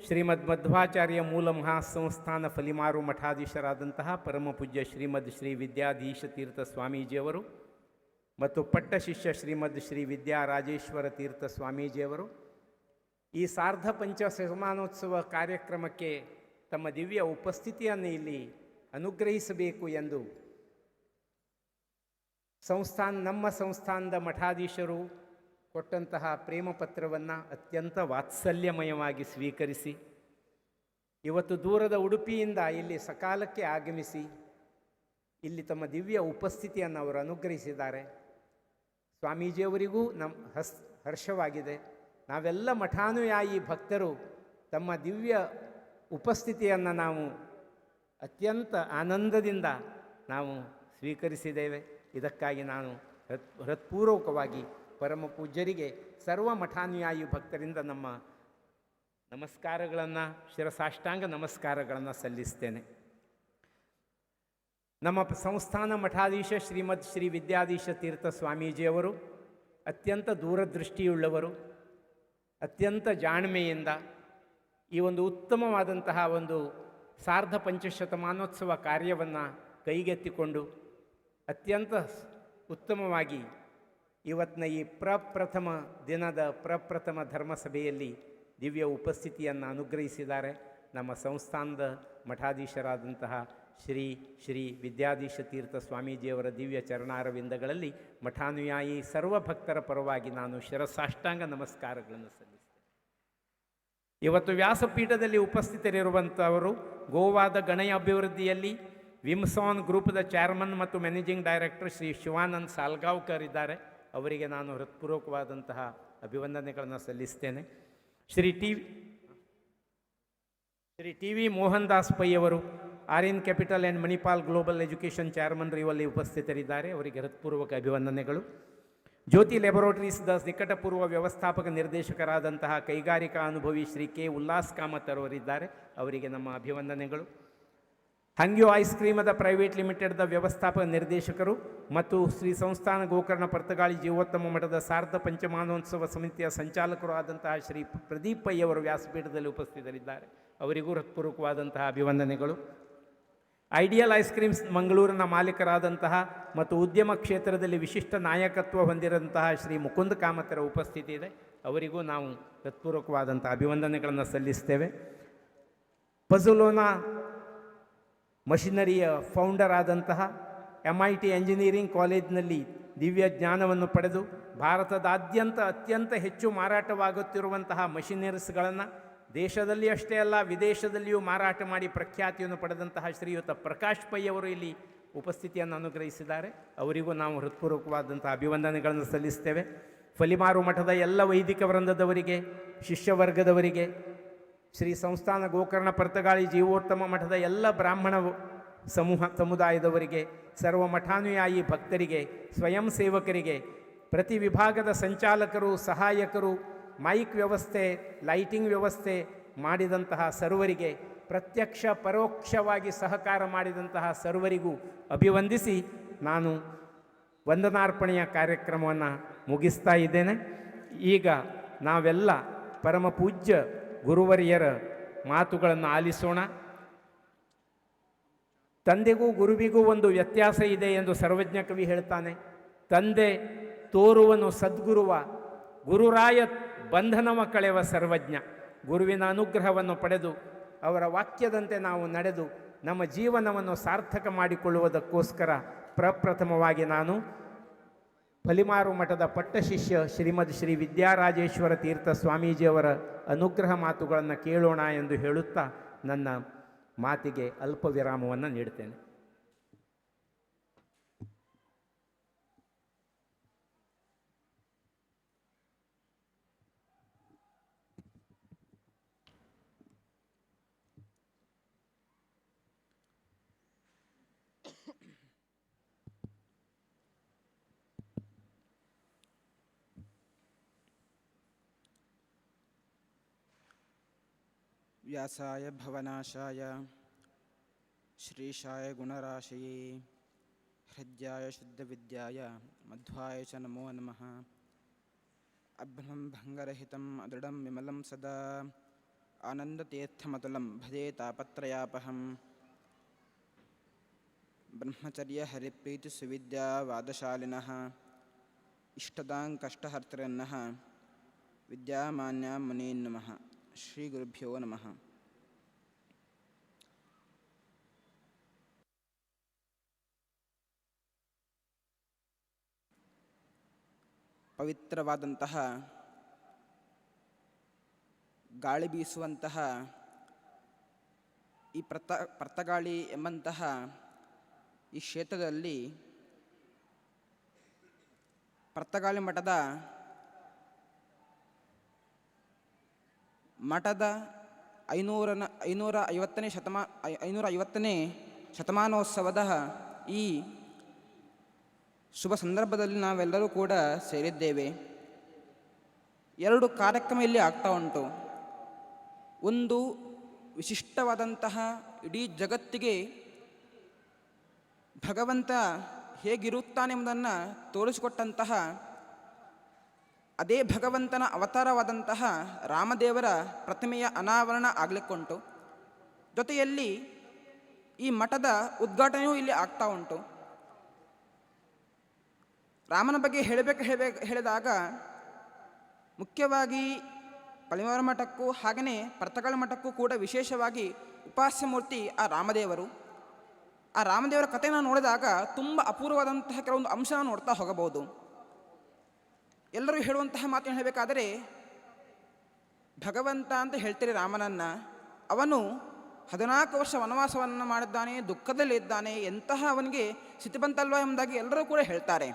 ಶ್ರೀಮದ್ ಮಧ್ವಾಚಾರ್ಯ ಮೂಲ ಮಹಾಸಂಸ್ಥಾನ ಫಲಿಮಾರು ಮಠಾಧೀಶರಾದಂತಹ ಪರಮಪೂಜ್ಯ ಶ್ರೀಮದ್ ಶ್ರೀ ವಿದ್ಯಾಧೀಶ ತೀರ್ಥ ಸ್ವಾಮೀಜಿಯವರು ಮತ್ತು ಪಟ್ಟ ಶಿಷ್ಯ ಶ್ರೀಮದ್ ಶ್ರೀ ವಿದ್ಯಾರಾಜೇಶ್ವರ ತೀರ್ಥ ಸ್ವಾಮೀಜಿಯವರು ಈ ಸಾರ್ಧ ಪಂಚ ಶತಮಾನೋತ್ಸವ ಕಾರ್ಯಕ್ರಮಕ್ಕೆ ತಮ್ಮ ದಿವ್ಯ ಉಪಸ್ಥಿತಿಯನ್ನು ಇಲ್ಲಿ ಅನುಗ್ರಹಿಸಬೇಕು ಎಂದು ನಮ್ಮ ಸಂಸ್ಥಾನದ ಮಠಾಧೀಶರು ಕೊಟ್ಟಂತಹ ಪ್ರೇಮ ಪತ್ರವನ್ನು ಅತ್ಯಂತ ವಾತ್ಸಲ್ಯಮಯವಾಗಿ ಸ್ವೀಕರಿಸಿ ಇವತ್ತು ದೂರದ ಉಡುಪಿಯಿಂದ ಇಲ್ಲಿ ಸಕಾಲಕ್ಕೆ ಆಗಮಿಸಿ ಇಲ್ಲಿ ತಮ್ಮ ದಿವ್ಯ ಉಪಸ್ಥಿತಿಯನ್ನು ಅವರು ಅನುಗ್ರಹಿಸಿದ್ದಾರೆ. ಸ್ವಾಮೀಜಿಯವರಿಗೂ ಹರ್ಷವಾಗಿದೆ. ನಾವೆಲ್ಲ ಮಠಾನುಯಾಯಿ ಭಕ್ತರು ತಮ್ಮ ದಿವ್ಯ ಉಪಸ್ಥಿತಿಯನ್ನು ನಾವು ಅತ್ಯಂತ ಆನಂದದಿಂದ ನಾವು ಸ್ವೀಕರಿಸಿದ್ದೇವೆ. ಇದಕ್ಕಾಗಿ ನಾನು ಹೃತ್ಪೂರ್ವಕವಾಗಿ ಪರಮ ಪೂಜ್ಯರಿಗೆ ಸರ್ವ ಮಠಾನುಯಾಯಿ ಭಕ್ತರಿಂದ ನಮ್ಮ ನಮಸ್ಕಾರಗಳನ್ನು ಶಿರಸಾಷ್ಟಾಂಗ ನಮಸ್ಕಾರಗಳನ್ನು ಸಲ್ಲಿಸ್ತೇನೆ. ನಮ್ಮ ಸಂಸ್ಥಾನ ಮಠಾಧೀಶ ಶ್ರೀಮದ್ ಶ್ರೀ ವಿದ್ಯಾಧೀಶ ತೀರ್ಥ ಸ್ವಾಮೀಜಿಯವರು ಅತ್ಯಂತ ದೂರದೃಷ್ಟಿಯುಳ್ಳವರು. ಅತ್ಯಂತ ಜಾಣ್ಮೆಯಿಂದ ಈ ಒಂದು ಉತ್ತಮವಾದಂತಹ ಒಂದು ಸಾರ್ಧ ಪಂಚಶತಮಾನೋತ್ಸವ ಕಾರ್ಯವನ್ನು ಕೈಗೆತ್ತಿಕೊಂಡು ಅತ್ಯಂತ ಉತ್ತಮವಾಗಿ ಇವತ್ತಿನ ಈ ಪ್ರಪ್ರಥಮ ದಿನದ ಪ್ರಪ್ರಥಮ ಧರ್ಮಸಭೆಯಲ್ಲಿ ದಿವ್ಯ ಉಪಸ್ಥಿತಿಯನ್ನು ಅನುಗ್ರಹಿಸಿದ್ದಾರೆ. ನಮ್ಮ ಸಂಸ್ಥಾನದ ಮಠಾಧೀಶರಾದಂತಹ ಶ್ರೀ ಶ್ರೀ ವಿದ್ಯಾಧೀಶ ತೀರ್ಥ ಸ್ವಾಮೀಜಿಯವರ ದಿವ್ಯ ಚರಣಾರವಿಂದಗಳಲ್ಲಿ ಮಠಾನುಯಾಯಿ ಸರ್ವ ಭಕ್ತರ ಪರವಾಗಿ ನಾನು ಶಿರಸಾಷ್ಟಾಂಗ ನಮಸ್ಕಾರಗಳನ್ನು ಸಲ್ಲಿಸ್ತೇನೆ. ಇವತ್ತು ವ್ಯಾಸಪೀಠದಲ್ಲಿ ಉಪಸ್ಥಿತರಿರುವಂಥವರು ಗೋವಾದ ಗಣಯ ಅಭಿವೃದ್ಧಿಯಲ್ಲಿ ವಿಮ್ಸಾನ್ ಗ್ರೂಪದ ಚೇರ್ಮನ್ ಮತ್ತು ಮ್ಯಾನೇಜಿಂಗ್ ಡೈರೆಕ್ಟರ್ ಶ್ರೀ ಶಿವಾನಂದ್ ಸಾಲ್ಗಾಂವ್ಕರ್ ಇದ್ದಾರೆ. ಅವರಿಗೆ ನಾನು ಹೃತ್ಪೂರ್ವಕವಾದಂತಹ ಅಭಿವಂದನೆಗಳನ್ನು ಸಲ್ಲಿಸ್ತೇನೆ. ಶ್ರೀ ಟಿ ವಿ ಮೋಹನ್ ದಾಸ್ ಪೈ ಅವರು Aryan capital and Manipal global education chairman ಇವಲ್ಲಿ ಉಪಸ್ಥಿತರಿದ್ದಾರೆ. ಅವರಿಗೆ ಹೃತ್ಪೂರ್ವಕ ಅಭಿವಂದನೆಗಳು. ಜ್ಯೋತಿ ಲ್ಯಾಬೊರೇಟರೀಸ್ದ ನಿಕಟಪೂರ್ವ ವ್ಯವಸ್ಥಾಪಕ ನಿರ್ದೇಶಕರಾದಂತಹ ಕೈಗಾರಿಕಾ ಅನುಭವಿ ಶ್ರೀ ಕೆ ಉಲ್ಲಾಸ್ ಕಾಮತ್ ಅವರಿದ್ದಾರೆ. ಅವರಿಗೆ ನಮ್ಮ ಅಭಿವಂದನೆಗಳು. ಹಂಗ್ಯೋ ಐಸ್ ಕ್ರೀಮದ ಪ್ರೈವೇಟ್ ಲಿಮಿಟೆಡ್ದ ವ್ಯವಸ್ಥಾಪಕ ನಿರ್ದೇಶಕರು ಮತ್ತು ಶ್ರೀ ಸಂಸ್ಥಾನ ಗೋಕರ್ಣ ಪರ್ತಗಾಳಿ ಜೀವೋತ್ತಮ ಮಠದ ಸಾರ್ಧ ಪಂಚಮಾನೋತ್ಸವ ಸಮಿತಿಯ ಸಂಚಾಲಕರು ಆದಂತಹ ಶ್ರೀ ಪ್ರದೀಪ್ ಪೈ ಅವರು ವ್ಯಾಸಪೀಠದಲ್ಲಿ ಉಪಸ್ಥಿತರಿದ್ದಾರೆ. ಅವರಿಗೂ ಹೃತ್ಪೂರ್ವಕವಾದಂತಹ ಅಭಿವಂದನೆಗಳು. ಐಡಿಯಲ್ ಐಸ್ ಕ್ರೀಮ್ಸ್ ಮಂಗಳೂರಿನ ಮಾಲೀಕರಾದಂತಹ ಮತ್ತು ಉದ್ಯಮ ಕ್ಷೇತ್ರದಲ್ಲಿ ವಿಶಿಷ್ಟ ನಾಯಕತ್ವ ಹೊಂದಿರುವಂತಹ ಶ್ರೀ ಮುಕುಂದ ಕಾಮತರ ಉಪಸ್ಥಿತಿ ಇದೆ. ಅವರಿಗೂ ನಾವು ಹೃತ್ಪೂರ್ವಕವಾದಂಥ ಅಭಿವಂದನೆಗಳನ್ನು ಸಲ್ಲಿಸ್ತೇವೆ. ಪಜುಲೋನಾ ಮಷಿನರಿಯ ಫೌಂಡರ್ ಆದಂತಹ MIT ಎಂಜಿನಿಯರಿಂಗ್ ಕಾಲೇಜಿನಲ್ಲಿ ದಿವ್ಯ ಜ್ಞಾನವನ್ನು ಪಡೆದು ಭಾರತದಾದ್ಯಂತ ಅತ್ಯಂತ ಹೆಚ್ಚು ಮಾರಾಟವಾಗುತ್ತಿರುವಂತಹ ಮಷಿನರೀಸ್ಗಳನ್ನು ದೇಶದಲ್ಲಿ ಅಷ್ಟೇ ಅಲ್ಲ ವಿದೇಶದಲ್ಲಿಯೂ ಮಾರಾಟ ಮಾಡಿ ಪ್ರಖ್ಯಾತಿಯನ್ನು ಪಡೆದಂತಹ ಶ್ರೀಯುತ ಪ್ರಕಾಶ್ ಪೈ ಅವರು ಇಲ್ಲಿ ಉಪಸ್ಥಿತಿಯನ್ನು ಅನುಗ್ರಹಿಸಿದ್ದಾರೆ. ಅವರಿಗೂ ನಾವು ಹೃತ್ಪೂರ್ವಕವಾದಂಥ ಅಭಿವಂದನೆಗಳನ್ನು ಸಲ್ಲಿಸ್ತೇವೆ. ಫಲಿಮಾರು ಮಠದ ಎಲ್ಲ ವೈದಿಕ ವೃಂದದವರಿಗೆ, ಶಿಷ್ಯವರ್ಗದವರಿಗೆ, ಶ್ರೀ ಸಂಸ್ಥಾನ ಗೋಕರ್ಣ ಪರ್ತಗಾಳಿ ಜೀವೋತ್ತಮ ಮಠದ ಎಲ್ಲ ಬ್ರಾಹ್ಮಣ ಸಮುದಾಯದವರಿಗೆ, ಸರ್ವ ಮಠಾನುಯಾಯಿ ಭಕ್ತರಿಗೆ, ಸ್ವಯಂ ಸೇವಕರಿಗೆ, ಪ್ರತಿ ವಿಭಾಗದ ಸಂಚಾಲಕರು, ಸಹಾಯಕರು, ಮೈಕ್ ವ್ಯವಸ್ಥೆ, ಲೈಟಿಂಗ್ ವ್ಯವಸ್ಥೆ ಮಾಡಿದಂತಹ ಸರ್ವರಿಗೆ, ಪ್ರತ್ಯಕ್ಷ ಪರೋಕ್ಷವಾಗಿ ಸಹಕಾರ ಮಾಡಿದಂತಹ ಸರ್ವರಿಗೂ ಅಭಿವಂದಿಸಿ ನಾನು ವಂದನಾರ್ಪಣೆಯ ಕಾರ್ಯಕ್ರಮವನ್ನು ಮುಗಿಸ್ತಾ ಇದ್ದೇನೆ. ಈಗ ನಾವೆಲ್ಲ ಪರಮ ಪೂಜ್ಯ ಗುರುವರಿಯರ ಮಾತುಗಳನ್ನು ಆಲಿಸೋಣ. ತಂದೆಗೂ ಗುರುವಿಗೂ ಒಂದು ವ್ಯತ್ಯಾಸ ಇದೆ ಎಂದು ಸರ್ವಜ್ಞ ಕವಿ ಹೇಳ್ತಾನೆ. ತಂದೆ ತೋರುವನು ಸದ್ಗುರುವ, ಗುರುರಾಯ ಬಂಧನವ ಕಳೆವ ಸರ್ವಜ್ಞ. ಗುರುವಿನ ಅನುಗ್ರಹವನ್ನು ಪಡೆದು ಅವರ ವಾಕ್ಯದಂತೆ ನಾವು ನಡೆದು ನಮ್ಮ ಜೀವನವನ್ನು ಸಾರ್ಥಕ ಮಾಡಿಕೊಳ್ಳುವುದಕ್ಕೋಸ್ಕರ ಪ್ರಪ್ರಥಮವಾಗಿ ನಾನು ಫಲಿಮಾರು ಮಠದ ಪಟ್ಟಶಿಷ್ಯ ಶ್ರೀಮದ್ ಶ್ರೀ ವಿದ್ಯಾರಾಜೇಶ್ವರ ತೀರ್ಥ ಸ್ವಾಮೀಜಿಯವರ ಅನುಗ್ರಹ ಮಾತುಗಳನ್ನು ಕೇಳೋಣ ಎಂದು ಹೇಳುತ್ತಾ ನನ್ನ ಮಾತಿಗೆ ಅಲ್ಪ ವಿರಾಮವನ್ನು ನೀಡ್ತೇನೆ. ವ್ಯಾಸಾಯ ಭವನಾಶಾಯ ಶ್ರೀಶಾಯ ಗುಣರಾಶಯೇ ಹೃದ್ಯಾಯ ಶುದ್ಧವಿದ್ಯಾಯ ಮಧ್ವಾಯ ಚ ನಮೋ ನಮಃ. ಅಭ್ರಮಂ ಭಂಗರಹಿತಂ ಅದೃಢಂ ವಿಮಲಂ ಸದಾ ಆನಂದತೀರ್ಥಮತುಲಂ ಭಜೆ ತಾಪತ್ರಯಾಪಹಂ. ಬ್ರಹ್ಮಚರ್ಯ ಹರಿಪ್ರೀತಿ ಸುವಿದ್ಯಾ ವಾದಶಾಲಿನಃ ಇಷ್ಟದಾಂ ಕಷ್ಟಹರ್ತರನ್ನಃ ವಿದ್ಯಾಮಾನ್ಯ ಮುನೀನ್ ನಮಃ. ಶ್ರೀ ಗುರುಭ್ಯೋ ನಮಃ. ಪವಿತ್ರವಾದಂತಹ ಗಾಳಿ ಬೀಸುವಂತಹ ಈ ಪರ್ತಗಾಳಿ ಎಂಬಂತಹ ಈ ಕ್ಷೇತ್ರದಲ್ಲಿ ಪರ್ತಗಾಳಿ ಮಠದ 550ನೇ ಶತಮಾನೋತ್ಸವದ ಈ ಶುಭ ಸಂದರ್ಭದಲ್ಲಿ ನಾವೆಲ್ಲರೂ ಕೂಡ ಸೇರಿದ್ದೇವೆ. 2 ಕಾರ್ಯಕ್ರಮ ಇಲ್ಲಿ ಆಗ್ತಾ ಉಂಟು. ಒಂದು ವಿಶಿಷ್ಟವಾದಂತಹ ಇಡೀ ಜಗತ್ತಿಗೆ ಭಗವಂತ ಹೇಗಿರುತ್ತಾನೆಂಬುದನ್ನು ತೋರಿಸಿಕೊಟ್ಟಂತಹ ಅದೇ ಭಗವಂತನ ಅವತಾರವಾದಂತಹ ರಾಮದೇವರ ಪ್ರತಿಮೆಯ ಅನಾವರಣ ಆಗಲಿಕ್ಕುಂಟು. ಜೊತೆಯಲ್ಲಿ ಈ ಮಠದ ಉದ್ಘಾಟನೆಯೂ ಇಲ್ಲಿ ಆಗ್ತಾ ಉಂಟು. ರಾಮನ ಬಗ್ಗೆ ಹೇಳಿದಾಗ ಮುಖ್ಯವಾಗಿ ಪಲಿಮಾರು ಮಠಕ್ಕೂ ಹಾಗೆಯೇ ಪರ್ತಗಾಳಿ ಮಠಕ್ಕೂ ಕೂಡ ವಿಶೇಷವಾಗಿ ಉಪಾಸ್ಯ ಮೂರ್ತಿ ಆ ರಾಮದೇವರು. ಆ ರಾಮದೇವರ ಕಥೆಯನ್ನು ನೋಡಿದಾಗ ತುಂಬ ಅಪೂರ್ವವಾದಂತಹ ಕೆಲವೊಂದು ಅಂಶನ ನೋಡ್ತಾ ಹೋಗಬಹುದು. ಎಲ್ಲರೂ ಹೇಳುವಂತಹ ಮಾತನ್ನು ಹೇಳಬೇಕಾದರೆ, ಭಗವಂತ ಅಂತ ಹೇಳ್ತೀರಿ ರಾಮನನ್ನು, ಅವನು 14 ವರ್ಷ ವನವಾಸವನ್ನು ಮಾಡಿದ್ದಾನೆ, ದುಃಖದಲ್ಲಿದ್ದಾನೆ, ಎಂತಹ ಅವನಿಗೆ ಸ್ಥಿತಿ ಬಂತಲ್ವ ಎಂಬುದಾಗಿ ಎಲ್ಲರೂ ಕೂಡ ಹೇಳ್ತಾರೆ.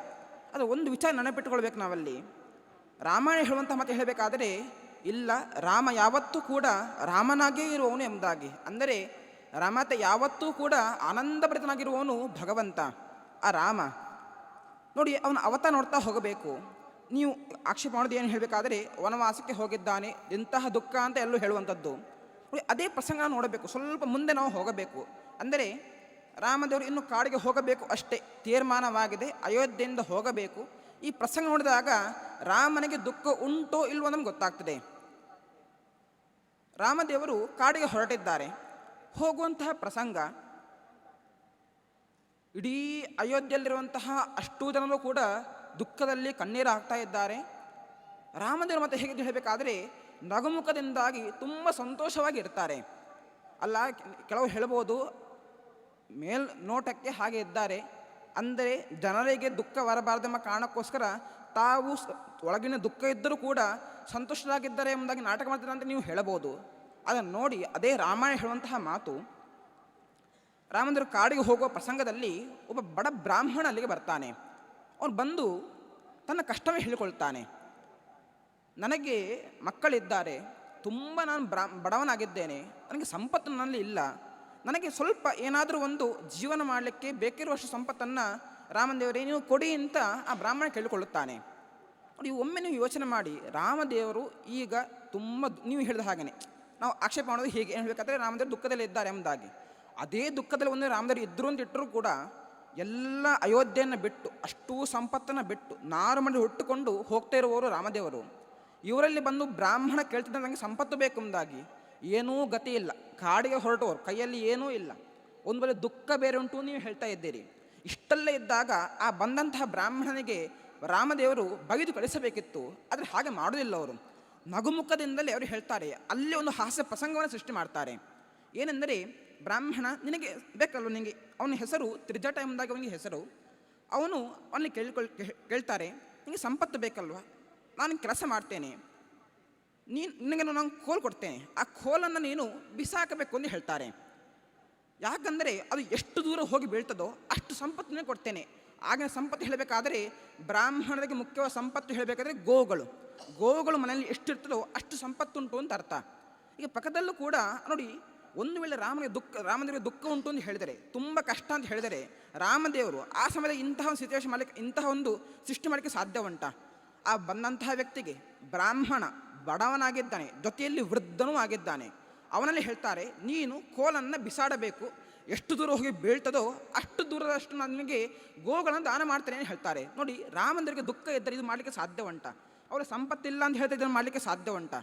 ಅದು ಒಂದು ವಿಚಾರ ನೆನಪಿಟ್ಟುಕೊಳ್ಬೇಕು ನಾವಲ್ಲಿ. ರಾಮಾಯಣ ಹೇಳುವಂತಹ ಮಾತು ಹೇಳಬೇಕಾದರೆ, ಇಲ್ಲ, ರಾಮ ಯಾವತ್ತೂ ಕೂಡ ರಾಮನಾಗೇ ಇರುವವನು ಎಂಬುದಾಗಿ. ಅಂದರೆ ರಾಮತೆ ಯಾವತ್ತೂ ಕೂಡ ಆನಂದಭರಿತನಾಗಿರುವವನು ಭಗವಂತ ಆ ರಾಮ. ನೋಡಿ, ಅವನ ಅವತಾರ ನೋಡ್ತಾ ಹೋಗಬೇಕು. ನೀವು ಆಕ್ಷೇಪ ಮಾಡೋದು ಏನು ಹೇಳಬೇಕಾದರೆ, ವನವಾಸಕ್ಕೆ ಹೋಗಿದ್ದಾನೆ, ಎಂತಹ ದುಃಖ ಅಂತ ಎಲ್ಲೂ ಹೇಳುವಂಥದ್ದು. ಅದೇ ಪ್ರಸಂಗ ನೋಡಬೇಕು. ಸ್ವಲ್ಪ ಮುಂದೆ ನಾವು ಹೋಗಬೇಕು. ಅಂದರೆ ರಾಮದೇವರು ಇನ್ನು ಕಾಡಿಗೆ ಹೋಗಬೇಕು ಅಷ್ಟೇ ತೀರ್ಮಾನವಾಗಿದೆ, ಅಯೋಧ್ಯೆಯಿಂದ ಹೋಗಬೇಕು. ಈ ಪ್ರಸಂಗ ನೋಡಿದಾಗ ರಾಮನಿಗೆ ದುಃಖ ಉಂಟೋ ಇಲ್ವೋ ನಮ್ಗೆ ಗೊತ್ತಾಗ್ತದೆ. ರಾಮದೇವರು ಕಾಡಿಗೆ ಹೊರಟಿದ್ದಾರೆ. ಹೋಗುವಂತಹ ಪ್ರಸಂಗ, ಇಡೀ ಅಯೋಧ್ಯೆಯಲ್ಲಿರುವಂತಹ ಅಷ್ಟೂ ಜನರು ಕೂಡ ದುಃಖದಲ್ಲಿ ಕಣ್ಣೀರು ಹಾಕ್ತಾ ಇದ್ದಾರೆ. ರಾಮದೇವರು ಮತ್ತೆ ಹೇಗೆ ಹೇಳಬೇಕಾದರೆ ನಗುಮುಖದಿಂದಾಗಿ ತುಂಬ ಸಂತೋಷವಾಗಿ ಇರ್ತಾರೆ. ಅಲ್ಲ, ಕೆಲವು ಹೇಳ್ಬೋದು ಮೇಲ್ನೋಟಕ್ಕೆ ಹಾಗೆ ಇದ್ದಾರೆ, ಅಂದರೆ ಜನರಿಗೆ ದುಃಖ ಬರಬಾರದೆಂಬ ಕಾರಣಕ್ಕೋಸ್ಕರ ತಾವು ಒಳಗಿನ ದುಃಖ ಇದ್ದರೂ ಕೂಡ ಸಂತುಷ್ಟರಾಗಿದ್ದಾರೆ ಎಂಬುದಾಗಿ ನಾಟಕ ಮಾಡ್ತಾರೆ ಅಂತ ನೀವು ಹೇಳಬಹುದು. ಅದನ್ನು ನೋಡಿ ಅದೇ ರಾಮಾಯಣ ಹೇಳುವಂತಹ ಮಾತು. ರಾಮದೇವರು ಕಾಡಿಗೆ ಹೋಗುವ ಪ್ರಸಂಗದಲ್ಲಿ ಒಬ್ಬ ಬಡ ಬ್ರಾಹ್ಮಣ ಅಲ್ಲಿಗೆ ಬರ್ತಾನೆ. ಅವನು ಬಂದು ತನ್ನ ಕಷ್ಟವೇ ಹೇಳಿಕೊಳ್ತಾನೆ. ನನಗೆ ಮಕ್ಕಳಿದ್ದಾರೆ, ತುಂಬ ನಾನು ಬಡವನಾಗಿದ್ದೇನೆ, ನನಗೆ ಸಂಪತ್ತು ನನ್ನಲ್ಲಿ ಇಲ್ಲ, ನನಗೆ ಸ್ವಲ್ಪ ಏನಾದರೂ ಒಂದು ಜೀವನ ಮಾಡಲಿಕ್ಕೆ ಬೇಕಿರುವಷ್ಟು ಸಂಪತ್ತನ್ನು ರಾಮದೇವರೇ ನೀವು ಕೊಡಿ ಅಂತ ಆ ಬ್ರಾಹ್ಮಣ ಕೇಳಿಕೊಳ್ಳುತ್ತಾನೆ. ನೋಡಿ, ಒಮ್ಮೆ ನೀವು ಯೋಚನೆ ಮಾಡಿ, ರಾಮದೇವರು ಈಗ ತುಂಬ ನೀವು ಹೇಳಿದ ಹಾಗೆಯೇ ನಾವು ಆಕ್ಷೇಪ ಮಾಡೋದು ಹೀಗೆ ಏನು ಹೇಳಬೇಕಾದ್ರೆ ರಾಮದೇವರು ದುಃಖದಲ್ಲಿ ಇದ್ದಾರೆ ಎಂಬುದಾಗಿ. ಅದೇ ದುಃಖದಲ್ಲಿ ಒಂದು ರಾಮದೇವರು ಇದ್ದರು ಅಂತ ಇಟ್ಟರೂ ಕೂಡ ಎಲ್ಲ ಅಯೋಧ್ಯೆಯನ್ನು ಬಿಟ್ಟು, ಅಷ್ಟೂ ಸಂಪತ್ತನ್ನು ಬಿಟ್ಟು ನಾರು ಮಾಡಿ ಹುಟ್ಟುಕೊಂಡು ಹೋಗ್ತಾ ಇರುವವರು ರಾಮದೇವರು. ಇವರಲ್ಲಿ ಬಂದು ಬ್ರಾಹ್ಮಣ ಕೇಳ್ತಿದ್ದ ನನಗೆ ಸಂಪತ್ತು ಬೇಕು ಎಂಬುದಾಗಿ. ಏನೂ ಗತಿ ಇಲ್ಲ, ಕಾಡಿಗೆ ಹೊರಟವರು, ಕೈಯಲ್ಲಿ ಏನೂ ಇಲ್ಲ, ಒಂದು ವೇಳೆ ದುಃಖ ಬೇರೆ ಉಂಟು ನೀವು ಹೇಳ್ತಾ ಇದ್ದೀರಿ. ಇಷ್ಟಲ್ಲೇ ಇದ್ದಾಗ ಆ ಬಂದಂತಹ ಬ್ರಾಹ್ಮಣನಿಗೆ ರಾಮದೇವರು ಬೈದು ಕಳಿಸಬೇಕಿತ್ತು. ಆದರೆ ಹಾಗೆ ಮಾಡೋದಿಲ್ಲ. ಅವರು ನಗುಮುಖದಿಂದಲೇ ಅವರು ಹೇಳ್ತಾರೆ. ಅಲ್ಲಿ ಒಂದು ಹಾಸ್ಯ ಪ್ರಸಂಗವನ್ನು ಸೃಷ್ಟಿ ಮಾಡ್ತಾರೆ. ಏನೆಂದರೆ, ಬ್ರಾಹ್ಮಣ ನಿನಗೆ ಬೇಕಲ್ವ, ನಿನಗೆ ಅವನ ಹೆಸರು ತ್ರಿಜಟ ಎಂಬುದಾಗಿ ಅವನಿಗೆ ಹೆಸರು. ಅವನಿಗೆ ಕೇಳ್ತಾರೆ, ನಿನಗೆ ಸಂಪತ್ತು ಬೇಕಲ್ವ, ನಾನು ಕೆಲಸ ಮಾಡ್ತೇನೆ, ನಿನಗೆ ನಾನು ಕೋಲು ಕೊಡ್ತೇನೆ, ಆ ಕೋಲನ್ನು ನೀನು ಬಿಸಾಕಬೇಕು ಎಂದು ಹೇಳ್ತಾರೆ. ಯಾಕಂದರೆ ಅದು ಎಷ್ಟು ದೂರ ಹೋಗಿ ಬೀಳ್ತದೋ ಅಷ್ಟು ಸಂಪತ್ತನ್ನೇ ಕೊಡ್ತೇನೆ. ಆಗಿನ ಸಂಪತ್ತು ಹೇಳಬೇಕಾದರೆ ಬ್ರಾಹ್ಮಣರಿಗೆ ಮುಖ್ಯವಾದ ಸಂಪತ್ತು ಹೇಳಬೇಕಾದ್ರೆ ಗೋವುಗಳು ಮನೆಯಲ್ಲಿ ಎಷ್ಟಿರ್ತದೋ ಅಷ್ಟು ಸಂಪತ್ತುಂಟು ಅಂತ ಅರ್ಥ. ಈಗ ಪಕ್ಕದಲ್ಲೂ ಕೂಡ ನೋಡಿ, ಒಂದು ವೇಳೆ ರಾಮದೇವರಿಗೆ ದುಃಖ ಉಂಟು ಅಂತ ಹೇಳಿದರೆ, ತುಂಬ ಕಷ್ಟ ಅಂತ ಹೇಳಿದರೆ, ರಾಮದೇವರು ಆ ಸಮಯದಲ್ಲಿ ಇಂತಹ ಒಂದು ಸಿಚುವೇಶನ್ ಮಾಡಲಿಕ್ಕೆ, ಇಂತಹ ಒಂದು ಸೃಷ್ಟಿ ಮಾಡಲಿಕ್ಕೆ ಸಾಧ್ಯ ಉಂಟ? ಆ ಬಂದಂತಹ ವ್ಯಕ್ತಿಗೆ ಬ್ರಾಹ್ಮಣ ಬಡವನಾಗಿದ್ದಾನೆ, ಜೊತೆಯಲ್ಲಿ ವೃದ್ಧನೂ ಆಗಿದ್ದಾನೆ. ಅವನಲ್ಲಿ ಹೇಳ್ತಾರೆ, ನೀನು ಕೋಲನ್ನು ಬಿಸಾಡಬೇಕು, ಎಷ್ಟು ದೂರ ಹೋಗಿ ಬೀಳ್ತದೋ ಅಷ್ಟು ದೂರದಷ್ಟು ನನಗೆ ಗೋಗಳನ್ನು ದಾನ ಮಾಡ್ತೇನೆ ಅಂತ ಹೇಳ್ತಾರೆ. ನೋಡಿ, ರಾಮಂದ್ರಿಗೆ ದುಃಖ ಇದ್ದರೆ ಇದು ಮಾಡಲಿಕ್ಕೆ ಸಾಧ್ಯ ಉಂಟ? ಅವರ ಸಂಪತ್ತಿಲ್ಲ ಅಂತ ಹೇಳ್ತಾ ಇದನ್ನು ಮಾಡಲಿಕ್ಕೆ ಸಾಧ್ಯ ಉಂಟ?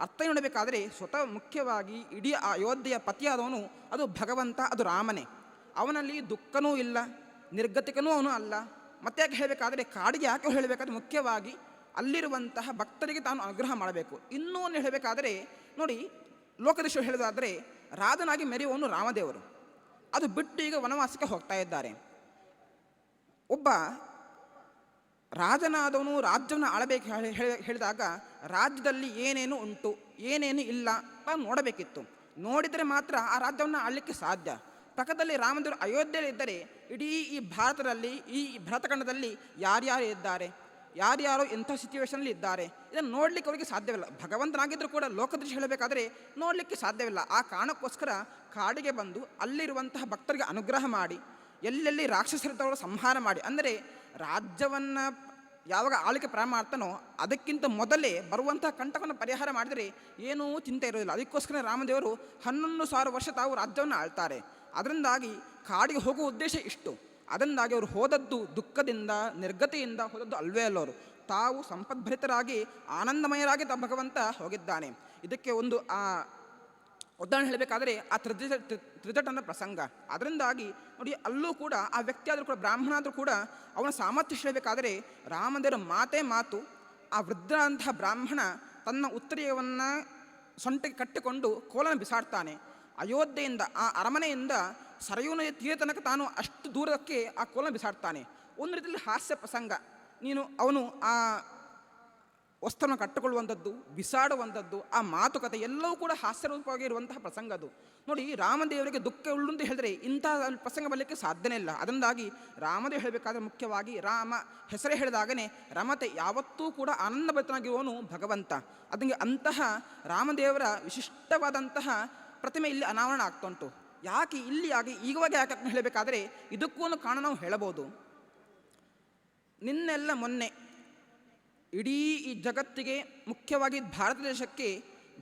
ಅರ್ಥ ನೋಡಬೇಕಾದರೆ ಸ್ವತಃ ಮುಖ್ಯವಾಗಿ ಇಡೀ ಆ ಅಯೋಧ್ಯೆಯ ಪತಿಯಾದವನು ಅದು ಭಗವಂತ, ಅದು ರಾಮನೇ. ಅವನಲ್ಲಿ ದುಃಖನೂ ಇಲ್ಲ, ನಿರ್ಗತಿಕನೂ ಅವನು ಅಲ್ಲ. ಮತ್ತೆ ಯಾಕೆ ಹೇಳಬೇಕಾದ್ರೆ, ಕಾಡಿಗೆ ಯಾಕೆ ಹೇಳಬೇಕಾದ್ರೆ ಮುಖ್ಯವಾಗಿ ಅಲ್ಲಿರುವಂತಹ ಭಕ್ತರಿಗೆ ತಾನು ಅನುಗ್ರಹ ಮಾಡಬೇಕು. ಇನ್ನೂ ಒಂದು ಹೇಳಬೇಕಾದರೆ ನೋಡಿ, ಲೋಕದೃಶ್ಯ ಹೇಳೋದಾದರೆ ರಾಜನಾಗಿ ಮೆರೆಯುವವನು ರಾಮದೇವರು. ಅದು ಬಿಟ್ಟು ಈಗ ವನವಾಸಕ್ಕೆ ಹೋಗ್ತಾ ಇದ್ದಾರೆ. ಒಬ್ಬ ರಾಜನಾದವನು ರಾಜ್ಯವನ್ನು ಆಳಬೇಕು ಹೇಳಿದಾಗ ರಾಜ್ಯದಲ್ಲಿ ಏನೇನು ಉಂಟು ಏನೇನು ಇಲ್ಲ ತಾನು ನೋಡಬೇಕಿತ್ತು. ನೋಡಿದರೆ ಮಾತ್ರ ಆ ರಾಜ್ಯವನ್ನು ಆಳಲಿಕ್ಕೆ ಸಾಧ್ಯ. ಪಕ್ಕದಲ್ಲಿ ರಾಮದೇವರು ಅಯೋಧ್ಯೆಯಲ್ಲಿ ಇದ್ದರೆ ಇಡೀ ಈ ಭಾರತದಲ್ಲಿ, ಈ ಭರತಖಂಡದಲ್ಲಿ ಯಾರ್ಯಾರು ಇದ್ದಾರೆ, ಯಾರ್ಯಾರು ಎಂಥ ಸಿಚುವೇಶನಲ್ಲಿ ಇದ್ದಾರೆ, ಇದನ್ನು ನೋಡಲಿಕ್ಕೆ ಅವರಿಗೆ ಸಾಧ್ಯವಿಲ್ಲ. ಭಗವಂತನಾಗಿದ್ದರೂ ಕೂಡ ಲೋಕದೃಷ್ಟಿ ಹೇಳಬೇಕಾದ್ರೆ ನೋಡಲಿಕ್ಕೆ ಸಾಧ್ಯವಿಲ್ಲ. ಆ ಕಾರಣಕ್ಕೋಸ್ಕರ ಕಾಡಿಗೆ ಬಂದು ಅಲ್ಲಿರುವಂತಹ ಭಕ್ತರಿಗೆ ಅನುಗ್ರಹ ಮಾಡಿ, ಎಲ್ಲೆಲ್ಲಿ ರಾಕ್ಷಸರಿದ್ದವರು ಸಂಹಾರ ಮಾಡಿ, ಅಂದರೆ ರಾಜ್ಯವನ್ನು ಯಾವಾಗ ಆಳ್ವಿಕೆ ಪ್ರಾರಂಭ ಮಾಡ್ತಾನೋ ಅದಕ್ಕಿಂತ ಮೊದಲೇ ಬರುವಂತಹ ಕಂಟಕವನ್ನು ಪರಿಹಾರ ಮಾಡಿದರೆ ಏನೂ ಚಿಂತೆ ಇರೋದಿಲ್ಲ. ಅದಕ್ಕೋಸ್ಕರ ರಾಮದೇವರು 11,000 ವರ್ಷ ತಾವು ರಾಜ್ಯವನ್ನು ಆಳ್ತಾರೆ. ಅದರಿಂದಾಗಿ ಕಾಡಿಗೆ ಹೋಗುವ ಉದ್ದೇಶ ಇಷ್ಟು. ಅದರಿಂದಾಗಿ ಅವರು ಹೋದದ್ದು ದುಃಖದಿಂದ, ನಿರ್ಗತಿಯಿಂದ ಹೋದದ್ದು ಅಲ್ವೇ ಅಲ್ಲವರು. ತಾವು ಸಂಪದ್ಭರಿತರಾಗಿ ಆನಂದಮಯರಾಗಿ ಭಗವಂತ ಹೋಗಿದ್ದಾನೆ. ಇದಕ್ಕೆ ಒಂದು ಉದಾಹರಣೆ ಹೇಳಬೇಕಾದರೆ ಆ ತ್ರಿಜಟನ ಪ್ರಸಂಗ. ಅದರಿಂದಾಗಿ ನೋಡಿ, ಅಲ್ಲೂ ಕೂಡ ಆ ವ್ಯಕ್ತಿ ಆದರೂ ಕೂಡ, ಬ್ರಾಹ್ಮಣ ಆದರೂ ಕೂಡ ಅವನ ಸಾಮರ್ಥ್ಯ ಹೇಳಬೇಕಾದರೆ ರಾಮದೇವರ ಮಾತೇ ಮಾತು. ಆ ವೃದ್ಧ ಅಂತಹ ಬ್ರಾಹ್ಮಣ ತನ್ನ ಉತ್ತರೀಯವನ್ನು ಸೊಂಟಕ್ಕೆ ಕಟ್ಟಿಕೊಂಡು ಕೋಲನ ಬಿಸಾಡ್ತಾನೆ. ಅಯೋಧ್ಯೆಯಿಂದ, ಆ ಅರಮನೆಯಿಂದ ಸರಯೂ ನದಿಯ ತೀರ ತನಕ ತಾನು ಅಷ್ಟು ದೂರಕ್ಕೆ ಆ ಕೋಲನ ಬಿಸಾಡ್ತಾನೆ. ಒಂದು ರೀತಿಯಲ್ಲಿ ಹಾಸ್ಯ ಪ್ರಸಂಗ. ಅವನು ಆ ವಸ್ತ್ರವನ್ನು ಕಟ್ಟಿಕೊಳ್ಳುವಂಥದ್ದು, ಬಿಸಾಡುವಂಥದ್ದು, ಆ ಮಾತುಕತೆ ಎಲ್ಲವೂ ಕೂಡ ಹಾಸ್ಯರೂಪವಾಗಿ ಇರುವಂತಹ ಪ್ರಸಂಗ ಅದು. ನೋಡಿ, ರಾಮದೇವರಿಗೆ ದುಃಖ ಉಳ್ಳು ಅಂತ ಹೇಳಿದ್ರೆ ಇಂತಹ ಪ್ರಸಂಗ ಬರಲಿಕ್ಕೆ ಸಾಧ್ಯನೇ ಇಲ್ಲ. ಅದರಿಂದಾಗಿ ರಾಮದೇವ ಹೇಳಬೇಕಾದ್ರೆ ಮುಖ್ಯವಾಗಿ ರಾಮ ಹೆಸರೇ ಹೇಳಿದಾಗನೇ ರಮತೆ ಯಾವತ್ತೂ ಕೂಡ ಆನಂದಭರಿತನಾಗಿರುವವನು ಭಗವಂತ. ಅದಕ್ಕೆ ಅಂತಹ ರಾಮದೇವರ ವಿಶಿಷ್ಟವಾದಂತಹ ಪ್ರತಿಮೆ ಇಲ್ಲಿ ಅನಾವರಣ ಆಗ್ತಾ ಉಂಟು. ಯಾಕೆ ಇಲ್ಲಿ ಆಗಿ ಈಗವಾಗ ಯಾಕೆ ಹೇಳಬೇಕಾದ್ರೆ ಇದಕ್ಕೂ ಒಂದು ಕಾರಣ ನಾವು ಹೇಳಬಹುದು. ನಿನ್ನೆಲ್ಲ ಮೊನ್ನೆ ಇಡೀ ಈ ಜಗತ್ತಿಗೆ, ಮುಖ್ಯವಾಗಿ ಭಾರತ ದೇಶಕ್ಕೆ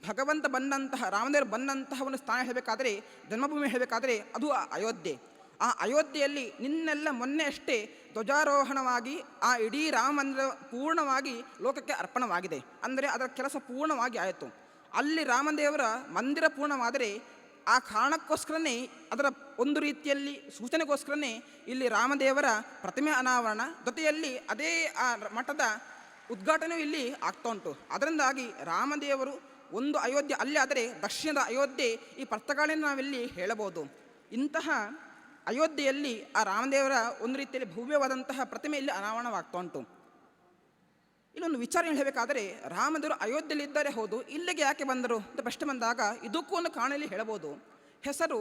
ಭಗವಂತ ಬಂದಂತಹ, ರಾಮದೇವರು ಬಂದಂತಹ ಒಂದು ಸ್ಥಾನ ಹೇಳಬೇಕಾದ್ರೆ, ಜನ್ಮಭೂಮಿ ಹೇಳಬೇಕಾದ್ರೆ ಅದು ಆ ಅಯೋಧ್ಯೆ. ಆ ಅಯೋಧ್ಯೆಯಲ್ಲಿ ನಿನ್ನೆಲ್ಲ ಮೊನ್ನೆ ಅಷ್ಟೇ ಧ್ವಜಾರೋಹಣವಾಗಿ ಆ ಇಡೀ ರಾಮ ಮಂದಿರ ಪೂರ್ಣವಾಗಿ ಲೋಕಕ್ಕೆ ಅರ್ಪಣವಾಗಿದೆ. ಅಂದರೆ ಅದರ ಕೆಲಸ ಪೂರ್ಣವಾಗಿ ಆಯಿತು. ಅಲ್ಲಿ ರಾಮದೇವರ ಮಂದಿರ ಪೂರ್ಣವಾದರೆ ಆ ಕಾರಣಕ್ಕೋಸ್ಕರನೇ, ಅದರ ಒಂದು ರೀತಿಯಲ್ಲಿ ಸೂಚನೆಗೋಸ್ಕರನೇ ಇಲ್ಲಿ ರಾಮದೇವರ ಪ್ರತಿಮೆ ಅನಾವರಣ, ಜೊತೆಯಲ್ಲಿ ಅದೇ ಆ ಮಠದ ಉದ್ಘಾಟನೆಯೂ ಇಲ್ಲಿ ಆಗ್ತಾ ಉಂಟು. ಅದರಿಂದಾಗಿ ರಾಮದೇವರು ಒಂದು ಅಯೋಧ್ಯೆ ಅಲ್ಲಿ ಆದರೆ ದಕ್ಷಿಣದ ಅಯೋಧ್ಯೆ ಈ ಪರ್ತಗಾಳಿನ ನಾವಿಲ್ಲಿ ಹೇಳಬಹುದು. ಇಂತಹ ಅಯೋಧ್ಯೆಯಲ್ಲಿ ಆ ರಾಮದೇವರ ಒಂದು ರೀತಿಯಲ್ಲಿ ಭವ್ಯವಾದಂತಹ ಪ್ರತಿಮೆ ಇಲ್ಲಿ ಅನಾವರಣವಾಗ್ತಾ ಉಂಟು. ಇಲ್ಲೊಂದು ವಿಚಾರ ಹೇಳಬೇಕಾದರೆ, ರಾಮದೇವರು ಅಯೋಧ್ಯೆಯಲ್ಲಿ ಇದ್ದಾರೆ, ಹೌದು, ಇಲ್ಲಿಗೆ ಯಾಕೆ ಬಂದರು ಅಂತ ಪ್ರಶ್ನೆ ಬಂದಾಗ ಇದಕ್ಕೂ ಒಂದು ಕಾರಣ ಇಲ್ಲಿ ಹೇಳಬಹುದು. ಹೆಸರು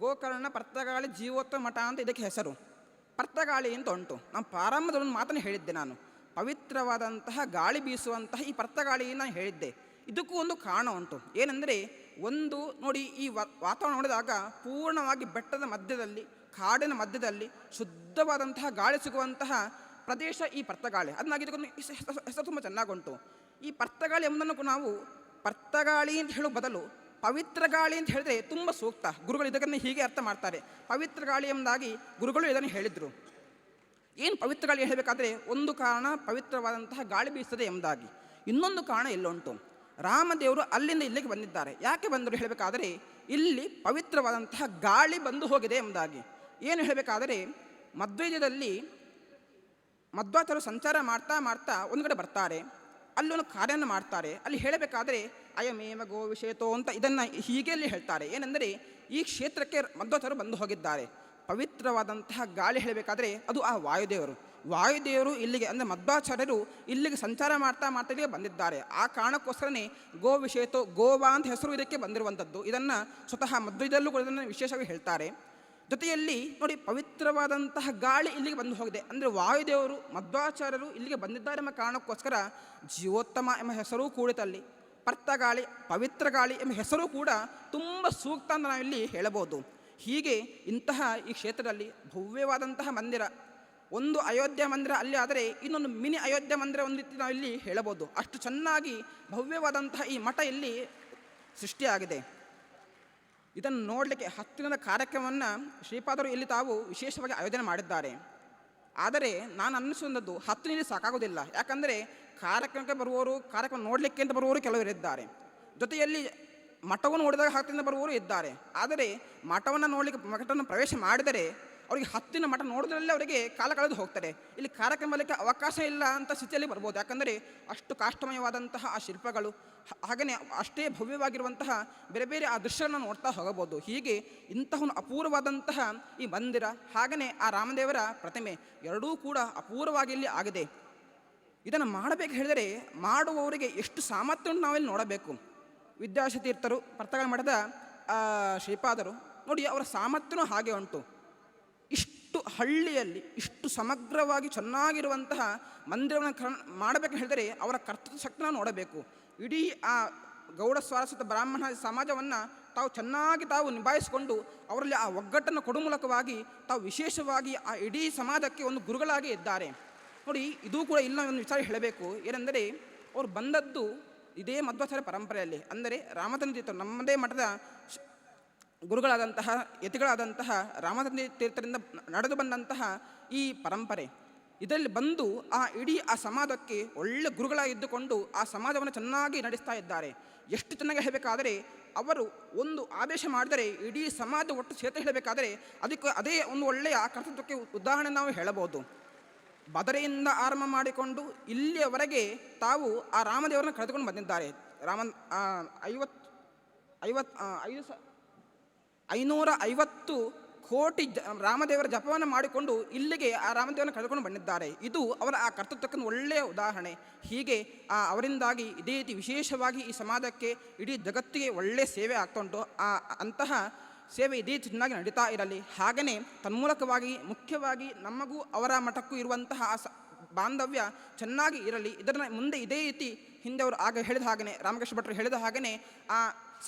ಗೋಕರ್ಣ ಪರ್ತಗಾಳಿ ಜೀವೋತ್ತಮ ಮಠ ಅಂತ ಇದಕ್ಕೆ ಹೆಸರು. ಪರ್ತಗಾಳಿ ಅಂತ ಉಂಟು. ನಾನು ಪ್ರಾರಂಭದ ಒಂದು ಮಾತನ್ನು ಹೇಳಿದ್ದೆ, ನಾನು ಪವಿತ್ರವಾದಂತಹ ಗಾಳಿ ಬೀಸುವಂತಹ ಈ ಪರ್ತಗಾಳಿಯನ್ನು ಹೇಳಿದ್ದೆ. ಇದಕ್ಕೂ ಒಂದು ಕಾರಣ ಉಂಟು. ಏನೆಂದರೆ, ಒಂದು ನೋಡಿ, ಈ ವಾತಾವರಣ ನೋಡಿದಾಗ ಪೂರ್ಣವಾಗಿ ಬೆಟ್ಟದ ಮಧ್ಯದಲ್ಲಿ, ಕಾಡಿನ ಮಧ್ಯದಲ್ಲಿ ಶುದ್ಧವಾದಂತಹ ಗಾಳಿ ಸಿಗುವಂತಹ ಪ್ರದೇಶ ಈ ಪರ್ತಗಾಳಿ. ಅದನ್ನಾಗಿ ಇದಕ್ಕೊಂದು ಹೆಸರು ತುಂಬ ಚೆನ್ನಾಗುಂಟು. ಈ ಪರ್ತಗಾಳಿ ಎಂಬುದನ್ನು ನಾವು ಪರ್ತಗಾಳಿ ಅಂತ ಹೇಳೋ ಬದಲು ಪವಿತ್ರ ಗಾಳಿ ಅಂತ ಹೇಳಿದ್ರೆ ತುಂಬ ಸೂಕ್ತ. ಗುರುಗಳು ಇದನ್ನು ಹೀಗೆ ಅರ್ಥ ಮಾಡ್ತಾರೆ. ಪವಿತ್ರ ಗಾಳಿ ಎಂಬುದಾಗಿ ಗುರುಗಳು ಇದನ್ನು ಹೇಳಿದರು. ಏನು ಪವಿತ್ರ ಗಾಳಿ ಹೇಳಬೇಕಾದ್ರೆ, ಒಂದು ಕಾರಣ ಪವಿತ್ರವಾದಂತಹ ಗಾಳಿ ಬೀಸುತ್ತದೆ ಎಂಬುದಾಗಿ. ಇನ್ನೊಂದು ಕಾರಣ ಎಲ್ಲುಂಟು. ರಾಮದೇವರು ಅಲ್ಲಿಂದ ಇಲ್ಲಿಗೆ ಬಂದಿದ್ದಾರೆ. ಯಾಕೆ ಬಂದರು ಹೇಳಬೇಕಾದರೆ, ಇಲ್ಲಿ ಪವಿತ್ರವಾದಂತಹ ಗಾಳಿ ಬಂದು ಹೋಗಿದೆ ಎಂಬುದಾಗಿ. ಏನು ಹೇಳಬೇಕಾದರೆ, ಮಧ್ವೇಜದಲ್ಲಿ ಮಧ್ವಾಚಾರ್ಯರು ಸಂಚಾರ ಮಾಡ್ತಾ ಮಾಡ್ತಾ ಒಂದು ಕಡೆ ಬರ್ತಾರೆ. ಅಲ್ಲೊಂದು ಕಾರ್ಯವನ್ನು ಮಾಡ್ತಾರೆ. ಅಲ್ಲಿ ಹೇಳಬೇಕಾದ್ರೆ ಅಯಮೇವ ಗೋ ವಿಷೇತೋ ಅಂತ ಇದನ್ನು ಹೀಗೆ ಅಲ್ಲಿ ಹೇಳ್ತಾರೆ. ಏನೆಂದರೆ, ಈ ಕ್ಷೇತ್ರಕ್ಕೆ ಮಧ್ವಾಚಾರ್ಯರು ಬಂದು ಹೋಗಿದ್ದಾರೆ. ಪವಿತ್ರವಾದಂತಹ ಗಾಳಿ ಹೇಳಬೇಕಾದ್ರೆ ಅದು ಆ ವಾಯುದೇವರು ಇಲ್ಲಿಗೆ, ಅಂದರೆ ಮಧ್ವಾಚಾರ್ಯರು ಇಲ್ಲಿಗೆ ಸಂಚಾರ ಮಾಡ್ತಾ ಮಾಡ್ತಾ ಇಲ್ಲಿಗೆ ಬಂದಿದ್ದಾರೆ. ಆ ಕಾರಣಕ್ಕೋಸ್ಕರನೇ ಗೋ ವಿಷೇತೋ, ಗೋವಾ ಅಂತ ಹೆಸರು ಇದಕ್ಕೆ ಬಂದಿರುವಂಥದ್ದು. ಇದನ್ನು ಸ್ವತಃ ಮಧ್ವದಲ್ಲೂ ಕೂಡ ಇದನ್ನು ವಿಶೇಷವಾಗಿ ಹೇಳ್ತಾರೆ. ಜೊತೆಯಲ್ಲಿ ನೋಡಿ, ಪವಿತ್ರವಾದಂತಹ ಗಾಳಿ ಇಲ್ಲಿಗೆ ಬಂದು ಹೋಗಿದೆ. ಅಂದರೆ ವಾಯುದೇವರು ಮಧ್ವಾಚಾರ್ಯರು ಇಲ್ಲಿಗೆ ಬಂದಿದ್ದಾರೆ ಎಂಬ ಕಾರಣಕ್ಕೋಸ್ಕರ ಜೀವೋತ್ತಮ ಎಂಬ ಹೆಸರೂ ಕೂಡಿತಲ್ಲಿ. ಪರ್ತಗಾಳಿ, ಪವಿತ್ರ ಗಾಳಿ ಎಂಬ ಹೆಸರು ಕೂಡ ತುಂಬ ಸೂಕ್ತ ಅಂತ ನಾವಿಲ್ಲಿ ಹೇಳಬಹುದು. ಹೀಗೆ ಇಂತಹ ಈ ಕ್ಷೇತ್ರದಲ್ಲಿ ಭವ್ಯವಾದಂತಹ ಮಂದಿರ, ಒಂದು ಅಯೋಧ್ಯ ಮಂದಿರ ಅಲ್ಲಿ ಆದರೆ ಇನ್ನೊಂದು ಮಿನಿ ಅಯೋಧ್ಯ ಮಂದಿರ ಒಂದು ರೀತಿ ನಾವಿಲ್ಲಿ ಹೇಳಬಹುದು. ಅಷ್ಟು ಚೆನ್ನಾಗಿ ಭವ್ಯವಾದಂತಹ ಈ ಮಠ ಇಲ್ಲಿ ಸೃಷ್ಟಿಯಾಗಿದೆ. ಇದನ್ನು ನೋಡಲಿಕ್ಕೆ 10 ದಿನದ ಕಾರ್ಯಕ್ರಮವನ್ನು ಶ್ರೀಪಾದರು ಇಲ್ಲಿ ತಾವು ವಿಶೇಷವಾಗಿ ಆಯೋಜನೆ ಮಾಡಿದ್ದಾರೆ. ಆದರೆ ನಾನು ಅನ್ನಿಸುವಂಥದ್ದು 10 ದಿನ ಸಾಕಾಗೋದಿಲ್ಲ. ಯಾಕಂದರೆ ಕಾರ್ಯಕ್ರಮಕ್ಕೆ ಬರುವವರು, ಕಾರ್ಯಕ್ರಮ ನೋಡಲಿಕ್ಕೆ ಅಂತ ಬರುವವರು ಕೆಲವರು ಇದ್ದಾರೆ. ಜೊತೆಯಲ್ಲಿ ಮಠವನ್ನು ನೋಡಿದಾಗ ಹತ್ತಿನ ಬರುವವರು ಇದ್ದಾರೆ. ಆದರೆ ಮಠವನ್ನು ನೋಡಲಿಕ್ಕೆ ಮಠವನ್ನು ಪ್ರವೇಶ ಮಾಡಿದರೆ ಅವರಿಗೆ ಹತ್ತಿನ ಮಠ ನೋಡಿದ್ರಲ್ಲೇ ಅವರಿಗೆ ಕಾಲ ಕಳೆದು ಹೋಗ್ತಾರೆ. ಇಲ್ಲಿ ಕಾರ್ಯಕ್ರಮ ಮಾಡಲಿಕ್ಕೆ ಅವಕಾಶ ಇಲ್ಲ ಅಂತ ಸ್ಥಿತಿಯಲ್ಲಿ ಬರ್ಬೋದು. ಯಾಕಂದರೆ ಅಷ್ಟು ಕಾಷ್ಟಮಯವಾದಂತಹ ಆ ಶಿಲ್ಪಗಳು, ಹಾಗೆಯೇ ಅಷ್ಟೇ ಭವ್ಯವಾಗಿರುವಂತಹ ಬೇರೆ ಬೇರೆ ಆ ದೃಶ್ಯಗಳನ್ನು ನೋಡ್ತಾ ಹೋಗಬಹುದು. ಹೀಗೆ ಇಂತಹ ಅಪೂರ್ವವಾದಂತಹ ಈ ಮಂದಿರ, ಹಾಗೆಯೇ ಆ ರಾಮದೇವರ ಪ್ರತಿಮೆ ಎರಡೂ ಕೂಡ ಅಪೂರ್ವವಾಗಿ ಇಲ್ಲಿ ಆಗಿದೆ. ಇದನ್ನು ಮಾಡಬೇಕು ಹೇಳಿದರೆ ಮಾಡುವವರಿಗೆ ಎಷ್ಟು ಸಾಮರ್ಥ್ಯ ಉಂಟು ನಾವಿಲ್ಲಿ ನೋಡಬೇಕು. ವಿದ್ಯಾಶತೀರ್ಥರು, ಪರ್ತಗಳ ಮಠದ ಶ್ರೀಪಾದರು ನೋಡಿ, ಅವರ ಸಾಮರ್ಥ್ಯನೂ ಹಾಗೆ ಉಂಟು. ಇಷ್ಟು ಹಳ್ಳಿಯಲ್ಲಿ ಇಷ್ಟು ಸಮಗ್ರವಾಗಿ ಚೆನ್ನಾಗಿರುವಂತಹ ಮಂದಿರವನ್ನು ಮಾಡಬೇಕು ಹೇಳಿದರೆ ಅವರ ಕರ್ತೃತ್ವ ಶಕ್ತಿನ ನೋಡಬೇಕು. ಇಡೀ ಆ ಗೌಡ ಸ್ವಾರಸ್ಯತ ಬ್ರಾಹ್ಮಣ ಸಮಾಜವನ್ನು ತಾವು ಚೆನ್ನಾಗಿ ತಾವು ನಿಭಾಯಿಸಿಕೊಂಡು ಅವರಲ್ಲಿ ಆ ಒಗ್ಗಟ್ಟನ್ನು ಕೊಡುವ ಮೂಲಕವಾಗಿ ತಾವು ವಿಶೇಷವಾಗಿ ಆ ಇಡೀ ಸಮಾಜಕ್ಕೆ ಒಂದು ಗುರುಗಳಾಗಿ ಇದ್ದಾರೆ. ನೋಡಿ, ಇದು ಕೂಡ ಇಲ್ಲ ಒಂದು ವಿಚಾರ ಹೇಳಬೇಕು. ಏನೆಂದರೆ ಅವರು ಬಂದದ್ದು ಇದೇ ಮಧ್ವಾಚಾರ್ಯ ಪರಂಪರೆಯಲ್ಲಿ, ಅಂದರೆ ರಾಮಚಂದ್ರ ತೀರ್ಥರು ನಮ್ಮದೇ ಮಠದ ಗುರುಗಳಾದಂತಹ ಯತಿಗಳಾದಂತಹ ರಾಮಚಂದ್ರ ತೀರ್ಥರಿಂದ ನಡೆದು ಬಂದಂತಹ ಈ ಪರಂಪರೆ, ಇದರಲ್ಲಿ ಬಂದು ಆ ಇಡೀ ಆ ಸಮಾಜಕ್ಕೆ ಒಳ್ಳೆ ಗುರುಗಳಾಗಿದ್ದುಕೊಂಡು ಆ ಸಮಾಜವನ್ನು ಚೆನ್ನಾಗಿ ನಡೆಸ್ತಾ ಇದ್ದಾರೆ. ಎಷ್ಟು ಚೆನ್ನಾಗಿ ಹೇಳಬೇಕಾದರೆ ಅವರು ಒಂದು ಆದೇಶ ಮಾಡಿದರೆ ಇಡೀ ಸಮಾಜ ಒಟ್ಟು ಸೇತ ಹೇಳಬೇಕಾದರೆ ಅದಕ್ಕೆ ಅದೇ ಒಂದು ಒಳ್ಳೆಯ ಕರ್ತೃತ್ವಕ್ಕೆ ಉದಾಹರಣೆ ನಾವು ಹೇಳಬಹುದು. ಬದರೆಯಿಂದ ಆರಂಭ ಮಾಡಿಕೊಂಡು ಇಲ್ಲಿಯವರೆಗೆ ತಾವು ಆ ರಾಮದೇವರನ್ನು ಕಳೆದುಕೊಂಡು ಬಂದಿದ್ದಾರೆ. 550 ಕೋಟಿ ರಾಮದೇವರ ಜಪವನ್ನು ಮಾಡಿಕೊಂಡು ಇಲ್ಲಿಗೆ ಆ ರಾಮದೇವರನ್ನು ಕಳೆದುಕೊಂಡು ಬಂದಿದ್ದಾರೆ. ಇದು ಅವರ ಆ ಕರ್ತೃತ್ವಕ್ಕೆ ಒಳ್ಳೆಯ ಉದಾಹರಣೆ. ಹೀಗೆ ಅವರಿಂದಾಗಿ ಇದೇ ರೀತಿ ವಿಶೇಷವಾಗಿ ಈ ಸಮಾಜಕ್ಕೆ, ಇಡೀ ಜಗತ್ತಿಗೆ ಒಳ್ಳೆಯ ಸೇವೆ ಆಗ್ತಾ ಉಂಟು. ಅಂತಹ ಸೇವೆ ಇದೇ ಚೆನ್ನಾಗಿ ನಡೀತಾ ಇರಲಿ. ಹಾಗೆಯೇ ತನ್ಮೂಲಕವಾಗಿ ಮುಖ್ಯವಾಗಿ ನಮಗೂ ಅವರ ಮಠಕ್ಕೂ ಇರುವಂತಹ ಬಾಂಧವ್ಯ ಚೆನ್ನಾಗಿ ಇರಲಿ. ಇದನ್ನು ಮುಂದೆ ಇದೇ ರೀತಿ ಹಿಂದೆ ಅವರು ಆಗ ಹೇಳಿದ ಹಾಗೆಯೇ, ರಾಮಕೃಷ್ಣ ಭಟ್ರು ಹೇಳಿದ ಹಾಗೆಯೇ ಆ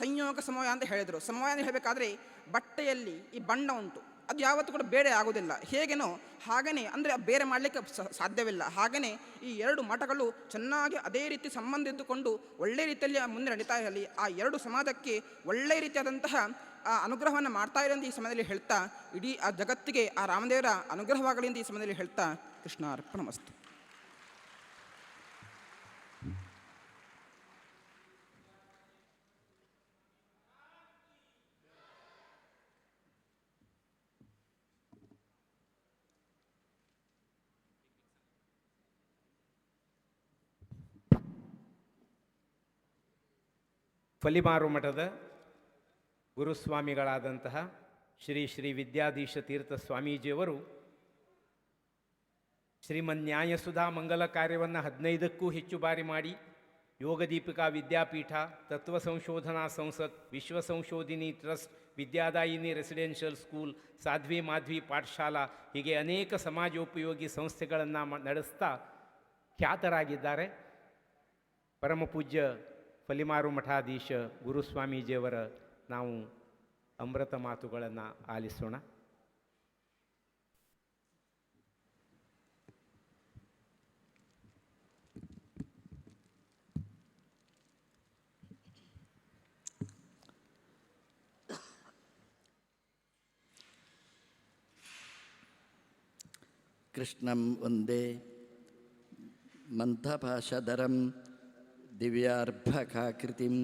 ಸಂಯೋಗ ಸಮವಾಯ ಅಂತ ಹೇಳಿದರು. ಸಮವಾಯ ಅಂತ ಹೇಳಬೇಕಾದ್ರೆ ಬಟ್ಟೆಯಲ್ಲಿ ಈ ಬಣ್ಣ ಉಂಟು, ಅದು ಯಾವತ್ತೂ ಕೂಡ ಬೇರೆ ಆಗೋದಿಲ್ಲ. ಹೇಗೇನೋ ಹಾಗೆಯೇ, ಅಂದರೆ ಬೇರೆ ಮಾಡಲಿಕ್ಕೆ ಸಾಧ್ಯವಿಲ್ಲ. ಹಾಗೆಯೇ ಈ ಎರಡು ಮಠಗಳು ಚೆನ್ನಾಗಿ ಅದೇ ರೀತಿ ಸಂಬಂಧ ಇದ್ದುಕೊಂಡು ಒಳ್ಳೆಯ ರೀತಿಯಲ್ಲಿ ಮುಂದೆ ನಡೀತಾ ಇರಲಿ. ಆ ಎರಡು ಸಮಾಜಕ್ಕೆ ಒಳ್ಳೆಯ ರೀತಿಯಾದಂತಹ ಆ ಅನುಗ್ರಹವನ್ನು ಮಾಡ್ತಾ ಇರೋ ಈ ಸಮಯದಲ್ಲಿ ಹೇಳ್ತಾ, ಇಡೀ ಆ ಜಗತ್ತಿಗೆ ಆ ರಾಮದೇವರ ಅನುಗ್ರಹವಾಗಲಿ ಅಂತ ಈ ಸಮಯದಲ್ಲಿ ಹೇಳ್ತಾ, ಕೃಷ್ಣಾರ್ಪಣಮಸ್ತು. ಫಲಿಮಾರು ಮಠದ ಗುರುಸ್ವಾಮಿಗಳಾದಂತಹ ಶ್ರೀ ಶ್ರೀ ವಿದ್ಯಾಧೀಶ ತೀರ್ಥ ಸ್ವಾಮೀಜಿಯವರು ಶ್ರೀಮನ್ ನ್ಯಾಯಸುಧಾ ಮಂಗಲ ಕಾರ್ಯವನ್ನು 15ಕ್ಕೂ ಹೆಚ್ಚು ಬಾರಿ ಮಾಡಿ ಯೋಗದೀಪಿಕಾ ವಿದ್ಯಾಪೀಠ, ತತ್ವ ಸಂಶೋಧನಾ ಸಂಸತ್, ವಿಶ್ವ ಸಂಶೋಧಿನಿ trust, Vidyadayini residential school, Sadhvi ಮಾಧ್ವಿ Pathshala, ಹೀಗೆ ಅನೇಕ ಸಮಾಜೋಪಯೋಗಿ ಸಂಸ್ಥೆಗಳನ್ನು ನಡೆಸ್ತಾ ಖ್ಯಾತರಾಗಿದ್ದಾರೆ. ಪರಮಪೂಜ್ಯ ಫಲಿಮಾರು ಮಠಾಧೀಶ ಗುರುಸ್ವಾಮೀಜಿಯವರ ನಾವು ಅಮೃತ ಮಾತುಗಳನ್ನು ಆಲಿಸೋಣ. ಕೃಷ್ಣಂ ವಂದೇ ಮಂಥಪಾಶಧರಂ ದಿವ್ಯಾರ್ಭಕಾಕೃತಿಂ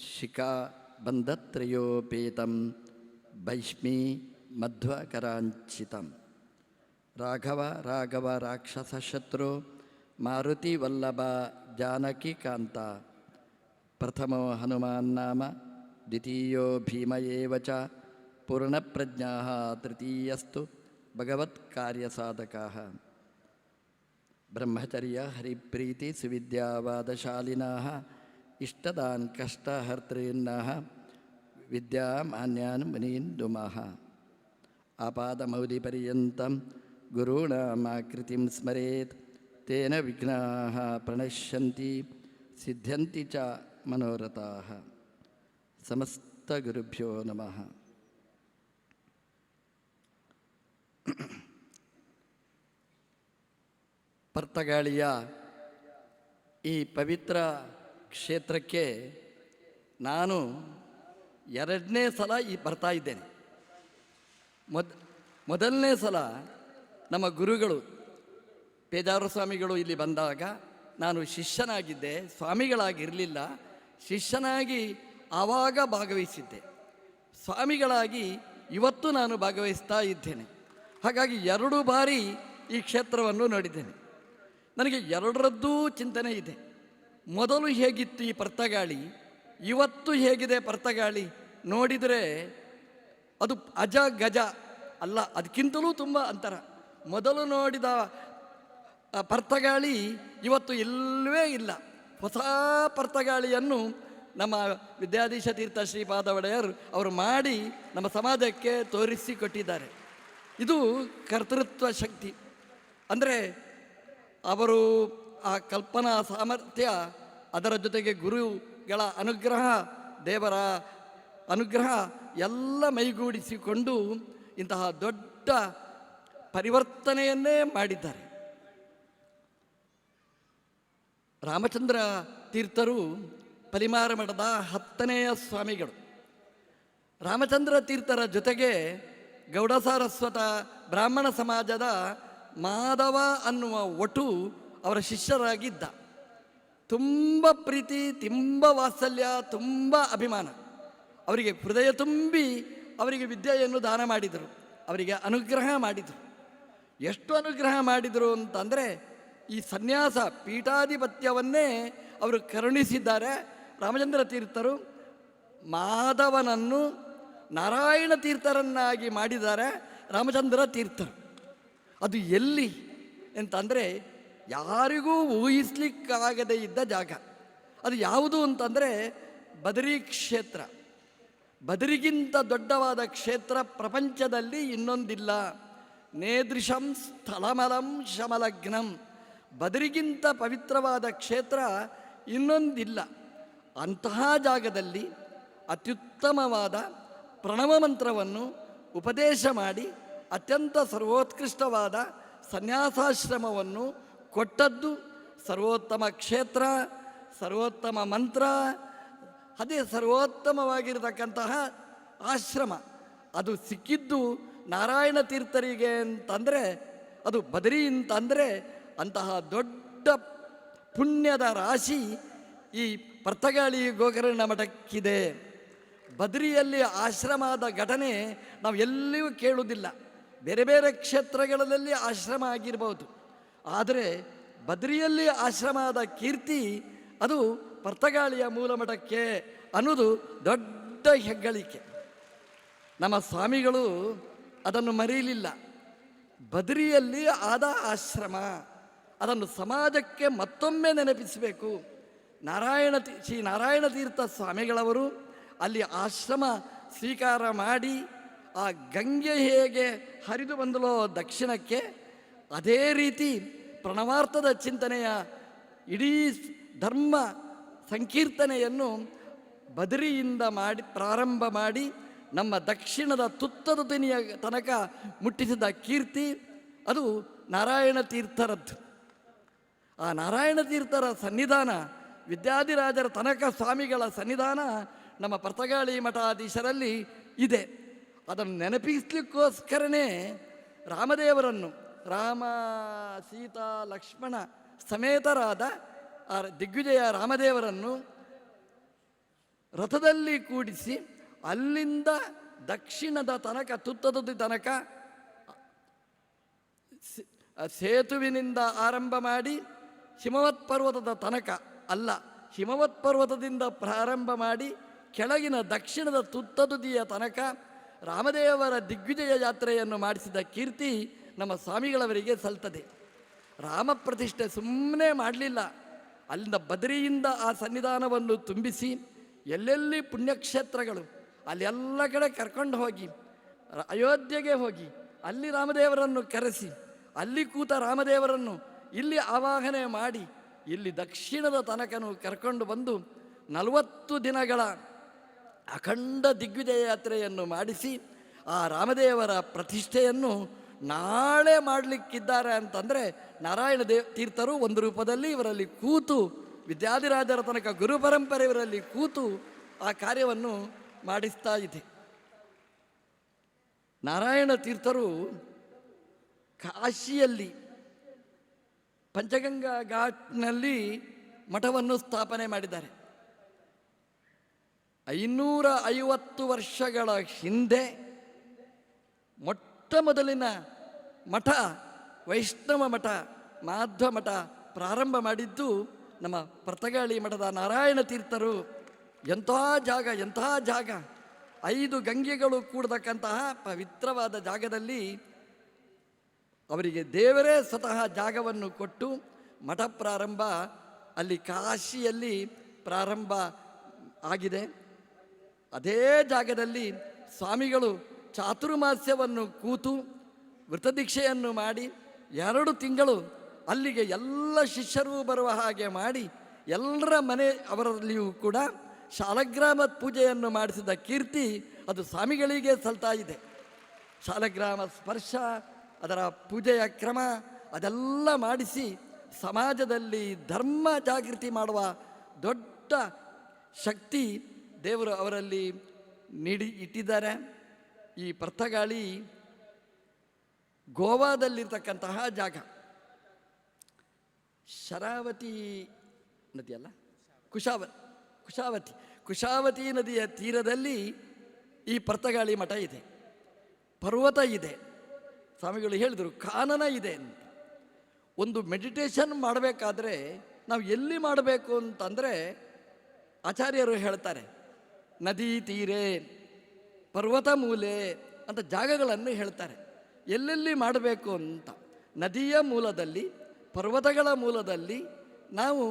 ಶಿಖಾಬಂಧತ್ರಯೋಪೇತಂ ಭೈಷ್ಮೀ ಮಧ್ವಕರಾಂಚಿತಂ ರಾಘವ ರಾಘವ ರಾಕ್ಷಸಶತ್ರು ಮಾರುತಿವಲ್ಲಭ ಜಾನಕಿಕಾಂತ ಪ್ರಥಮೋ ಹನುಮಾನ್ ನಾಮ ದ್ವಿತೀಯೋ ಭೀಮ ಏವ ಚ ಪೂರ್ಣಪ್ರಜ್ಞಾಃ ತೃತೀಯಸ್ತು ಭಗವತ್ಕಾರ್ಯಸಾಧಕಾಃ ಬ್ರಹ್ಮಚರ್ಯ ಹರಿಪ್ರೀತಿ ಸುವಿದ್ಯಾವಾದಶಾಲಿನಾಃ ಇಷ್ಟದಾನ್ ಕಷ್ಟಹರ್ತॄನ್ನಃ ವಿದ್ಯಾಮಾನ್ಯಾನ್ ಮುನೀನ್ ನುಮಃ ಆಪಾದಮೌಲಿಪರ್ಯಂತಂ ಗುರುಣಾಮಾಕೃತಿಂ ಸ್ಮರೇತ್ ತೇನ ವಿಘ್ನಾಃ ಪ್ರಣಶ್ಯಂತಿ ಸಿದ್ಧ್ಯಂತಿ ಚ ಮನೋರಥಾಃ. ಸಮಸ್ತಗುರುಭ್ಯೋ ನಮಃ. ಪರ್ತಗಾಳಿಯ ಈ ಪವಿತ್ರ ಕ್ಷೇತ್ರಕ್ಕೆ ನಾನು 2ನೇ ಸಲ ಬರ್ತಾ ಇದ್ದೇನೆ. ಮೊದಲನೇ ಸಲ ನಮ್ಮ ಗುರುಗಳು ಪೇಜಾವರ ಸ್ವಾಮಿಗಳು ಇಲ್ಲಿ ಬಂದಾಗ ನಾನು ಶಿಷ್ಯನಾಗಿದ್ದೆ, ಸ್ವಾಮಿಗಳಾಗಿರಲಿಲ್ಲ. ಶಿಷ್ಯನಾಗಿ ಆವಾಗ ಭಾಗವಹಿಸಿದ್ದೆ, ಸ್ವಾಮಿಗಳಾಗಿ ಇವತ್ತು ನಾನು ಭಾಗವಹಿಸ್ತಾ ಇದ್ದೇನೆ. ಹಾಗಾಗಿ 2 ಬಾರಿ ಈ ಕ್ಷೇತ್ರವನ್ನು ನೋಡಿದ್ದೇನೆ. ನನಗೆ ಎರಡರದ್ದೂ ಚಿಂತನೆ ಇದೆ. ಮೊದಲು ಹೇಗಿತ್ತು ಈ ಪರ್ತಗಾಳಿ, ಇವತ್ತು ಹೇಗಿದೆ ಪರ್ತಗಾಳಿ ನೋಡಿದರೆ ಅದು ಅಜ ಗಜ ಅಲ್ಲ, ಅದಕ್ಕಿಂತಲೂ ತುಂಬ ಅಂತರ. ಮೊದಲು ನೋಡಿದ ಪರ್ತಗಾಳಿ ಇವತ್ತು ಇಲ್ಲವೇ ಇಲ್ಲ. ಹೊಸ ಪರ್ತಗಾಳಿಯನ್ನು ನಮ್ಮ ವಿದ್ಯಾಧೀಶ ತೀರ್ಥ ಶ್ರೀಪಾದ ಒಡೆಯರ್ ಅವರು ಮಾಡಿ ನಮ್ಮ ಸಮಾಜಕ್ಕೆ ತೋರಿಸಿಕೊಟ್ಟಿದ್ದಾರೆ. ಇದು ಕರ್ತೃತ್ವ ಶಕ್ತಿ. ಅಂದರೆ ಅವರು ಆ ಕಲ್ಪನಾ ಸಾಮರ್ಥ್ಯ, ಅದರ ಜೊತೆಗೆ ಗುರುಗಳ ಅನುಗ್ರಹ, ದೇವರ ಅನುಗ್ರಹ ಎಲ್ಲ ಮೈಗೂಡಿಸಿಕೊಂಡು ಇಂತಹ ದೊಡ್ಡ ಪರಿವರ್ತನೆಯನ್ನೇ ಮಾಡಿದ್ದಾರೆ. ರಾಮಚಂದ್ರ ತೀರ್ಥರು ಪಲಿಮಾರ ಮಠದ 10ನೆಯ ಸ್ವಾಮಿಗಳು. ರಾಮಚಂದ್ರ ತೀರ್ಥರ ಜೊತೆಗೆ ಗೌಡ ಸಾರಸ್ವತ ಬ್ರಾಹ್ಮಣ ಸಮಾಜದ ಮಾಧವ ಅನ್ನುವ ಒಟು ಅವರ ಶಿಷ್ಯರಾಗಿದ್ದ. ತುಂಬ ಪ್ರೀತಿ, ತುಂಬ ವಾತ್ಸಲ್ಯ, ತುಂಬ ಅಭಿಮಾನ. ಅವರಿಗೆ ಹೃದಯ ತುಂಬಿ ಅವರಿಗೆ ವಿದ್ಯೆಯನ್ನು ದಾನ ಮಾಡಿದರು, ಅವರಿಗೆ ಅನುಗ್ರಹ ಮಾಡಿದರು. ಎಷ್ಟು ಅನುಗ್ರಹ ಮಾಡಿದರು ಅಂತಂದರೆ ಈ ಸನ್ಯಾಸ ಪೀಠಾಧಿಪತ್ಯವನ್ನೇ ಅವರು ಕರುಣಿಸಿದ್ದಾರೆ. ರಾಮಚಂದ್ರ ತೀರ್ಥರು ಮಾಧವನನ್ನು ನಾರಾಯಣ ತೀರ್ಥರನ್ನಾಗಿ ಮಾಡಿದ್ದಾರೆ ರಾಮಚಂದ್ರ ತೀರ್ಥರು. ಅದು ಎಲ್ಲಿ ಅಂತಂದರೆ ಯಾರಿಗೂ ಊಹಿಸ್ಲಿಕ್ಕಾಗದೇ ಇದ್ದ ಜಾಗ. ಅದು ಯಾವುದು ಅಂತಂದರೆ ಬದರಿ ಕ್ಷೇತ್ರ. ಬದರಿಗಿಂತ ದೊಡ್ಡವಾದ ಕ್ಷೇತ್ರ ಪ್ರಪಂಚದಲ್ಲಿ ಇನ್ನೊಂದಿಲ್ಲ. ನೇದೃಶಂ ಸ್ಥಳಮಲಂ ಶಮಲಗ್ನಂ. ಬದರಿಗಿಂತ ಪವಿತ್ರವಾದ ಕ್ಷೇತ್ರ ಇನ್ನೊಂದಿಲ್ಲ. ಅಂತಹ ಜಾಗದಲ್ಲಿ ಅತ್ಯುತ್ತಮವಾದ ಪ್ರಣವ ಮಂತ್ರವನ್ನು ಉಪದೇಶ ಮಾಡಿ ಅತ್ಯಂತ ಸರ್ವೋತ್ಕೃಷ್ಟವಾದ ಸನ್ಯಾಸಾಶ್ರಮವನ್ನು ಕೊಟ್ಟದ್ದು ಸರ್ವೋತ್ತಮ ಕ್ಷೇತ್ರ, ಸರ್ವೋತ್ತಮ ಮಂತ್ರ, ಅದೇ ಸರ್ವೋತ್ತಮವಾಗಿರತಕ್ಕಂತಹ ಆಶ್ರಮ. ಅದು ಸಿಕ್ಕಿದ್ದು ನಾರಾಯಣ ತೀರ್ಥರಿಗೆ ಅಂತಂದರೆ, ಅದು ಬದರಿ ಅಂತಂದರೆ ಅಂತಹ ದೊಡ್ಡ ಪುಣ್ಯದ ರಾಶಿ ಈ ಪರ್ತಗಾಳಿ ಗೋಕರ್ಣ ಮಠಕ್ಕಿದೆ. ಬದ್ರಿಯಲ್ಲಿ ಆಶ್ರಮದ ಘಟನೆ ನಾವು ಎಲ್ಲಿಯೂ ಕೇಳುವುದಿಲ್ಲ. ಬೇರೆ ಬೇರೆ ಕ್ಷೇತ್ರಗಳಲ್ಲಿ ಆಶ್ರಮ ಆಗಿರ್ಬೋದು, ಆದರೆ ಬದ್ರಿಯಲ್ಲಿ ಆಶ್ರಮದ ಕೀರ್ತಿ ಅದು ಪರ್ತಗಾಳಿಯ ಮೂಲಮಠಕ್ಕೆ ಅನ್ನೋದು ದೊಡ್ಡ ಹೆಗ್ಗಳಿಕೆ. ನಮ್ಮ ಸ್ವಾಮಿಗಳು ಅದನ್ನು ಮರೆಯಲಿಲ್ಲ. ಬದ್ರಿಯಲ್ಲಿ ಆದ ಆಶ್ರಮ, ಅದನ್ನು ಸಮಾಜಕ್ಕೆ ಮತ್ತೊಮ್ಮೆ ನೆನಪಿಸಬೇಕು. ಶ್ರೀ ನಾರಾಯಣ ತೀರ್ಥ ಸ್ವಾಮಿಗಳವರು ಅಲ್ಲಿ ಆಶ್ರಮ ಸ್ವೀಕಾರ ಮಾಡಿ ಆ ಗಂಗೆ ಹೇಗೆ ಹರಿದು ಬಂದಲೋ ದಕ್ಷಿಣಕ್ಕೆ, ಅದೇ ರೀತಿ ಪ್ರಣವಾರ್ಥದ ಚಿಂತನೆಯ ಇಡೀ ಧರ್ಮ ಸಂಕೀರ್ತನೆಯನ್ನು ಬದರಿಯಿಂದ ಪ್ರಾರಂಭ ಮಾಡಿ ನಮ್ಮ ದಕ್ಷಿಣದ ತುತ್ತದ ದಿನಿಯ ತನಕ ಮುಟ್ಟಿಸಿದ ಕೀರ್ತಿ ಅದು ನಾರಾಯಣ ತೀರ್ಥರದ್ದು. ಆ ನಾರಾಯಣ ತೀರ್ಥರ ಸನ್ನಿಧಾನ, ವಿದ್ಯಾಧಿರಾಜರ ತನಕ ಸ್ವಾಮಿಗಳ ಸನ್ನಿಧಾನ ನಮ್ಮ ಪರ್ತಗಾಳಿ ಮಠಾಧೀಶರಲ್ಲಿ ಇದೆ. ಅದನ್ನು ನೆನಪಿಸಲಿಕ್ಕೋಸ್ಕರನೇ ರಾಮದೇವರನ್ನು, ರಾಮ ಸೀತಾ ಲಕ್ಷ್ಮಣ ಸಮೇತರಾದ ಆ ದಿಗ್ವಿಜಯ ರಾಮದೇವರನ್ನು ರಥದಲ್ಲಿ ಕೂಡಿಸಿ ಅಲ್ಲಿಂದ ದಕ್ಷಿಣದ ತನಕ, ತುತ್ತದ ತನಕ ಸೇತುವಿನಿಂದ ಆರಂಭ ಮಾಡಿ ಹಿಮವತ್ ಪರ್ವತದ ತನಕ ಅಲ್ಲ, ಹಿಮವತ್ ಪರ್ವತದಿಂದ ಪ್ರಾರಂಭ ಮಾಡಿ ಕೆಳಗಿನ ದಕ್ಷಿಣದ ತುತ್ತದುದಿಯ ತನಕ ರಾಮದೇವರ ದಿಗ್ವಿಜಯ ಯಾತ್ರೆಯನ್ನು ಮಾಡಿಸಿದ ಕೀರ್ತಿ ನಮ್ಮ ಸ್ವಾಮಿಗಳವರಿಗೆ ಸಲ್ತದೆ. ರಾಮ ಪ್ರತಿಷ್ಠೆ ಸುಮ್ಮನೆ ಮಾಡಲಿಲ್ಲ. ಅಲ್ಲಿಂದ ಬದರಿಯಿಂದ ಆ ಸನ್ನಿಧಾನವನ್ನು ತುಂಬಿಸಿ ಎಲ್ಲೆಲ್ಲಿ ಪುಣ್ಯಕ್ಷೇತ್ರಗಳು ಅಲ್ಲೆಲ್ಲ ಕಡೆ ಕರ್ಕೊಂಡು ಹೋಗಿ, ಅಯೋಧ್ಯೆಗೆ ಹೋಗಿ ಅಲ್ಲಿ ರಾಮದೇವರನ್ನು ಕರೆಸಿ, ಅಲ್ಲಿ ಕೂತ ರಾಮದೇವರನ್ನು ಇಲ್ಲಿ ಆವಾಹನೆ ಮಾಡಿ ಇಲ್ಲಿ ದಕ್ಷಿಣದ ತನಕನೂ ಕರ್ಕೊಂಡು ಬಂದು 40 ದಿನಗಳ ಅಖಂಡ ದಿಗ್ವಿಜಯ ಯಾತ್ರೆಯನ್ನು ಮಾಡಿಸಿ ಆ ರಾಮದೇವರ ಪ್ರತಿಷ್ಠೆಯನ್ನು ನಾಳೆ ಮಾಡಲಿಕ್ಕಿದ್ದಾರೆ ಅಂತಂದರೆ ನಾರಾಯಣ ತೀರ್ಥರು ಒಂದು ರೂಪದಲ್ಲಿ ಇವರಲ್ಲಿ ಕೂತು, ವಿದ್ಯಾಧಿರಾಜರ ತನಕ ಗುರು ಪರಂಪರೆ ಇವರಲ್ಲಿ ಕೂತು ಆ ಕಾರ್ಯವನ್ನು ಮಾಡಿಸ್ತಾ ಇದೆ. ನಾರಾಯಣ ತೀರ್ಥರು ಕಾಶಿಯಲ್ಲಿ ಪಂಚಗಂಗಾ ಘಾಟ್ನಲ್ಲಿ ಮಠವನ್ನು ಸ್ಥಾಪನೆ ಮಾಡಿದ್ದಾರೆ. 550 ವರ್ಷಗಳ ಹಿಂದೆ ಮೊಟ್ಟ ಮೊದಲಿನ ಮಠ, ವೈಷ್ಣವ ಮಠ, ಮಾಧ್ವ ಮಠ ಪ್ರಾರಂಭ ಮಾಡಿದ್ದು ನಮ್ಮ ಪರ್ತಗಾಳಿ ಮಠದ ನಾರಾಯಣ ತೀರ್ಥರು. ಎಂತಹ ಜಾಗ, ಎಂತಹ ಜಾಗ! 5 ಗಂಗೆಗಳು ಕೂಡತಕ್ಕಂತಹ ಪವಿತ್ರವಾದ ಜಾಗದಲ್ಲಿ ಅವರಿಗೆ ದೇವರೇ ಸ್ವತಃ ಜಾಗವನ್ನು ಕೊಟ್ಟು ಮಠ ಪ್ರಾರಂಭ ಅಲ್ಲಿ ಕಾಶಿಯಲ್ಲಿ ಪ್ರಾರಂಭ ಆಗಿದೆ. ಅದೇ ಜಾಗದಲ್ಲಿ ಸ್ವಾಮಿಗಳು ಚಾತುರ್ಮಾಸ್ಯವನ್ನು ಕೂತು ವೃತದೀಕ್ಷೆಯನ್ನು ಮಾಡಿ 2 ತಿಂಗಳು ಅಲ್ಲಿಗೆ ಎಲ್ಲ ಶಿಷ್ಯರು ಬರುವ ಹಾಗೆ ಮಾಡಿ ಎಲ್ಲರ ಮನೆ ಅವರಲ್ಲಿಯೂ ಕೂಡ ಶಾಲಗ್ರಾಮ ಪೂಜೆಯನ್ನು ಮಾಡಿಸಿದ ಕೀರ್ತಿ ಅದು ಸ್ವಾಮಿಗಳಿಗೆ ಸಲ್ತಾ ಇದೆ. ಶಾಲಗ್ರಾಮ ಸ್ಪರ್ಶ, ಅದರ ಪೂಜೆಯ ಕ್ರಮ ಅದೆಲ್ಲ ಮಾಡಿಸಿ ಸಮಾಜದಲ್ಲಿ ಧರ್ಮ ಜಾಗೃತಿ ಮಾಡುವ ದೊಡ್ಡ ಶಕ್ತಿ ದೇವರು ಅವರಲ್ಲಿ ಇಟ್ಟಿದ್ದಾರೆ. ಈ ಪರ್ತಗಾಳಿ ಗೋವಾದಲ್ಲಿರ್ತಕ್ಕಂತಹ ಜಾಗ. ಶರಾವತಿ ನದಿಯಲ್ಲ, ಕುಶಾವತಿ ನದಿಯ ತೀರದಲ್ಲಿ ಈ ಪರ್ತಗಾಳಿ ಮಠ ಇದೆ. ಪರ್ವತ ಇದೆ. ಸ್ವಾಮಿಗಳು ಹೇಳಿದರು ಕಾನನ ಇದೆ ಅಂತ. ಒಂದು ಮೆಡಿಟೇಷನ್ ಮಾಡಬೇಕಾದ್ರೆ ನಾವು ಎಲ್ಲಿ ಮಾಡಬೇಕು ಅಂತಂದರೆ ಆಚಾರ್ಯರು ಹೇಳ್ತಾರೆ ನದಿ ತೀರೆ, ಪರ್ವತ ಮೂಲೆ ಅಂತ ಜಾಗಗಳನ್ನು ಹೇಳ್ತಾರೆ. ಎಲ್ಲೆಲ್ಲಿ ಮಾಡಬೇಕು ಅಂತ. ನದಿಯ ಮೂಲದಲ್ಲಿ, ಪರ್ವತಗಳ ಮೂಲದಲ್ಲಿ ನಾವು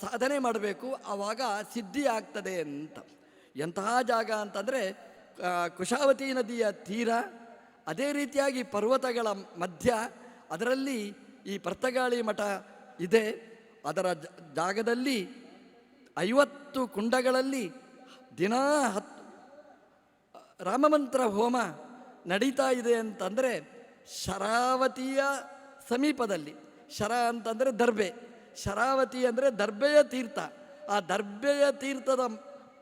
ಸಾಧನೆ ಮಾಡಬೇಕು, ಆವಾಗ ಸಿದ್ಧಿ ಆಗ್ತದೆ ಅಂತ. ಎಂತಹ ಜಾಗ ಅಂತಂದರೆ ಕುಶಾವತಿ ನದಿಯ ತೀರ, ಅದೇ ರೀತಿಯಾಗಿ ಪರ್ವತಗಳ ಮಧ್ಯ, ಅದರಲ್ಲಿ ಈ ಪರ್ತಗಾಳಿ ಮಠ ಇದೆ. ಅದರ ಜಾಗದಲ್ಲಿ 50 ಕುಂಡಗಳಲ್ಲಿ ದಿನಾ 10 ರಾಮಮಂತ್ರ ಹೋಮ ನಡೀತಾ ಇದೆ ಅಂತಂದರೆ ಶರಾವತಿಯ ಸಮೀಪದಲ್ಲಿ. ಶರ ಅಂತಂದರೆ ದರ್ಬೆ, ಶರಾವತಿ ಅಂದರೆ ದರ್ಬೆಯ ತೀರ್ಥ. ಆ ದರ್ಬೆಯ ತೀರ್ಥದ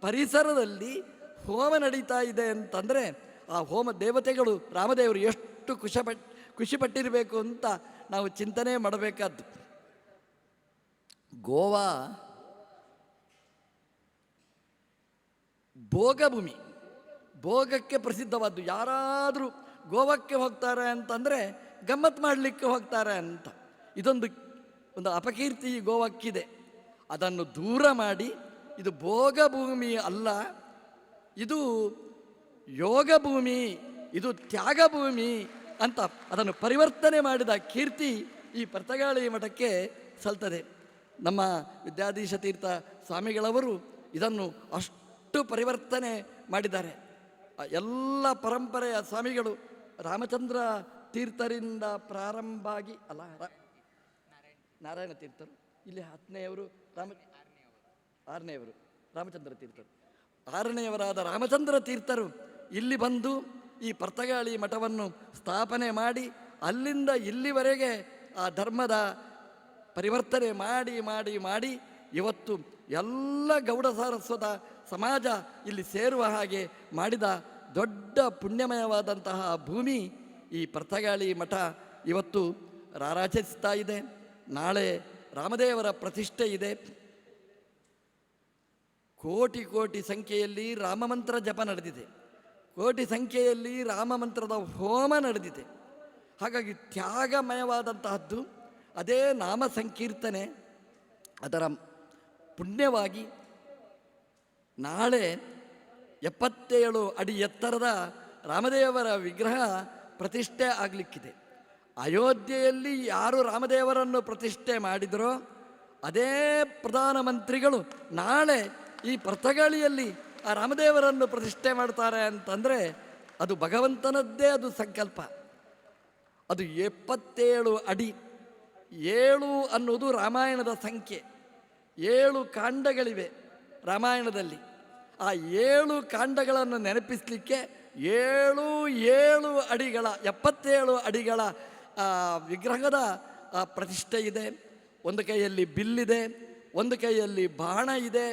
ಪರಿಸರದಲ್ಲಿ ಹೋಮ ನಡೀತಾ ಇದೆ ಅಂತಂದರೆ ಆ ಹೋಮ ದೇವತೆಗಳು ರಾಮದೇವರು ಎಷ್ಟು ಖುಷಿಪಟ್ಟಿರಬೇಕು ಅಂತ ನಾವು ಚಿಂತನೆ ಮಾಡಬೇಕಾದ್ದು. ಗೋವಾ ಭೋಗಭೂಮಿ, ಭೋಗಕ್ಕೆ ಪ್ರಸಿದ್ಧವಾದ್ದು. ಯಾರಾದರೂ ಗೋವಾಕ್ಕೆ ಹೋಗ್ತಾರೆ ಅಂತಂದರೆ ಗಮ್ಮತ್ತು ಮಾಡಲಿಕ್ಕೆ ಹೋಗ್ತಾರೆ ಅಂತ. ಇದೊಂದು ಅಪಕೀರ್ತಿ ಗೋವಾಕ್ಕಿದೆ. ಅದನ್ನು ದೂರ ಮಾಡಿ ಇದು ಭೋಗಭೂಮಿ ಅಲ್ಲ, ಇದು ಯೋಗ ಭೂಮಿ, ಇದು ತ್ಯಾಗ ಭೂಮಿ ಅಂತ ಅದನ್ನು ಪರಿವರ್ತನೆ ಮಾಡಿದ ಕೀರ್ತಿ ಈ ಪರ್ತಗಾಳಿ ಮಠಕ್ಕೆ ಸಲ್ತದೆ. ನಮ್ಮ ವಿದ್ಯಾಧೀಶ ತೀರ್ಥ ಸ್ವಾಮಿಗಳವರು ಇದನ್ನು ಅಷ್ಟು ಪರಿವರ್ತನೆ ಮಾಡಿದ್ದಾರೆ. ಎಲ್ಲ ಪರಂಪರೆಯ ಸ್ವಾಮಿಗಳು ರಾಮಚಂದ್ರ ತೀರ್ಥರಿಂದ ಪ್ರಾರಂಭ ಆಗಿ, ಅಲ್ಲ ನಾರಾಯಣ ತೀರ್ಥರು ಇಲ್ಲಿ 10ನೇಯವರು, 6ನೇಯವರು ರಾಮಚಂದ್ರ ತೀರ್ಥರು, 6ನೇಯವರಾದ ರಾಮಚಂದ್ರ ತೀರ್ಥರು ಇಲ್ಲಿ ಬಂದು ಈ ಪರ್ತಗಾಳಿ ಮಠವನ್ನು ಸ್ಥಾಪನೆ ಮಾಡಿ ಅಲ್ಲಿಂದ ಇಲ್ಲಿವರೆಗೆ ಆ ಧರ್ಮದ ಪರಿವರ್ತನೆ ಮಾಡಿ ಮಾಡಿ ಮಾಡಿ ಇವತ್ತು ಎಲ್ಲ ಗೌಡ ಸಾರಸ್ವತ ಸಮಾಜ ಇಲ್ಲಿ ಸೇರುವ ಹಾಗೆ ಮಾಡಿದ ದೊಡ್ಡ ಪುಣ್ಯಮಯವಾದಂತಹ ಭೂಮಿ ಈ ಪರ್ತಗಾಳಿ ಮಠ ಇವತ್ತು ರಾರಾಜಿಸ್ತಾ ಇದೆ. ನಾಳೆ ರಾಮದೇವರ ಪ್ರತಿಷ್ಠೆ ಇದೆ. ಕೋಟಿ ಕೋಟಿ ಸಂಖ್ಯೆಯಲ್ಲಿ ರಾಮಮಂತ್ರ ಜಪ ನಡೆದಿದೆ, ಕೋಟಿ ಸಂಖ್ಯೆಯಲ್ಲಿ ರಾಮಮಂತ್ರದ ಹೋಮ ನಡೆದಿದೆ. ಹಾಗಾಗಿ ತ್ಯಾಗಮಯವಾದಂತಹದ್ದು ಅದೇ ನಾಮ ಸಂಕೀರ್ತನೆ. ಅದರ ಪುಣ್ಯವಾಗಿ ನಾಳೆ 77 ಅಡಿ ಎತ್ತರದ ರಾಮದೇವರ ವಿಗ್ರಹ ಪ್ರತಿಷ್ಠೆ ಆಗಲಿಕ್ಕಿದೆ. ಅಯೋಧ್ಯೆಯಲ್ಲಿ ಯಾರು ರಾಮದೇವರನ್ನು ಪ್ರತಿಷ್ಠೆ ಮಾಡಿದರೋ ಅದೇ ಪ್ರಧಾನಮಂತ್ರಿಗಳು ನಾಳೆ ಈ ಪರ್ತಗಾಳಿಯಲ್ಲಿ ಆ ರಾಮದೇವರನ್ನು ಪ್ರತಿಷ್ಠೆ ಮಾಡ್ತಾರೆ ಅಂತಂದರೆ ಅದು ಭಗವಂತನದ್ದೇ ಅದು ಸಂಕಲ್ಪ. ಅದು 77 ಅಡಿ. 7 ಅನ್ನೋದು ರಾಮಾಯಣದ ಸಂಖ್ಯೆ. 7 ಕಾಂಡಗಳಿವೆ ರಾಮಾಯಣದಲ್ಲಿ. ಆ 7 ಕಾಂಡಗಳನ್ನು ನೆನಪಿಸಲಿಕ್ಕೆ 7 ಅಡಿಗಳ 77 ಅಡಿಗಳ ವಿಗ್ರಹದ ಪ್ರತಿಷ್ಠೆ ಇದೆ. ಒಂದು ಕೈಯಲ್ಲಿ ಬಿಲ್ಲಿದೆ, ಒಂದು ಕೈಯಲ್ಲಿ ಬಾಣ ಇದೆ.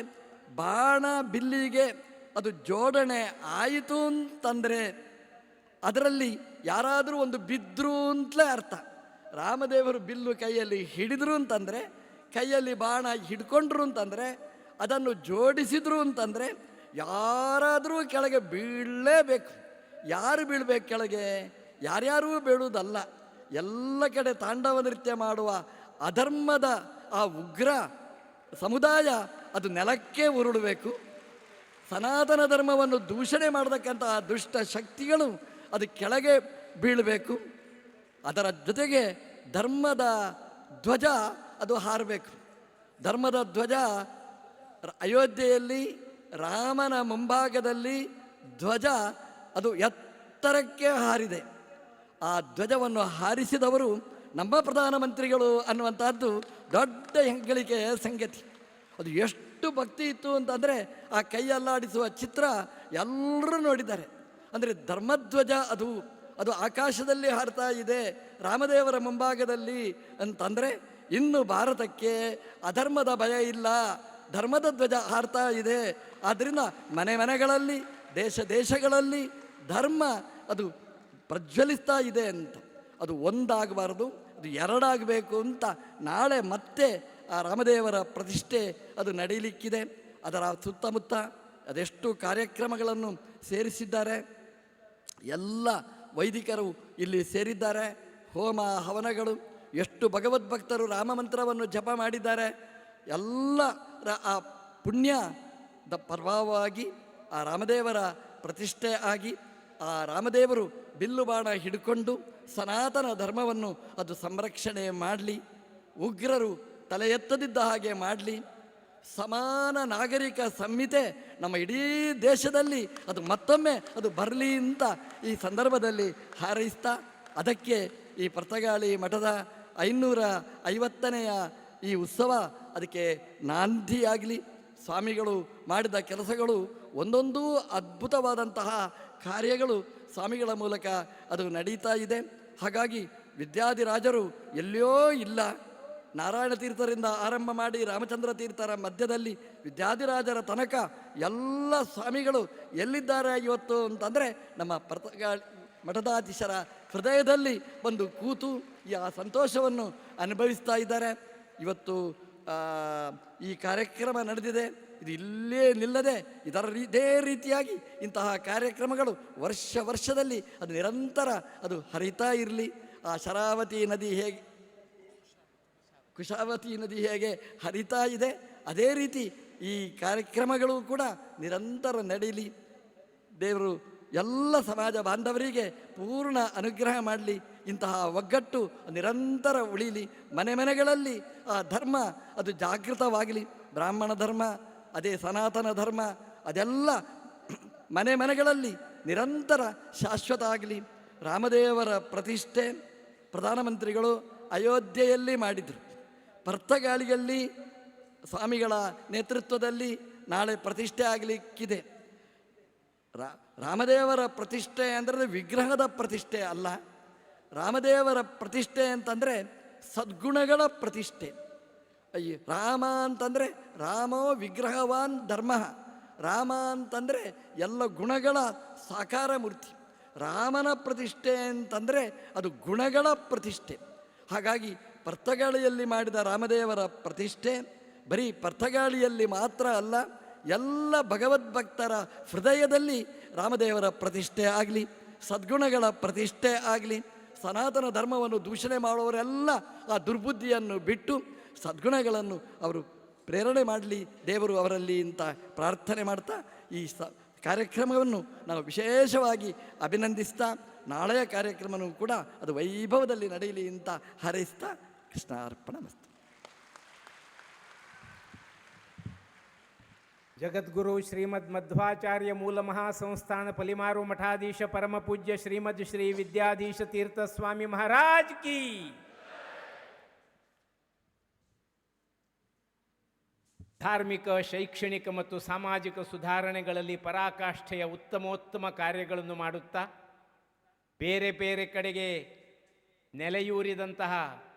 ಬಾಣ ಬಿಲ್ಲಿಗೆ ಅದು ಜೋಡಣೆ ಆಯಿತು ಅಂತಂದರೆ ಅದರಲ್ಲಿ ಯಾರಾದರೂ ಒಂದು ಬಿದ್ದರು ಅಂತಲೇ ಅರ್ಥ. ರಾಮದೇವರು ಬಿಲ್ಲು ಕೈಯಲ್ಲಿ ಹಿಡಿದ್ರು ಅಂತಂದರೆ, ಕೈಯಲ್ಲಿ ಬಾಣ ಹಿಡ್ಕೊಂಡ್ರು ಅಂತಂದರೆ, ಅದನ್ನು ಜೋಡಿಸಿದ್ರು ಅಂತಂದರೆ ಯಾರಾದರೂ ಕೆಳಗೆ ಬೀಳಲೇಬೇಕು. ಯಾರು ಬೀಳಬೇಕು ಕೆಳಗೆ? ಯಾರ್ಯಾರೂ ಬೀಳುವುದಲ್ಲ. ಎಲ್ಲ ಕಡೆ ತಾಂಡವ ನೃತ್ಯ ಮಾಡುವ ಅಧರ್ಮದ ಆ ಉಗ್ರ ಸಮುದಾಯ ಅದು ನೆಲಕ್ಕೆ ಉರುಳಬೇಕು. ಸನಾತನ ಧರ್ಮವನ್ನು ದೂಷಣೆ ಮಾಡತಕ್ಕಂತಹ ದುಷ್ಟ ಶಕ್ತಿಗಳು ಅದು ಕೆಳಗೆ ಬೀಳಬೇಕು. ಅದರ ಜೊತೆಗೆ ಧರ್ಮದ ಧ್ವಜ ಅದು ಹಾರಬೇಕು. ಧರ್ಮದ ಧ್ವಜ ಅಯೋಧ್ಯೆಯಲ್ಲಿ ರಾಮನ ಮುಂಭಾಗದಲ್ಲಿ ಧ್ವಜ ಅದು ಎತ್ತರಕ್ಕೆ ಹಾರಿದೆ. ಆ ಧ್ವಜವನ್ನು ಹಾರಿಸಿದವರು ನಮ್ಮ ಪ್ರಧಾನಮಂತ್ರಿಗಳು ಅನ್ನುವಂಥದ್ದು ದೊಡ್ಡ ಹೆಗ್ಗಳಿಕೆಯ ಸಂಗತಿ. ಅದು ಎಷ್ಟು ಭಕ್ತಿ ಇತ್ತು ಅಂತಂದರೆ ಆ ಕೈಯಲ್ಲಾಡಿಸುವ ಚಿತ್ರ ಎಲ್ಲರೂ ನೋಡಿದ್ದಾರೆ. ಅಂದರೆ ಧರ್ಮಧ್ವಜ ಅದು ಅದು ಆಕಾಶದಲ್ಲಿ ಹಾರ್ತಾ ಇದೆ ರಾಮದೇವರ ಮುಂಭಾಗದಲ್ಲಿ ಅಂತಂದರೆ ಇನ್ನು ಭಾರತಕ್ಕೆ ಅಧರ್ಮದ ಭಯ ಇಲ್ಲ, ಧರ್ಮದ ಧ್ವಜ ಹಾರ್ತಾ ಇದೆ. ಆದ್ದರಿಂದ ಮನೆ ಮನೆಗಳಲ್ಲಿ ದೇಶ ದೇಶಗಳಲ್ಲಿ ಧರ್ಮ ಅದು ಪ್ರಜ್ವಲಿಸ್ತಾ ಇದೆ ಅಂತ. ಅದು ಒಂದಾಗಬಾರದು, ಅದು ಎರಡಾಗಬೇಕು ಅಂತ ನಾಳೆ ಮತ್ತೆ ಆ ರಾಮದೇವರ ಪ್ರತಿಷ್ಠೆ ಅದು ನಡೀಲಿಕ್ಕಿದೆ. ಅದರ ಸುತ್ತಮುತ್ತ ಅದೆಷ್ಟು ಕಾರ್ಯಕ್ರಮಗಳನ್ನು ಸೇರಿಸಿದ್ದಾರೆ. ಎಲ್ಲ ವೈದಿಕರು ಇಲ್ಲಿ ಸೇರಿದ್ದಾರೆ. ಹೋಮ ಹವನಗಳು, ಎಷ್ಟು ಭಗವದ್ಭಕ್ತರು ರಾಮ ಮಂತ್ರವನ್ನು ಜಪ ಮಾಡಿದ್ದಾರೆ. ಎಲ್ಲರ ಆ ಪುಣ್ಯದ ಪ್ರಭಾವವಾಗಿ ಆ ರಾಮದೇವರ ಪ್ರತಿಷ್ಠೆ ಆಗಿ ಆ ರಾಮದೇವರು ಬಿಲ್ಲು ಬಾಣ ಹಿಡ್ಕೊಂಡು ಸನಾತನ ಧರ್ಮವನ್ನು ಅದು ಸಂರಕ್ಷಣೆ ಮಾಡಲಿ, ಉಗ್ರರು ತಲೆ ಎತ್ತದಿದ್ದ ಹಾಗೆ ಮಾಡಲಿ. ಸಮಾನ ನಾಗರಿಕ ಸಂಹಿತೆ ನಮ್ಮ ಇಡೀ ದೇಶದಲ್ಲಿ ಅದು ಮತ್ತೊಮ್ಮೆ ಅದು ಬರಲಿ ಅಂತ ಈ ಸಂದರ್ಭದಲ್ಲಿ ಹಾರೈಸ್ತಾ, ಅದಕ್ಕೆ ಈ ಪರ್ತಗಾಳಿ ಮಠದ 550ನೆಯ ಈ ಉತ್ಸವ ಅದಕ್ಕೆ ನಾಂದಿಯಾಗಲಿ. ಸ್ವಾಮಿಗಳು ಮಾಡಿದ ಕೆಲಸಗಳು ಒಂದೊಂದೂ ಅದ್ಭುತವಾದಂತಹ ಕಾರ್ಯಗಳು ಸ್ವಾಮಿಗಳ ಮೂಲಕ ಅದು ನಡೀತಾ ಇದೆ. ಹಾಗಾಗಿ ವಿದ್ಯಾಧಿರಾಜರು ಎಲ್ಲಿಯೋ ಇಲ್ಲ, ನಾರಾಯಣ ತೀರ್ಥರಿಂದ ಆರಂಭ ಮಾಡಿ ರಾಮಚಂದ್ರ ತೀರ್ಥರ ಮಧ್ಯದಲ್ಲಿ ವಿದ್ಯಾಧಿರಾಜರ ತನಕ ಎಲ್ಲ ಸ್ವಾಮಿಗಳು ಎಲ್ಲಿದ್ದಾರೆ ಇವತ್ತು ಅಂತಂದರೆ ನಮ್ಮ ಪರ್ತಗಾಳಿ ಮಠದಾಧೀಶರ ಹೃದಯದಲ್ಲಿ ಬಂದು ಕೂತು ಆ ಸಂತೋಷವನ್ನು ಅನುಭವಿಸ್ತಾ ಇದ್ದಾರೆ. ಇವತ್ತು ಈ ಕಾರ್ಯಕ್ರಮ ನಡೆದಿದೆ. ಇದು ಇಲ್ಲೇ ನಿಲ್ಲದೆ ಇದೇ ರೀತಿಯಾಗಿ ಇಂತಹ ಕಾರ್ಯಕ್ರಮಗಳು ವರ್ಷದಲ್ಲಿ ಅದು ನಿರಂತರ ಅದು ಹರಿತಾ ಇರಲಿ. ಆ ಶರಾವತಿ ನದಿ ಹೇಗೆ, ಕುಶಾವತಿ ನದಿ ಹೇಗೆ ಹರಿತಾ ಇದೆ, ಅದೇ ರೀತಿ ಈ ಕಾರ್ಯಕ್ರಮಗಳು ಕೂಡ ನಿರಂತರ ನಡೀಲಿ. ದೇವರು ಎಲ್ಲ ಸಮಾಜ ಬಾಂಧವರಿಗೆ ಪೂರ್ಣ ಅನುಗ್ರಹ ಮಾಡಲಿ. ಇಂತಹ ಒಗ್ಗಟ್ಟು ನಿರಂತರ ಉಳಿಲಿ. ಮನೆ ಮನೆಗಳಲ್ಲಿ ಆ ಧರ್ಮ ಅದು ಜಾಗೃತವಾಗಲಿ. ಬ್ರಾಹ್ಮಣ ಧರ್ಮ, ಅದೇ ಸನಾತನ ಧರ್ಮ, ಅದೆಲ್ಲ ಮನೆ ಮನೆಗಳಲ್ಲಿ ನಿರಂತರ ಶಾಶ್ವತ ಆಗಲಿ. ರಾಮದೇವರ ಪ್ರತಿಷ್ಠೆ ಪ್ರಧಾನಮಂತ್ರಿಗಳು ಅಯೋಧ್ಯೆಯಲ್ಲಿ ಮಾಡಿದರು. ಪರ್ತಗಾಳಿಯಲ್ಲಿ ಸ್ವಾಮಿಗಳ ನೇತೃತ್ವದಲ್ಲಿ ನಾಳೆ ಪ್ರತಿಷ್ಠೆ ಆಗಲಿಕ್ಕಿದೆ. ರಾಮದೇವರ ಪ್ರತಿಷ್ಠೆ ಅಂದರೆ ವಿಗ್ರಹದ ಪ್ರತಿಷ್ಠೆ ಅಲ್ಲ. ರಾಮದೇವರ ಪ್ರತಿಷ್ಠೆ ಅಂತಂದರೆ ಸದ್ಗುಣಗಳ ಪ್ರತಿಷ್ಠೆ. ರಾಮ ಅಂತಂದರೆ ರಾಮೋ ವಿಗ್ರಹವಾನ್ ಧರ್ಮ. ರಾಮ ಅಂತಂದರೆ ಎಲ್ಲ ಗುಣಗಳ ಸಾಕಾರ ಮೂರ್ತಿ. ರಾಮನ ಪ್ರತಿಷ್ಠೆ ಅಂತಂದರೆ ಅದು ಗುಣಗಳ ಪ್ರತಿಷ್ಠೆ. ಹಾಗಾಗಿ ಪರ್ತಗಾಳಿಯಲ್ಲಿ ಮಾಡಿದ ರಾಮದೇವರ ಪ್ರತಿಷ್ಠೆ ಬರೀ ಪರ್ತಗಾಳಿಯಲ್ಲಿ ಮಾತ್ರ ಅಲ್ಲ, ಎಲ್ಲ ಭಗವದ್ಭಕ್ತರ ಹೃದಯದಲ್ಲಿ ರಾಮದೇವರ ಪ್ರತಿಷ್ಠೆ ಆಗಲಿ, ಸದ್ಗುಣಗಳ ಪ್ರತಿಷ್ಠೆ ಆಗಲಿ. ಸನಾತನ ಧರ್ಮವನ್ನು ದೂಷಣೆ ಮಾಡುವವರೆಲ್ಲ ಆ ದುರ್ಬುದ್ಧಿಯನ್ನು ಬಿಟ್ಟು ಸದ್ಗುಣಗಳನ್ನು ಅವರು ಪ್ರೇರಣೆ ಮಾಡಲಿ ದೇವರು ಅವರಲ್ಲಿ ಅಂತ ಪ್ರಾರ್ಥನೆ ಮಾಡ್ತಾ ಈ ಕಾರ್ಯಕ್ರಮವನ್ನು ನಾವು ವಿಶೇಷವಾಗಿ ಅಭಿನಂದಿಸ್ತಾ, ನಾಳೆಯ ಕಾರ್ಯಕ್ರಮವೂ ಕೂಡ ಅದು ವೈಭವದಲ್ಲಿ ನಡೆಯಲಿ ಅಂತ ಹಾರೈಸ್ತಾ ಕೃಷ್ಣ ಅರ್ಪಣಮಸ್ತು. ಜಗದ್ಗುರು ಶ್ರೀಮದ್ ಮಧ್ವಾಚಾರ್ಯ ಮೂಲ ಮಹಾಸಂಸ್ಥಾನ ಪಲಿಮಾರು ಮಠಾಧೀಶ ಪರಮ ಪೂಜ್ಯ ಶ್ರೀಮದ್ ಶ್ರೀ ವಿದ್ಯಾಧೀಶ ತೀರ್ಥ ಸ್ವಾಮಿ ಮಹಾರಾಜ್ ಕಿ. ಧಾರ್ಮಿಕ, ಶೈಕ್ಷಣಿಕ ಮತ್ತು ಸಾಮಾಜಿಕ ಸುಧಾರಣೆಗಳಲ್ಲಿ ಪರಾಕಾಷ್ಠೆಯ ಉತ್ತಮೋತ್ತಮ ಕಾರ್ಯಗಳನ್ನು ಮಾಡುತ್ತಾ ಬೇರೆ ಬೇರೆ ಕಡೆಗೆ ನೆಲೆಯೂರಿದಂತಹ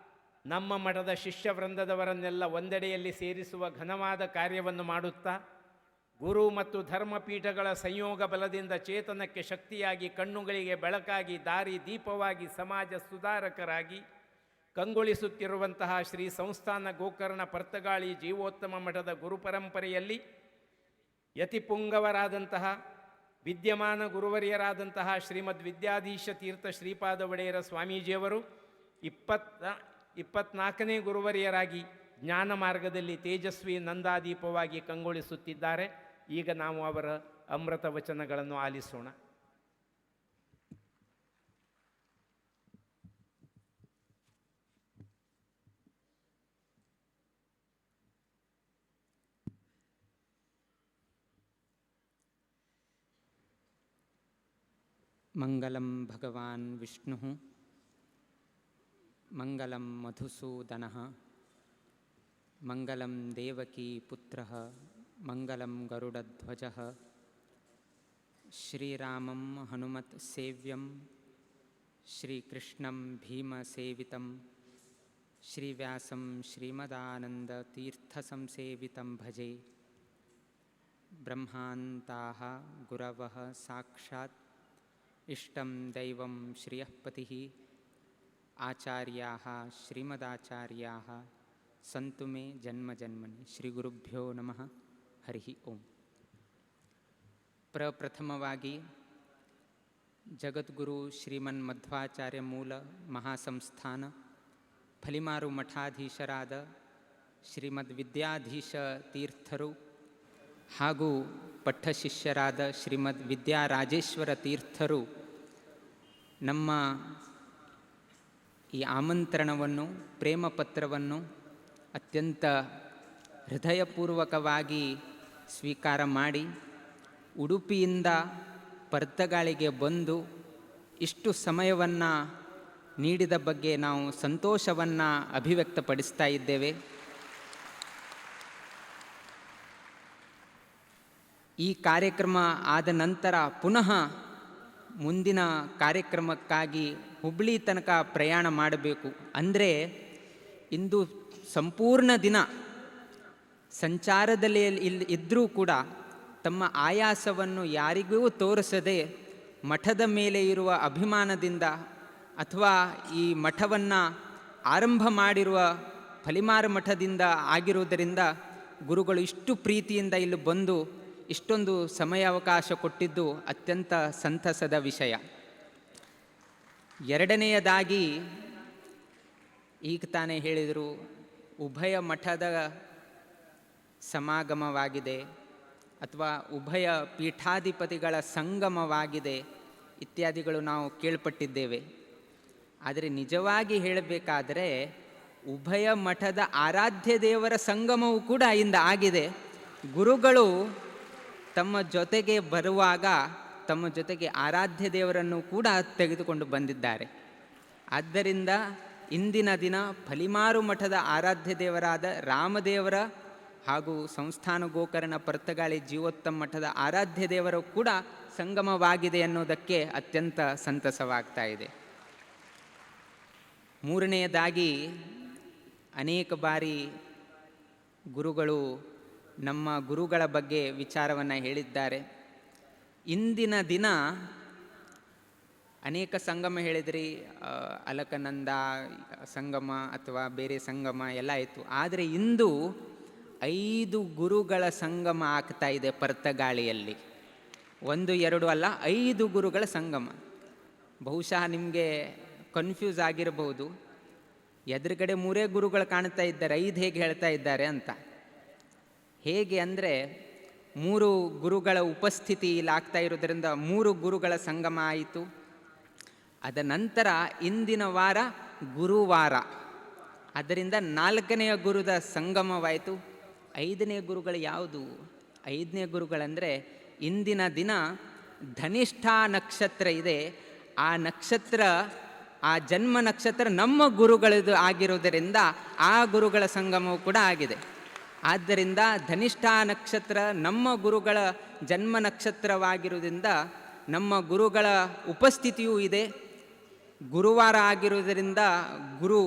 ನಮ್ಮ ಮಠದ ಶಿಷ್ಯವೃಂದದವರನ್ನೆಲ್ಲ ಒಂದೆಡೆಯಲ್ಲಿ ಸೇರಿಸುವ ಘನವಾದ ಕಾರ್ಯವನ್ನು ಮಾಡುತ್ತಾ ಗುರು ಮತ್ತು ಧರ್ಮಪೀಠಗಳ ಸಂಯೋಗ ಬಲದಿಂದ ಚೇತನಕ್ಕೆ ಶಕ್ತಿಯಾಗಿ, ಕಣ್ಣುಗಳಿಗೆ ಬೆಳಕಾಗಿ, ದಾರಿ ದೀಪವಾಗಿ, ಸಮಾಜ ಸುಧಾರಕರಾಗಿ ಕಂಗೊಳಿಸುತ್ತಿರುವಂತಹ ಶ್ರೀ ಸಂಸ್ಥಾನ ಗೋಕರ್ಣ ಪರ್ತಗಾಳಿ ಜೀವೋತ್ತಮ ಮಠದ ಗುರುಪರಂಪರೆಯಲ್ಲಿ ಯತಿಪುಂಗವರಾದಂತಹ ವಿದ್ಯಮಾನ ಗುರುವರಿಯರಾದಂತಹ ಶ್ರೀಮದ್ ವಿದ್ಯಾಧೀಶ ತೀರ್ಥ ಶ್ರೀಪಾದ ಒಡೆಯರ ಸ್ವಾಮೀಜಿಯವರು 24ನೇ ಗುರುವರಿಯರಾಗಿ ಜ್ಞಾನ ಮಾರ್ಗದಲ್ಲಿ ತೇಜಸ್ವಿ ನಂದಾದೀಪವಾಗಿ ಕಂಗೊಳಿಸುತ್ತಿದ್ದಾರೆ. ಈಗ ನಾವು ಅವರ ಅಮೃತ ವಚನಗಳನ್ನು ಆಲಿಸೋಣ. ಮಂಗಲಂ ಭಗವಾನ್ ವಿಷ್ಣುಃ ಮಂಗಲಂ ಮಧುಸೂದನಃ ಮಂಗಲಂ ದೇವಕೀ ಪುತ್ರಃ ಮಂಗಲಂ ಗರುಡಧ್ವಜಃ ಶ್ರೀರಾಮಂ ಹನುಮತ್ ಸೇವ್ಯಂ ಶ್ರೀಕೃಷ್ಣಂ ಭೀಮಸೇವಿತಂ ಶ್ರೀವ್ಯಾಸಂ ಶ್ರೀಮದಾನಂದತೀರ್ಥಸಂಸೇವಿತಂ ಭಜೆ. ಬ್ರಹ್ಮಾಂತಾಃ ಗುರವಃ ಸಾಕ್ಷಾತ್ ಇಷ್ಟಂ ದೈವಂ ಶ್ರಿಯಃ ಪತಿಃ ಆಚಾರ್ಯಾಃ ಶ್ರೀಮದಾಚಾರ್ಯಾಃ ಸಂತು ಮೇ ಜನ್ಮ ಜನ್ಮನಿ. ಶ್ರೀ ಗುರುಭ್ಯೋ ನಮಃ. ಹರಿ ಓಂ. ಪ್ರಪ್ರಥಮವಾಗಿ ಜಗದ್ಗುರು ಶ್ರೀಮನ್ ಮಧ್ವಾಚಾರ್ಯ ಮೂಲ ಮಹಾಸಂಸ್ಥಾನ ಫಲಿಮಾರು ಮಠಾಧೀಶರಾದ ಶ್ರೀಮದ್ ವಿದ್ಯಾಧೀಶ ತೀರ್ಥರು ಹಾಗೂ ಪಟ್ಟಶಿಷ್ಯರಾದ ಶ್ರೀಮದ್ ವಿದ್ಯಾರಾಜೇಶ್ವರ ತೀರ್ಥರು ನಮ್ಮ ಈ ಆಮಂತ್ರಣವನ್ನು, ಪ್ರೇಮ ಪತ್ರವನ್ನು ಅತ್ಯಂತ ಹೃದಯಪೂರ್ವಕವಾಗಿ ಸ್ವೀಕಾರ ಮಾಡಿ ಉಡುಪಿಯಿಂದ ಪರ್ತಗಾಳಿಗೆ ಬಂದು ಇಷ್ಟು ಸಮಯವನ್ನು ನೀಡಿದ ಬಗ್ಗೆ ನಾವು ಸಂತೋಷವನ್ನು ಅಭಿವ್ಯಕ್ತಪಡಿಸ್ತಾ ಇದ್ದೇವೆ. ಈ ಕಾರ್ಯಕ್ರಮ ಆದ ನಂತರ ಪುನಃ ಮುಂದಿನ ಕಾರ್ಯಕ್ರಮಕ್ಕಾಗಿ ಹುಬ್ಬಳ್ಳಿ ತನಕ ಪ್ರಯಾಣ ಮಾಡಬೇಕು. ಅಂದರೆ ಇಂದು ಸಂಪೂರ್ಣ ದಿನ ಸಂಚಾರದಲ್ಲಿ ಇದ್ದರೂ ಕೂಡ ತಮ್ಮ ಆಯಾಸವನ್ನು ಯಾರಿಗೂ ತೋರಿಸದೆ ಮಠದ ಮೇಲೆ ಇರುವ ಅಭಿಮಾನದಿಂದ ಅಥವಾ ಈ ಮಠವನ್ನು ಆರಂಭ ಮಾಡಿರುವ ಫಲಿಮಾರ ಮಠದಿಂದ ಆಗಿರುವುದರಿಂದ ಗುರುಗಳು ಇಷ್ಟು ಪ್ರೀತಿಯಿಂದ ಇಲ್ಲಿ ಬಂದು ಇಷ್ಟೊಂದು ಸಮಯಾವಕಾಶ ಕೊಟ್ಟಿದ್ದು ಅತ್ಯಂತ ಸಂತಸದ ವಿಷಯ. ಎರಡನೆಯದಾಗಿ ಈಗ ತಾನೇ ಹೇಳಿದರು, ಉಭಯ ಮಠದ ಸಮಾಗಮವಾಗಿದೆ ಅಥವಾ ಉಭಯ ಪೀಠಾಧಿಪತಿಗಳ ಸಂಗಮವಾಗಿದೆ ಇತ್ಯಾದಿಗಳು ನಾವು ಕೇಳ್ಪಟ್ಟಿದ್ದೇವೆ. ಆದರೆ ನಿಜವಾಗಿ ಹೇಳಬೇಕಾದರೆ ಉಭಯ ಮಠದ ಆರಾಧ್ಯ ದೇವರ ಸಂಗಮವೂ ಕೂಡ ಇಂದ ಆಗಿದೆ. ಗುರುಗಳು ತಮ್ಮ ಜೊತೆಗೆ ಬರುವಾಗ ತಮ್ಮ ಜೊತೆಗೆ ಆರಾಧ್ಯ ದೇವರನ್ನು ಕೂಡ ತೆಗೆದುಕೊಂಡು ಬಂದಿದ್ದಾರೆ. ಆದ್ದರಿಂದ ಇಂದಿನ ದಿನ ಫಲಿಮಾರು ಮಠದ ಆರಾಧ್ಯ ದೇವರಾದ ರಾಮದೇವರ ಹಾಗೂ ಸಂಸ್ಥಾನ ಗೋಕರ್ಣ ಪರ್ತಗಾಳಿ ಜೀವೋತ್ತಮ ಮಠದ ಆರಾಧ್ಯ ದೇವರು ಕೂಡ ಸಂಗಮವಾಗಿದೆ ಅನ್ನೋದಕ್ಕೆ ಅತ್ಯಂತ ಸಂತಸವಾಗ್ತಾ ಇದೆ. ಮೂರನೆಯದಾಗಿ ಅನೇಕ ಬಾರಿ ಗುರುಗಳು ನಮ್ಮ ಗುರುಗಳ ಬಗ್ಗೆ ವಿಚಾರವನ್ನು ಹೇಳಿದ್ದಾರೆ. ಇಂದಿನ ದಿನ ಅನೇಕ ಸಂಗಮ ಹೇಳಿದ್ರಿ, ಅಲಕನಂದ ಸಂಗಮ ಅಥವಾ ಬೇರೆ ಸಂಗಮ ಎಲ್ಲ ಆಯಿತು. ಆದರೆ ಇಂದು 5 ಗುರುಗಳ ಸಂಗಮ ಆಗ್ತಾ ಇದೆ ಪರ್ತಗಾಳಿಯಲ್ಲಿ. 1, 2 ಅಲ್ಲ, 5 ಗುರುಗಳ ಸಂಗಮ. ಬಹುಶಃ ನಿಮಗೆ ಕನ್ಫ್ಯೂಸ್ ಆಗಿರಬಹುದು, ಎದುರುಗಡೆ 3 ಗುರುಗಳು ಕಾಣ್ತಾ ಇದ್ದಾರೆ, 5 ಹೇಗೆ ಹೇಳ್ತಾ ಇದ್ದಾರೆ ಅಂತ. ಹೇಗೆ ಅಂದರೆ 3 ಗುರುಗಳ ಉಪಸ್ಥಿತಿ ಇಲ್ಲಿ ಆಗ್ತಾ ಇರೋದ್ರಿಂದ 3 ಗುರುಗಳ ಸಂಗಮ ಆಯಿತು. ಅದ ನಂತರ ಇಂದಿನ ವಾರ ಗುರುವಾರ, ಅದರಿಂದ 4ನೇ ಗುರುದ ಸಂಗಮವಾಯಿತು. 5ನೇ ಗುರುಗಳು ಯಾವುದು? 5ನೇ ಗುರುಗಳಂದರೆ ಇಂದಿನ ದಿನ ಧನಿಷ್ಠಾ ನಕ್ಷತ್ರ ಇದೆ. ಆ ನಕ್ಷತ್ರ, ಆ ಜನ್ಮ ನಕ್ಷತ್ರ ನಮ್ಮ ಗುರುಗಳದು ಆಗಿರುವುದರಿಂದ ಆ ಗುರುಗಳ ಸಂಗಮವೂ ಕೂಡ ಆಗಿದೆ. ಆದ್ದರಿಂದ ಧನಿಷ್ಠಾ ನಕ್ಷತ್ರ ನಮ್ಮ ಗುರುಗಳ ಜನ್ಮ ನಕ್ಷತ್ರವಾಗಿರುವುದರಿಂದ ನಮ್ಮ ಗುರುಗಳ ಉಪಸ್ಥಿತಿಯೂ ಇದೆ. ಗುರುವಾರ ಆಗಿರುವುದರಿಂದ ಗುರು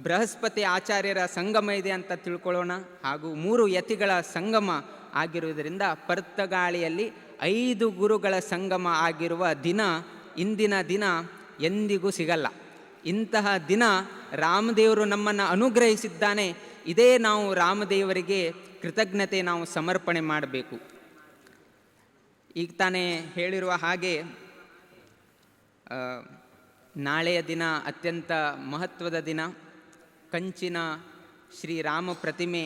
ಬೃಹಸ್ಪತಿ ಆಚಾರ್ಯರ ಸಂಗಮ ಇದೆ ಅಂತ ತಿಳ್ಕೊಳ್ಳೋಣ. ಹಾಗೂ 3 ಯತಿಗಳ ಸಂಗಮ ಆಗಿರುವುದರಿಂದ ಪರ್ತಗಾಳಿಯಲ್ಲಿ 5 ಗುರುಗಳ ಸಂಗಮ ಆಗಿರುವ ದಿನ ಇಂದಿನ ದಿನ ಎಂದಿಗೂ ಸಿಗಲ್ಲ. ಇಂತಹ ದಿನ ರಾಮದೇವರು ನಮ್ಮನ್ನು ಅನುಗ್ರಹಿಸಿದ್ದಾನೆ. ಇದೇ ನಾವು ರಾಮದೇವರಿಗೆ ಕೃತಜ್ಞತೆ ನಾವು ಸಮರ್ಪಣೆ ಮಾಡಬೇಕು. ಈಗ ತಾನೇ ಹೇಳಿರುವ ಹಾಗೆ ನಾಳೆಯ ದಿನ ಅತ್ಯಂತ ಮಹತ್ವದ ದಿನ. ಕಂಚಿನ ಶ್ರೀರಾಮ ಪ್ರತಿಮೆ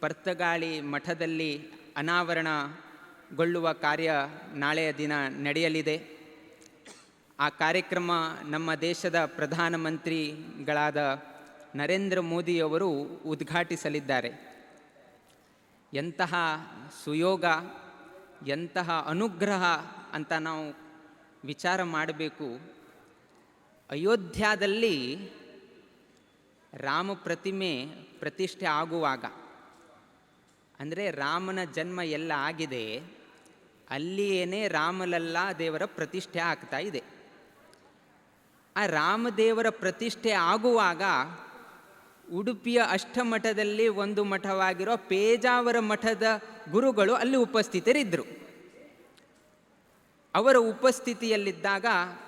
ಪರ್ತಗಾಳಿ ಮಠದಲ್ಲಿ ಅನಾವರಣಗೊಳ್ಳುವ ಕಾರ್ಯ ನಾಳೆಯ ದಿನ ನಡೆಯಲಿದೆ. ಆ ಕಾರ್ಯಕ್ರಮ ನಮ್ಮ ದೇಶದ ಪ್ರಧಾನಮಂತ್ರಿಗಳಾದ ನರೇಂದ್ರ ಮೋದಿಯವರು ಉದ್ಘಾಟಿಸಲಿದ್ದಾರೆ. ಎಂತಹ ಸುಯೋಗ, ಎಂತಹ ಅನುಗ್ರಹ ಅಂತ ನಾವು ವಿಚಾರ ಮಾಡಬೇಕು. ಅಯೋಧ್ಯದಲ್ಲಿ ರಾಮ ಪ್ರತಿಮೆ ಪ್ರತಿಷ್ಠೆ ಆಗುವಾಗ, ಅಂದರೆ ರಾಮನ ಜನ್ಮ ಎಲ್ಲ ಆಗಿದೆ, ಅಲ್ಲಿಯೇ ರಾಮಲಲ್ಲಾ ದೇವರ ಪ್ರತಿಷ್ಠೆ ಆಗ್ತಾ ಇದೆ. ಆ ರಾಮದೇವರ ಪ್ರತಿಷ್ಠೆ ಆಗುವಾಗ ಉಡುಪಿಯ ಅಷ್ಟಮಠದಲ್ಲಿ ಒಂದು ಮಠವಾಗಿರೋ ಪೇಜಾವರ ಮಠದ ಗುರುಗಳು ಅಲ್ಲಿ ಉಪಸ್ಥಿತರಿದ್ದರು. ಅವರ ಉಪಸ್ಥಿತಿಯಲ್ಲಿದ್ದಾಗ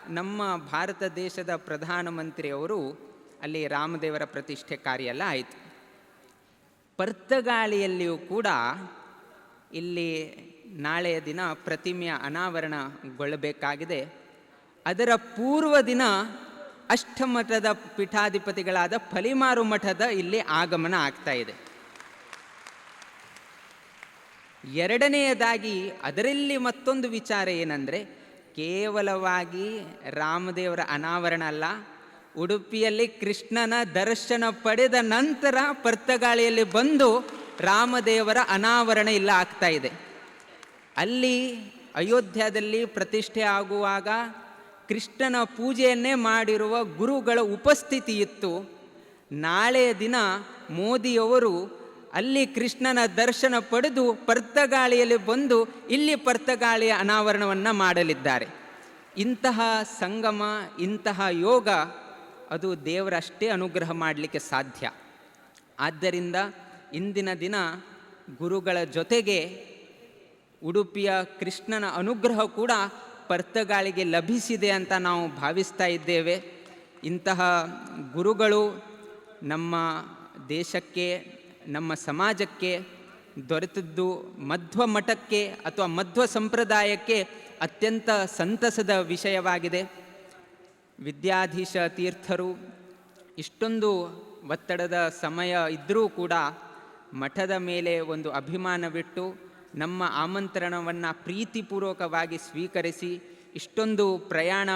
ನಮ್ಮ ಭಾರತ ದೇಶದ ಪ್ರಧಾನಮಂತ್ರಿಯವರು ಅಲ್ಲಿ ರಾಮದೇವರ ಪ್ರತಿಷ್ಠೆ ಕಾರ್ಯ ಎಲ್ಲ ಆಯಿತು. ಪರ್ತಗಾಳಿಯಲ್ಲಿಯೂ ಕೂಡ ಇಲ್ಲಿ ನಾಳೆಯ ದಿನ ಪ್ರತಿಮೆಯ ಅನಾವರಣಗೊಳ್ಳಬೇಕಾಗಿದೆ. ಅದರ ಪೂರ್ವ ದಿನ ಅಷ್ಟಮಠದ ಪೀಠಾಧಿಪತಿಗಳಾದ ಫಲಿಮಾರು ಮಠದ ಇಲ್ಲಿ ಆಗಮನ ಆಗ್ತಾ ಇದೆ. ಎರಡನೆಯದಾಗಿ ಅದರಲ್ಲಿ ಮತ್ತೊಂದು ವಿಚಾರ ಏನಂದರೆ, ಕೇವಲವಾಗಿ ರಾಮದೇವರ ಅನಾವರಣ ಅಲ್ಲ, ಉಡುಪಿಯಲ್ಲಿ ಕೃಷ್ಣನ ದರ್ಶನ ಪಡೆದ ನಂತರ ಪರ್ತಗಾಳಿಯಲ್ಲಿ ಬಂದು ರಾಮದೇವರ ಅನಾವರಣ ಇಲ್ಲ ಆಗ್ತಾ ಇದೆ. ಅಲ್ಲಿ ಅಯೋಧ್ಯದಲ್ಲಿ ಪ್ರತಿಷ್ಠೆ ಆಗುವಾಗ ಕೃಷ್ಣನ ಪೂಜೆಯನ್ನೇ ಮಾಡಿರುವ ಗುರುಗಳ ಉಪಸ್ಥಿತಿ ಇತ್ತು. ನಾಳೆಯ ದಿನ ಮೋದಿಯವರು ಅಲ್ಲಿ ಕೃಷ್ಣನ ದರ್ಶನ ಪಡೆದು ಪರ್ತಗಾಳಿಯಲ್ಲಿ ಬಂದು ಇಲ್ಲಿ ಪರ್ತಗಾಳಿಯ ಅನಾವರಣವನ್ನು ಮಾಡಲಿದ್ದಾರೆ. ಇಂತಹ ಸಂಗಮ, ಇಂತಹ ಯೋಗ ಅದು ದೇವರಷ್ಟೇ ಅನುಗ್ರಹ ಮಾಡಲಿಕ್ಕೆ ಸಾಧ್ಯ. ಆದ್ದರಿಂದ ಇಂದಿನ ದಿನ ಗುರುಗಳ ಜೊತೆಗೆ ಉಡುಪಿಯ ಕೃಷ್ಣನ ಅನುಗ್ರಹ ಕೂಡ ಪರ್ತಗಾಳಿಗೆ ಲಭಿಸಿದೆ ಅಂತ ನಾವು ಭಾವಿಸ್ತಾ ಇದ್ದೇವೆ. ಇಂತಹ ಗುರುಗಳು ನಮ್ಮ ದೇಶಕ್ಕೆ, ನಮ್ಮ ಸಮಾಜಕ್ಕೆ ದೊರೆತದ್ದು ಮಧ್ವ ಮಠಕ್ಕೆ ಅಥವಾ ಮಧ್ವ ಸಂಪ್ರದಾಯಕ್ಕೆ ಅತ್ಯಂತ ಸಂತಸದ ವಿಷಯವಾಗಿದೆ. ವಿದ್ಯಾಧೀಶ ತೀರ್ಥರು ಇಷ್ಟೊಂದು ಒತ್ತಡದ ಸಮಯ ಇದ್ದರೂ ಕೂಡ ಮಠದ ಮೇಲೆ ಒಂದು ಅಭಿಮಾನವಿಟ್ಟು ನಮ್ಮ ಆಮಂತ್ರಣವನ್ನು ಪ್ರೀತಿಪೂರ್ವಕವಾಗಿ ಸ್ವೀಕರಿಸಿ ಇಷ್ಟೊಂದು ಪ್ರಯಾಣ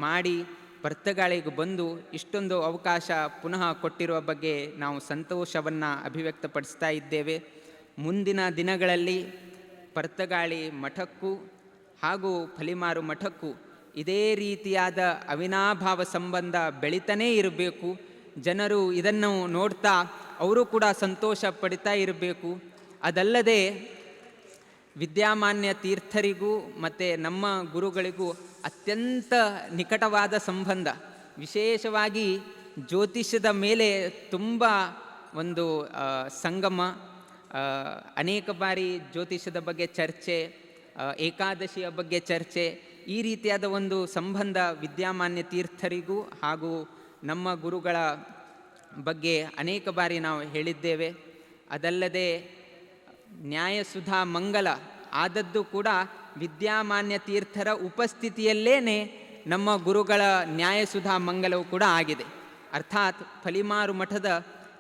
ಮಾಡಿ ಪರ್ತಗಾಳಿಗೆ ಬಂದು ಇಷ್ಟೊಂದು ಅವಕಾಶ ಪುನಃ ಕೊಟ್ಟಿರುವ ಬಗ್ಗೆ ನಾವು ಸಂತೋಷವನ್ನು ಅಭಿವ್ಯಕ್ತಪಡಿಸ್ತಾ ಇದ್ದೇವೆ. ಮುಂದಿನ ದಿನಗಳಲ್ಲಿ ಪರ್ತಗಾಳಿ ಮಠಕ್ಕೂ ಹಾಗೂ ಫಲಿಮಾರು ಮಠಕ್ಕೂ ಇದೇ ರೀತಿಯಾದ ಅವಿನಾಭಾವ ಸಂಬಂಧ ಬೆಳೀತಾನೇ ಇರಬೇಕು. ಜನರು ಇದನ್ನು ನೋಡ್ತಾ ಅವರು ಕೂಡ ಸಂತೋಷ ಪಡಿತಾ ಇರಬೇಕು. ಅದಲ್ಲದೆ ವಿದ್ಯಾಮಾನ್ಯ ತೀರ್ಥರಿಗೂ ಮತ್ತು ನಮ್ಮ ಗುರುಗಳಿಗೂ ಅತ್ಯಂತ ನಿಕಟವಾದ ಸಂಬಂಧ, ವಿಶೇಷವಾಗಿ ಜ್ಯೋತಿಷ್ಯದ ಮೇಲೆ ತುಂಬ ಒಂದು ಸಂಗಮ. ಅನೇಕ ಬಾರಿ ಜ್ಯೋತಿಷ್ಯದ ಬಗ್ಗೆ ಚರ್ಚೆ, ಏಕಾದಶಿಯ ಬಗ್ಗೆ ಚರ್ಚೆ, ಈ ರೀತಿಯಾದ ಒಂದು ಸಂಬಂಧ ವಿದ್ಯಾಮಾನ್ಯ ತೀರ್ಥರಿಗೂ ಹಾಗೂ ನಮ್ಮ ಗುರುಗಳ ಬಗ್ಗೆ ಅನೇಕ ಬಾರಿ ನಾವು ಹೇಳಿದ್ದೇವೆ. ಅದಲ್ಲದೆ ನ್ಯಾಯಸುಧಾ ಮಂಗಲ ಆದದ್ದು ಕೂಡ ವಿದ್ಯಾಮಾನ್ಯ ತೀರ್ಥರ ಉಪಸ್ಥಿತಿಯಲ್ಲೇ ನಮ್ಮ ಗುರುಗಳ ನ್ಯಾಯಸುಧಾ ಮಂಗಲವು ಕೂಡ ಆಗಿದೆ. ಅರ್ಥಾತ್ ಫಲಿಮಾರು ಮಠದ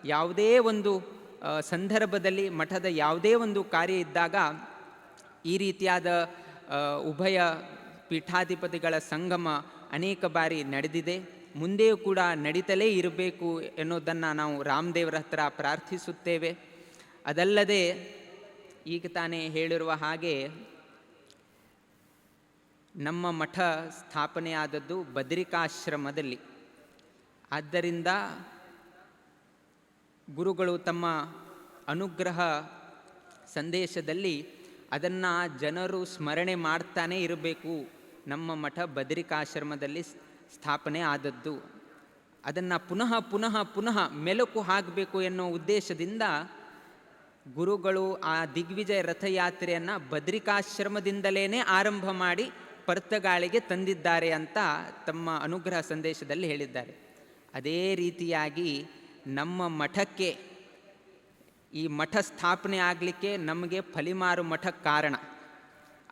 ಯಾವುದೇ ಒಂದು ಸಂದರ್ಭದಲ್ಲಿ, ಮಠದ ಯಾವುದೇ ಒಂದು ಕಾರ್ಯ ಇದ್ದಾಗ ಈ ರೀತಿಯಾದ ಉಭಯ ಪೀಠಾಧಿಪತಿಗಳ ಸಂಗಮ ಅನೇಕ ಬಾರಿ ನಡೆದಿದೆ, ಮುಂದೆಯೂ ಕೂಡ ನಡೀತಲೇ ಇರಬೇಕು ಎನ್ನುವುದನ್ನು ನಾವು ರಾಮದೇವರ ಹತ್ರ ಪ್ರಾರ್ಥಿಸುತ್ತೇವೆ. ಅದಲ್ಲದೆ ಈಗ ತಾನೇ ಹೇಳಿರುವ ಹಾಗೆ ನಮ್ಮ ಮಠ ಸ್ಥಾಪನೆಯಾದದ್ದು ಬದರಿಕಾಶ್ರಮದಲ್ಲಿ. ಆದ್ದರಿಂದ ಗುರುಗಳು ತಮ್ಮ ಅನುಗ್ರಹ ಸಂದೇಶದಲ್ಲಿ ಅದನ್ನು ಜನರು ಸ್ಮರಣೆ ಮಾಡ್ತಾನೇ ಇರಬೇಕು. ನಮ್ಮ ಮಠ ಬದರಿಕಾಶ್ರಮದಲ್ಲಿ ಸ್ಥಾಪನೆ ಆದದ್ದು, ಅದನ್ನು ಪುನಃ ಪುನಃ ಪುನಃ ಮೆಲುಕು ಹಾಕಬೇಕು ಎನ್ನುವ ಉದ್ದೇಶದಿಂದ ಗುರುಗಳು ಆ ದಿಗ್ವಿಜಯ ರಥಯಾತ್ರೆಯನ್ನು ಬದರಿಕಾಶ್ರಮದಿಂದಲೇ ಆರಂಭ ಮಾಡಿ ಪರ್ತಗಾಳಿಗೆ ತಂದಿದ್ದಾರೆ ಅಂತ ತಮ್ಮ ಅನುಗ್ರಹ ಸಂದೇಶದಲ್ಲಿ ಹೇಳಿದ್ದಾರೆ. ಅದೇ ರೀತಿಯಾಗಿ ನಮ್ಮ ಮಠಕ್ಕೆ, ಈ ಮಠ ಸ್ಥಾಪನೆ ಆಗಲಿಕ್ಕೆ ನಮಗೆ ಫಲಿಮಾರು ಮಠ ಕಾರಣ.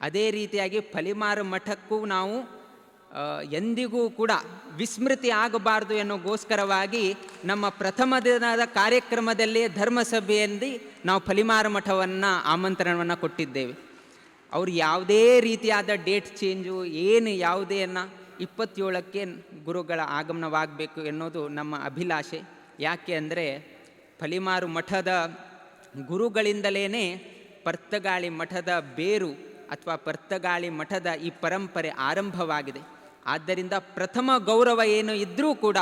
ಅದೇ ರೀತಿಯಾಗಿ ಫಲಿಮಾರು ಮಠಕ್ಕೂ ನಾವು ಎಂದಿಗೂ ಕೂಡ ವಿಸ್ಮೃತಿ ಆಗಬಾರ್ದು ಎನ್ನುಗೋಸ್ಕರವಾಗಿ ನಮ್ಮ ಪ್ರಥಮ ದಿನದ ಕಾರ್ಯಕ್ರಮದಲ್ಲಿ ಧರ್ಮಸಭೆಯಲ್ಲಿ ನಾವು ಫಲಿಮಾರು ಮಠವನ್ನು ಆಮಂತ್ರಣವನ್ನು ಕೊಟ್ಟಿದ್ದೇವೆ. ಅವರು ಯಾವುದೇ ರೀತಿಯಾದ ಡೇಟ್ ಚೇಂಜು ಏನು ಯಾವುದೇನ 27ಕ್ಕೆ ಗುರುಗಳ ಆಗಮನವಾಗಬೇಕು ಎನ್ನುವುದು ನಮ್ಮ ಅಭಿಲಾಷೆ. ಯಾಕೆ ಅಂದರೆ ಫಲಿಮಾರು ಮಠದ ಗುರುಗಳಿಂದಲೇ ಪರ್ತಗಾಳಿ ಮಠದ ಬೇರು ಅಥವಾ ಪರ್ತಗಾಳಿ ಮಠದ ಈ ಪರಂಪರೆ ಆರಂಭವಾಗಿದೆ. ಆದ್ದರಿಂದ ಪ್ರಥಮ ಗೌರವ ಏನು ಇದ್ದರೂ ಕೂಡ,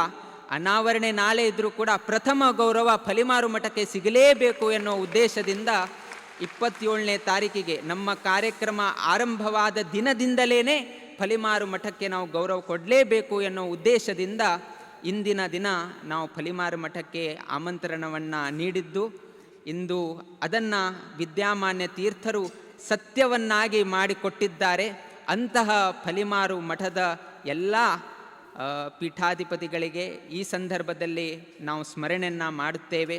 ಅನಾವರಣೆ ನಾಳೆ ಇದ್ದರೂ ಕೂಡ ಪ್ರಥಮ ಗೌರವ ಫಲಿಮಾರು ಮಠಕ್ಕೆ ಸಿಗಲೇಬೇಕು ಎನ್ನುವ ಉದ್ದೇಶದಿಂದ 27ನೇ ತಾರೀಕಿಗೆ ನಮ್ಮ ಕಾರ್ಯಕ್ರಮ ಆರಂಭವಾದ ದಿನದಿಂದಲೇ ಫಲಿಮಾರು ಮಠಕ್ಕೆ ನಾವು ಗೌರವ ಕೊಡಲೇಬೇಕು ಎನ್ನುವ ಉದ್ದೇಶದಿಂದ ಇಂದಿನ ದಿನ ನಾವು ಫಲಿಮಾರು ಮಠಕ್ಕೆ ಆಮಂತ್ರಣವನ್ನು ನೀಡಿದ್ದು, ಇಂದು ಅದನ್ನು ವಿದ್ಯಾಮಾನ್ಯ ತೀರ್ಥರು ಸತ್ಯವನ್ನಾಗಿ ಮಾಡಿಕೊಟ್ಟಿದ್ದಾರೆ. ಅಂತಹ ಫಲಿಮಾರು ಮಠದ ಎಲ್ಲ ಪೀಠಾಧಿಪತಿಗಳಿಗೆ ಈ ಸಂದರ್ಭದಲ್ಲಿ ನಾವು ಸ್ಮರಣೆಯನ್ನು ಮಾಡುತ್ತೇವೆ.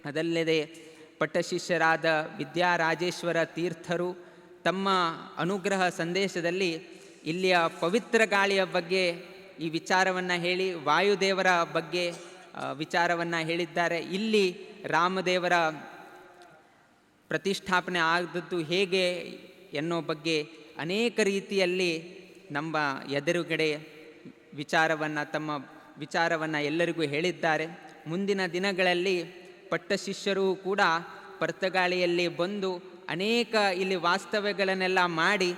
ಅದಲ್ಲದೆ ಪಟ್ಟಶಿಷ್ಯರಾದ ವಿದ್ಯಾರಾಜೇಶ್ವರ ತೀರ್ಥರು ತಮ್ಮ ಅನುಗ್ರಹ ಸಂದೇಶದಲ್ಲಿ ಇಲ್ಲಿಯ ಪವಿತ್ರ ಗಾಳಿಯ ಬಗ್ಗೆ ಈ ವಿಚಾರವನ್ನು ಹೇಳಿ ವಾಯುದೇವರ ಬಗ್ಗೆ ವಿಚಾರವನ್ನು ಹೇಳಿದ್ದಾರೆ. ಇಲ್ಲಿ ರಾಮದೇವರ ಪ್ರತಿಷ್ಠಾಪನೆ ಆದದ್ದು ಹೇಗೆ ಎನ್ನೋ ಬಗ್ಗೆ ಅನೇಕ ರೀತಿಯಲ್ಲಿ ನಮ್ಮ ಎದುರುಗಡೆ ತಮ್ಮ ವಿಚಾರವನ್ನು ಎಲ್ಲರಿಗೂ ಹೇಳಿದ್ದಾರೆ. ಮುಂದಿನ ದಿನಗಳಲ್ಲಿ ಪಟ್ಟಶಿಷ್ಯರು ಕೂಡ ಪರ್ತಗಾಳಿಯಲ್ಲಿ ಬಂದು ಅನೇಕ ಇಲ್ಲಿ ವಾಸ್ತವ್ಯಗಳನ್ನೆಲ್ಲ ಮಾಡಿ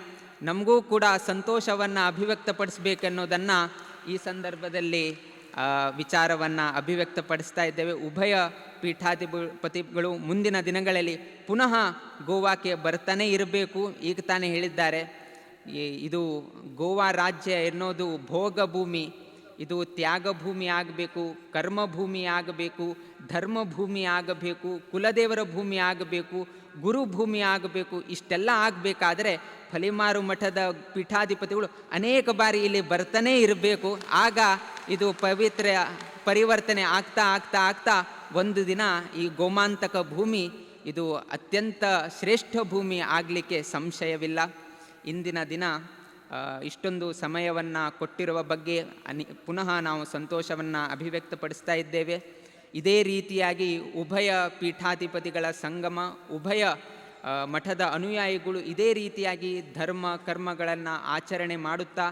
ನಮಗೂ ಕೂಡ ಸಂತೋಷವನ್ನು ಅಭಿವ್ಯಕ್ತಪಡಿಸಬೇಕೆನ್ನೋದನ್ನು ಈ ಸಂದರ್ಭದಲ್ಲಿ ವಿಚಾರವನ್ನು ಅಭಿವ್ಯಕ್ತಪಡಿಸ್ತಾ ಇದ್ದೇವೆ. ಉಭಯ ಪೀಠಾಧಿಪತಿಗಳು ಮುಂದಿನ ದಿನಗಳಲ್ಲಿ ಪುನಃ ಗೋವಾಕ್ಕೆ ಬರ್ತಾನೆ ಇರಬೇಕು. ಈಗ ತಾನೇ ಹೇಳಿದ್ದಾರೆ, ಇದು ಗೋವಾ ರಾಜ್ಯ ಎನ್ನೋದು ಭೋಗ ಭೂಮಿ, ಇದು ತ್ಯಾಗ ಭೂಮಿ ಆಗಬೇಕು, ಕರ್ಮಭೂಮಿ ಆಗಬೇಕು, ಧರ್ಮಭೂಮಿ ಆಗಬೇಕು, ಕುಲದೇವರ ಭೂಮಿ ಆಗಬೇಕು, ಗುರುಭೂಮಿ ಆಗಬೇಕು. ಇಷ್ಟೆಲ್ಲ ಆಗಬೇಕಾದ್ರೆ ಫಲಿಮಾರು ಮಠದ ಪೀಠಾಧಿಪತಿಗಳು ಅನೇಕ ಬಾರಿ ಇಲ್ಲಿ ಬರ್ತಾನೇ ಇರಬೇಕು. ಆಗ ಇದು ಪವಿತ್ರ ಪರಿವರ್ತನೆ ಆಗ್ತಾ ಆಗ್ತಾ ಆಗ್ತಾ ಒಂದು ದಿನ ಈ ಗೋಮಾಂತಕ ಭೂಮಿ ಇದು ಅತ್ಯಂತ ಶ್ರೇಷ್ಠ ಭೂಮಿ ಆಗಲಿಕ್ಕೆ ಸಂಶಯವಿಲ್ಲ. ಇಂದಿನ ದಿನ ಇಷ್ಟೊಂದು ಸಮಯವನ್ನು ಕೊಟ್ಟಿರುವ ಬಗ್ಗೆ ಪುನಃ ನಾವು ಸಂತೋಷವನ್ನು ಅಭಿವ್ಯಕ್ತಪಡಿಸ್ತಾ ಇದ್ದೇವೆ. ಇದೇ ರೀತಿಯಾಗಿ ಉಭಯ ಪೀಠಾಧಿಪತಿಗಳ ಸಂಗಮ, ಉಭಯ ಮಠದ ಅನುಯಾಯಿಗಳು ಇದೇ ರೀತಿಯಾಗಿ ಧರ್ಮ ಕರ್ಮಗಳನ್ನು ಆಚರಣೆ ಮಾಡುತ್ತಾ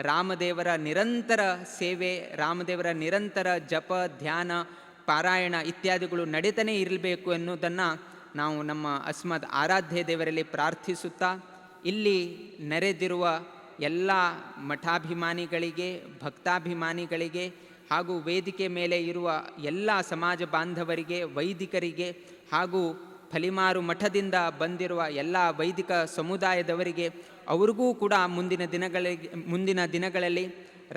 ರಾಮದೇವರ ನಿರಂತರ ಸೇವೆ, ರಾಮದೇವರ ನಿರಂತರ ಜಪ, ಧ್ಯಾನ, ಪಾರಾಯಣ ಇತ್ಯಾದಿಗಳು ನಡೀತಾನೆ ಇರಬೇಕು ಎನ್ನುವುದನ್ನು ನಾವು ನಮ್ಮ ಅಸ್ಮದ್ ಆರಾಧ್ಯ ದೇವರಲ್ಲಿ ಪ್ರಾರ್ಥಿಸುತ್ತಾ, ಇಲ್ಲಿ ನೆರೆದಿರುವ ಎಲ್ಲ ಮಠಾಭಿಮಾನಿಗಳಿಗೆ, ಭಕ್ತಾಭಿಮಾನಿಗಳಿಗೆ ಹಾಗೂ ವೇದಿಕೆ ಮೇಲೆ ಇರುವ ಎಲ್ಲ ಸಮಾಜ ಬಾಂಧವರಿಗೆ, ವೈದಿಕರಿಗೆ ಹಾಗೂ ಫಲಿಮಾರು ಮಠದಿಂದ ಬಂದಿರುವ ಎಲ್ಲ ವೈದಿಕ ಸಮುದಾಯದವರಿಗೆ ಅವ್ರಿಗೂ ಕೂಡ ಮುಂದಿನ ದಿನಗಳಲ್ಲಿ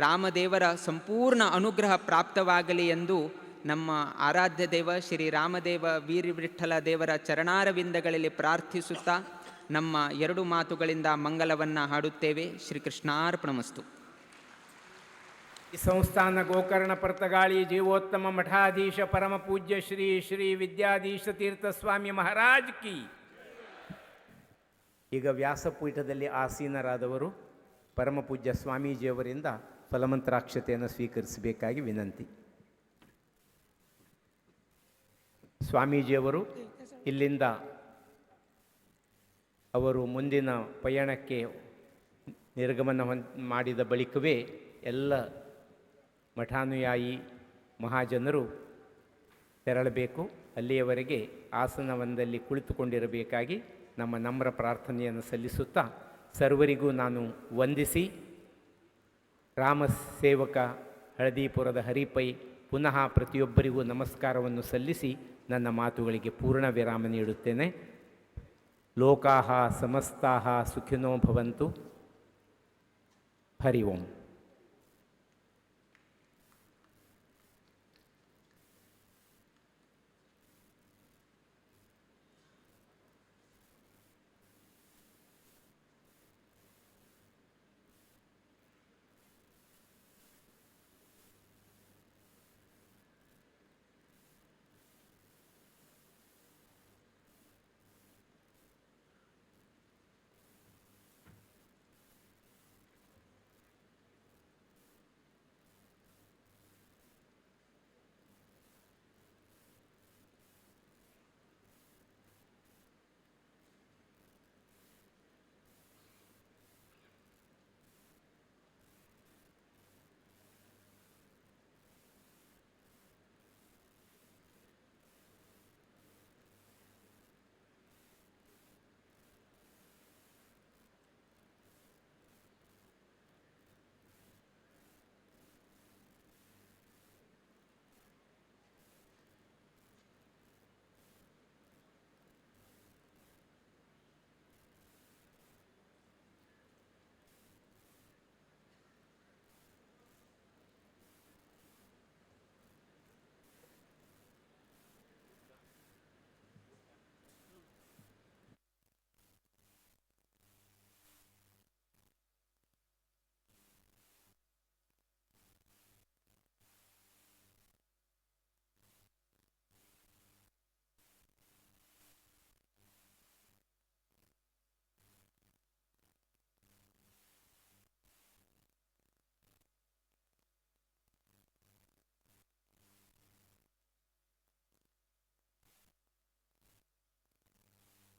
ರಾಮದೇವರ ಸಂಪೂರ್ಣ ಅನುಗ್ರಹ ಪ್ರಾಪ್ತವಾಗಲಿ ಎಂದು ನಮ್ಮ ಆರಾಧ್ಯ ದೇವ ಶ್ರೀ ರಾಮದೇವ ವೀರವಿಠ್ಠಲ ದೇವರ ಚರಣಾರವಿಂದಗಳಲ್ಲಿ ಪ್ರಾರ್ಥಿಸುತ್ತಾ ನಮ್ಮ ಎರಡು ಮಾತುಗಳಿಂದ ಮಂಗಲವನ್ನು ಹಾಡುತ್ತೇವೆ. ಶ್ರೀಕೃಷ್ಣಾರ್ಪಣಮಸ್ತು. ಈ ಸಂಸ್ಥಾನ ಗೋಕರ್ಣ ಪರ್ತಗಾಳಿ ಜೀವೋತ್ತಮ ಮಠಾಧೀಶ ಪರಮ ಪೂಜ್ಯ ಶ್ರೀ ಶ್ರೀ ವಿದ್ಯಾಧೀಶ ತೀರ್ಥ ಸ್ವಾಮಿ ಮಹಾರಾಜ್ ಕಿ. ಈಗ ವ್ಯಾಸಪೀಠದಲ್ಲಿ ಆಸೀನರಾದವರು ಪರಮ ಪೂಜ್ಯ ಸ್ವಾಮೀಜಿಯವರಿಂದ ಫಲಮಂತ್ರಾಕ್ಷತೆಯನ್ನು ಸ್ವೀಕರಿಸಬೇಕಾಗಿ ವಿನಂತಿ. ಸ್ವಾಮೀಜಿಯವರು ಇಲ್ಲಿಂದ ಅವರು ಮುಂದಿನ ಪಯಣಕ್ಕೆ ನಿರ್ಗಮನ ಮಾಡಿದ ಬಳಿಕವೇ ಎಲ್ಲ ಮಠಾನುಯಾಯಿ ಮಹಾಜನರು ತೆರಳಬೇಕು. ಅಲ್ಲಿಯವರೆಗೆ ಆಸನವೊಂದಲ್ಲಿ ಕುಳಿತುಕೊಂಡಿರಬೇಕಾಗಿ ನಮ್ಮ ನಮ್ರ ಪ್ರಾರ್ಥನೆಯನ್ನು ಸಲ್ಲಿಸುತ್ತಾ ಸರ್ವರಿಗೂ ನಾನು ವಂದಿಸಿ ರಾಮ ಸೇವಕ ಹಳದೀಪುರದ ಹರಿಪೈ ಪುನಃ ಪ್ರತಿಯೊಬ್ಬರಿಗೂ ನಮಸ್ಕಾರವನ್ನು ಸಲ್ಲಿಸಿ ನನ್ನ ಮಾತುಗಳಿಗೆ ಪೂರ್ಣ ವಿರಾಮ ನೀಡುತ್ತೇನೆ. ಲೋಕಾಃ ಸಮಸ್ತಾಃ ಸುಖಿನೋ ಭವಂತು. ಹರಿ ಓಂ.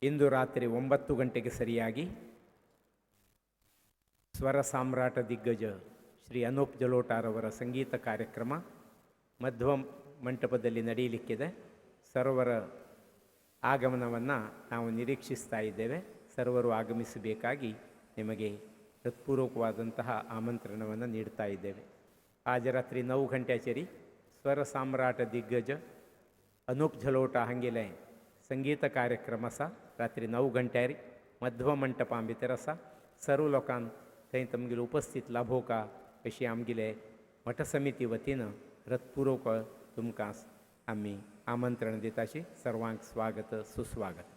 ಇಂದು ರಾತ್ರಿ 9 ಗಂಟೆಗೆ ಸರಿಯಾಗಿ ಸ್ವರ ಸಾಮ್ರಾಟ ದಿಗ್ಗಜ ಶ್ರೀ ಅನೂಪ್ ಜಲೋಟಾರವರ ಸಂಗೀತ ಕಾರ್ಯಕ್ರಮ ಮಧ್ವ ಮಂಟಪದಲ್ಲಿ ನಡೆಯಲಿಕ್ಕಿದೆ. ಸರ್ವರ ಆಗಮನವನ್ನು ನಾವು ನಿರೀಕ್ಷಿಸ್ತಾ ಇದ್ದೇವೆ. ಸರ್ವರು ಆಗಮಿಸಬೇಕಾಗಿ ನಿಮಗೆ ಹೃತ್ಪೂರ್ವಕವಾದಂತಹ ಆಮಂತ್ರಣವನ್ನು ನೀಡ್ತಾ ಇದ್ದೇವೆ. ಆಜ ರಾತ್ರಿ 9 ಗಂಟೆ ಅಚರಿ ಸ್ವರ ಸಾಮ್ರಾಟ ದಿಗ್ಗಜ ಅನೂಪ್ ಜಲೋಟ ಹಂಗೆಲೆ संगीत कार्यक्रम आसा रात्री 9 गंट्यार मध्व मंटप भितर आसा. सर्व लोकांक थंय तुमगेलो उपस्थित लाभोवका अशी आमगेले मठ समिती वतीन हृत्पूर्वक तुमकां आमी आमंत्रण दिताशी. सर्वांक स्वागत सुस्वागत.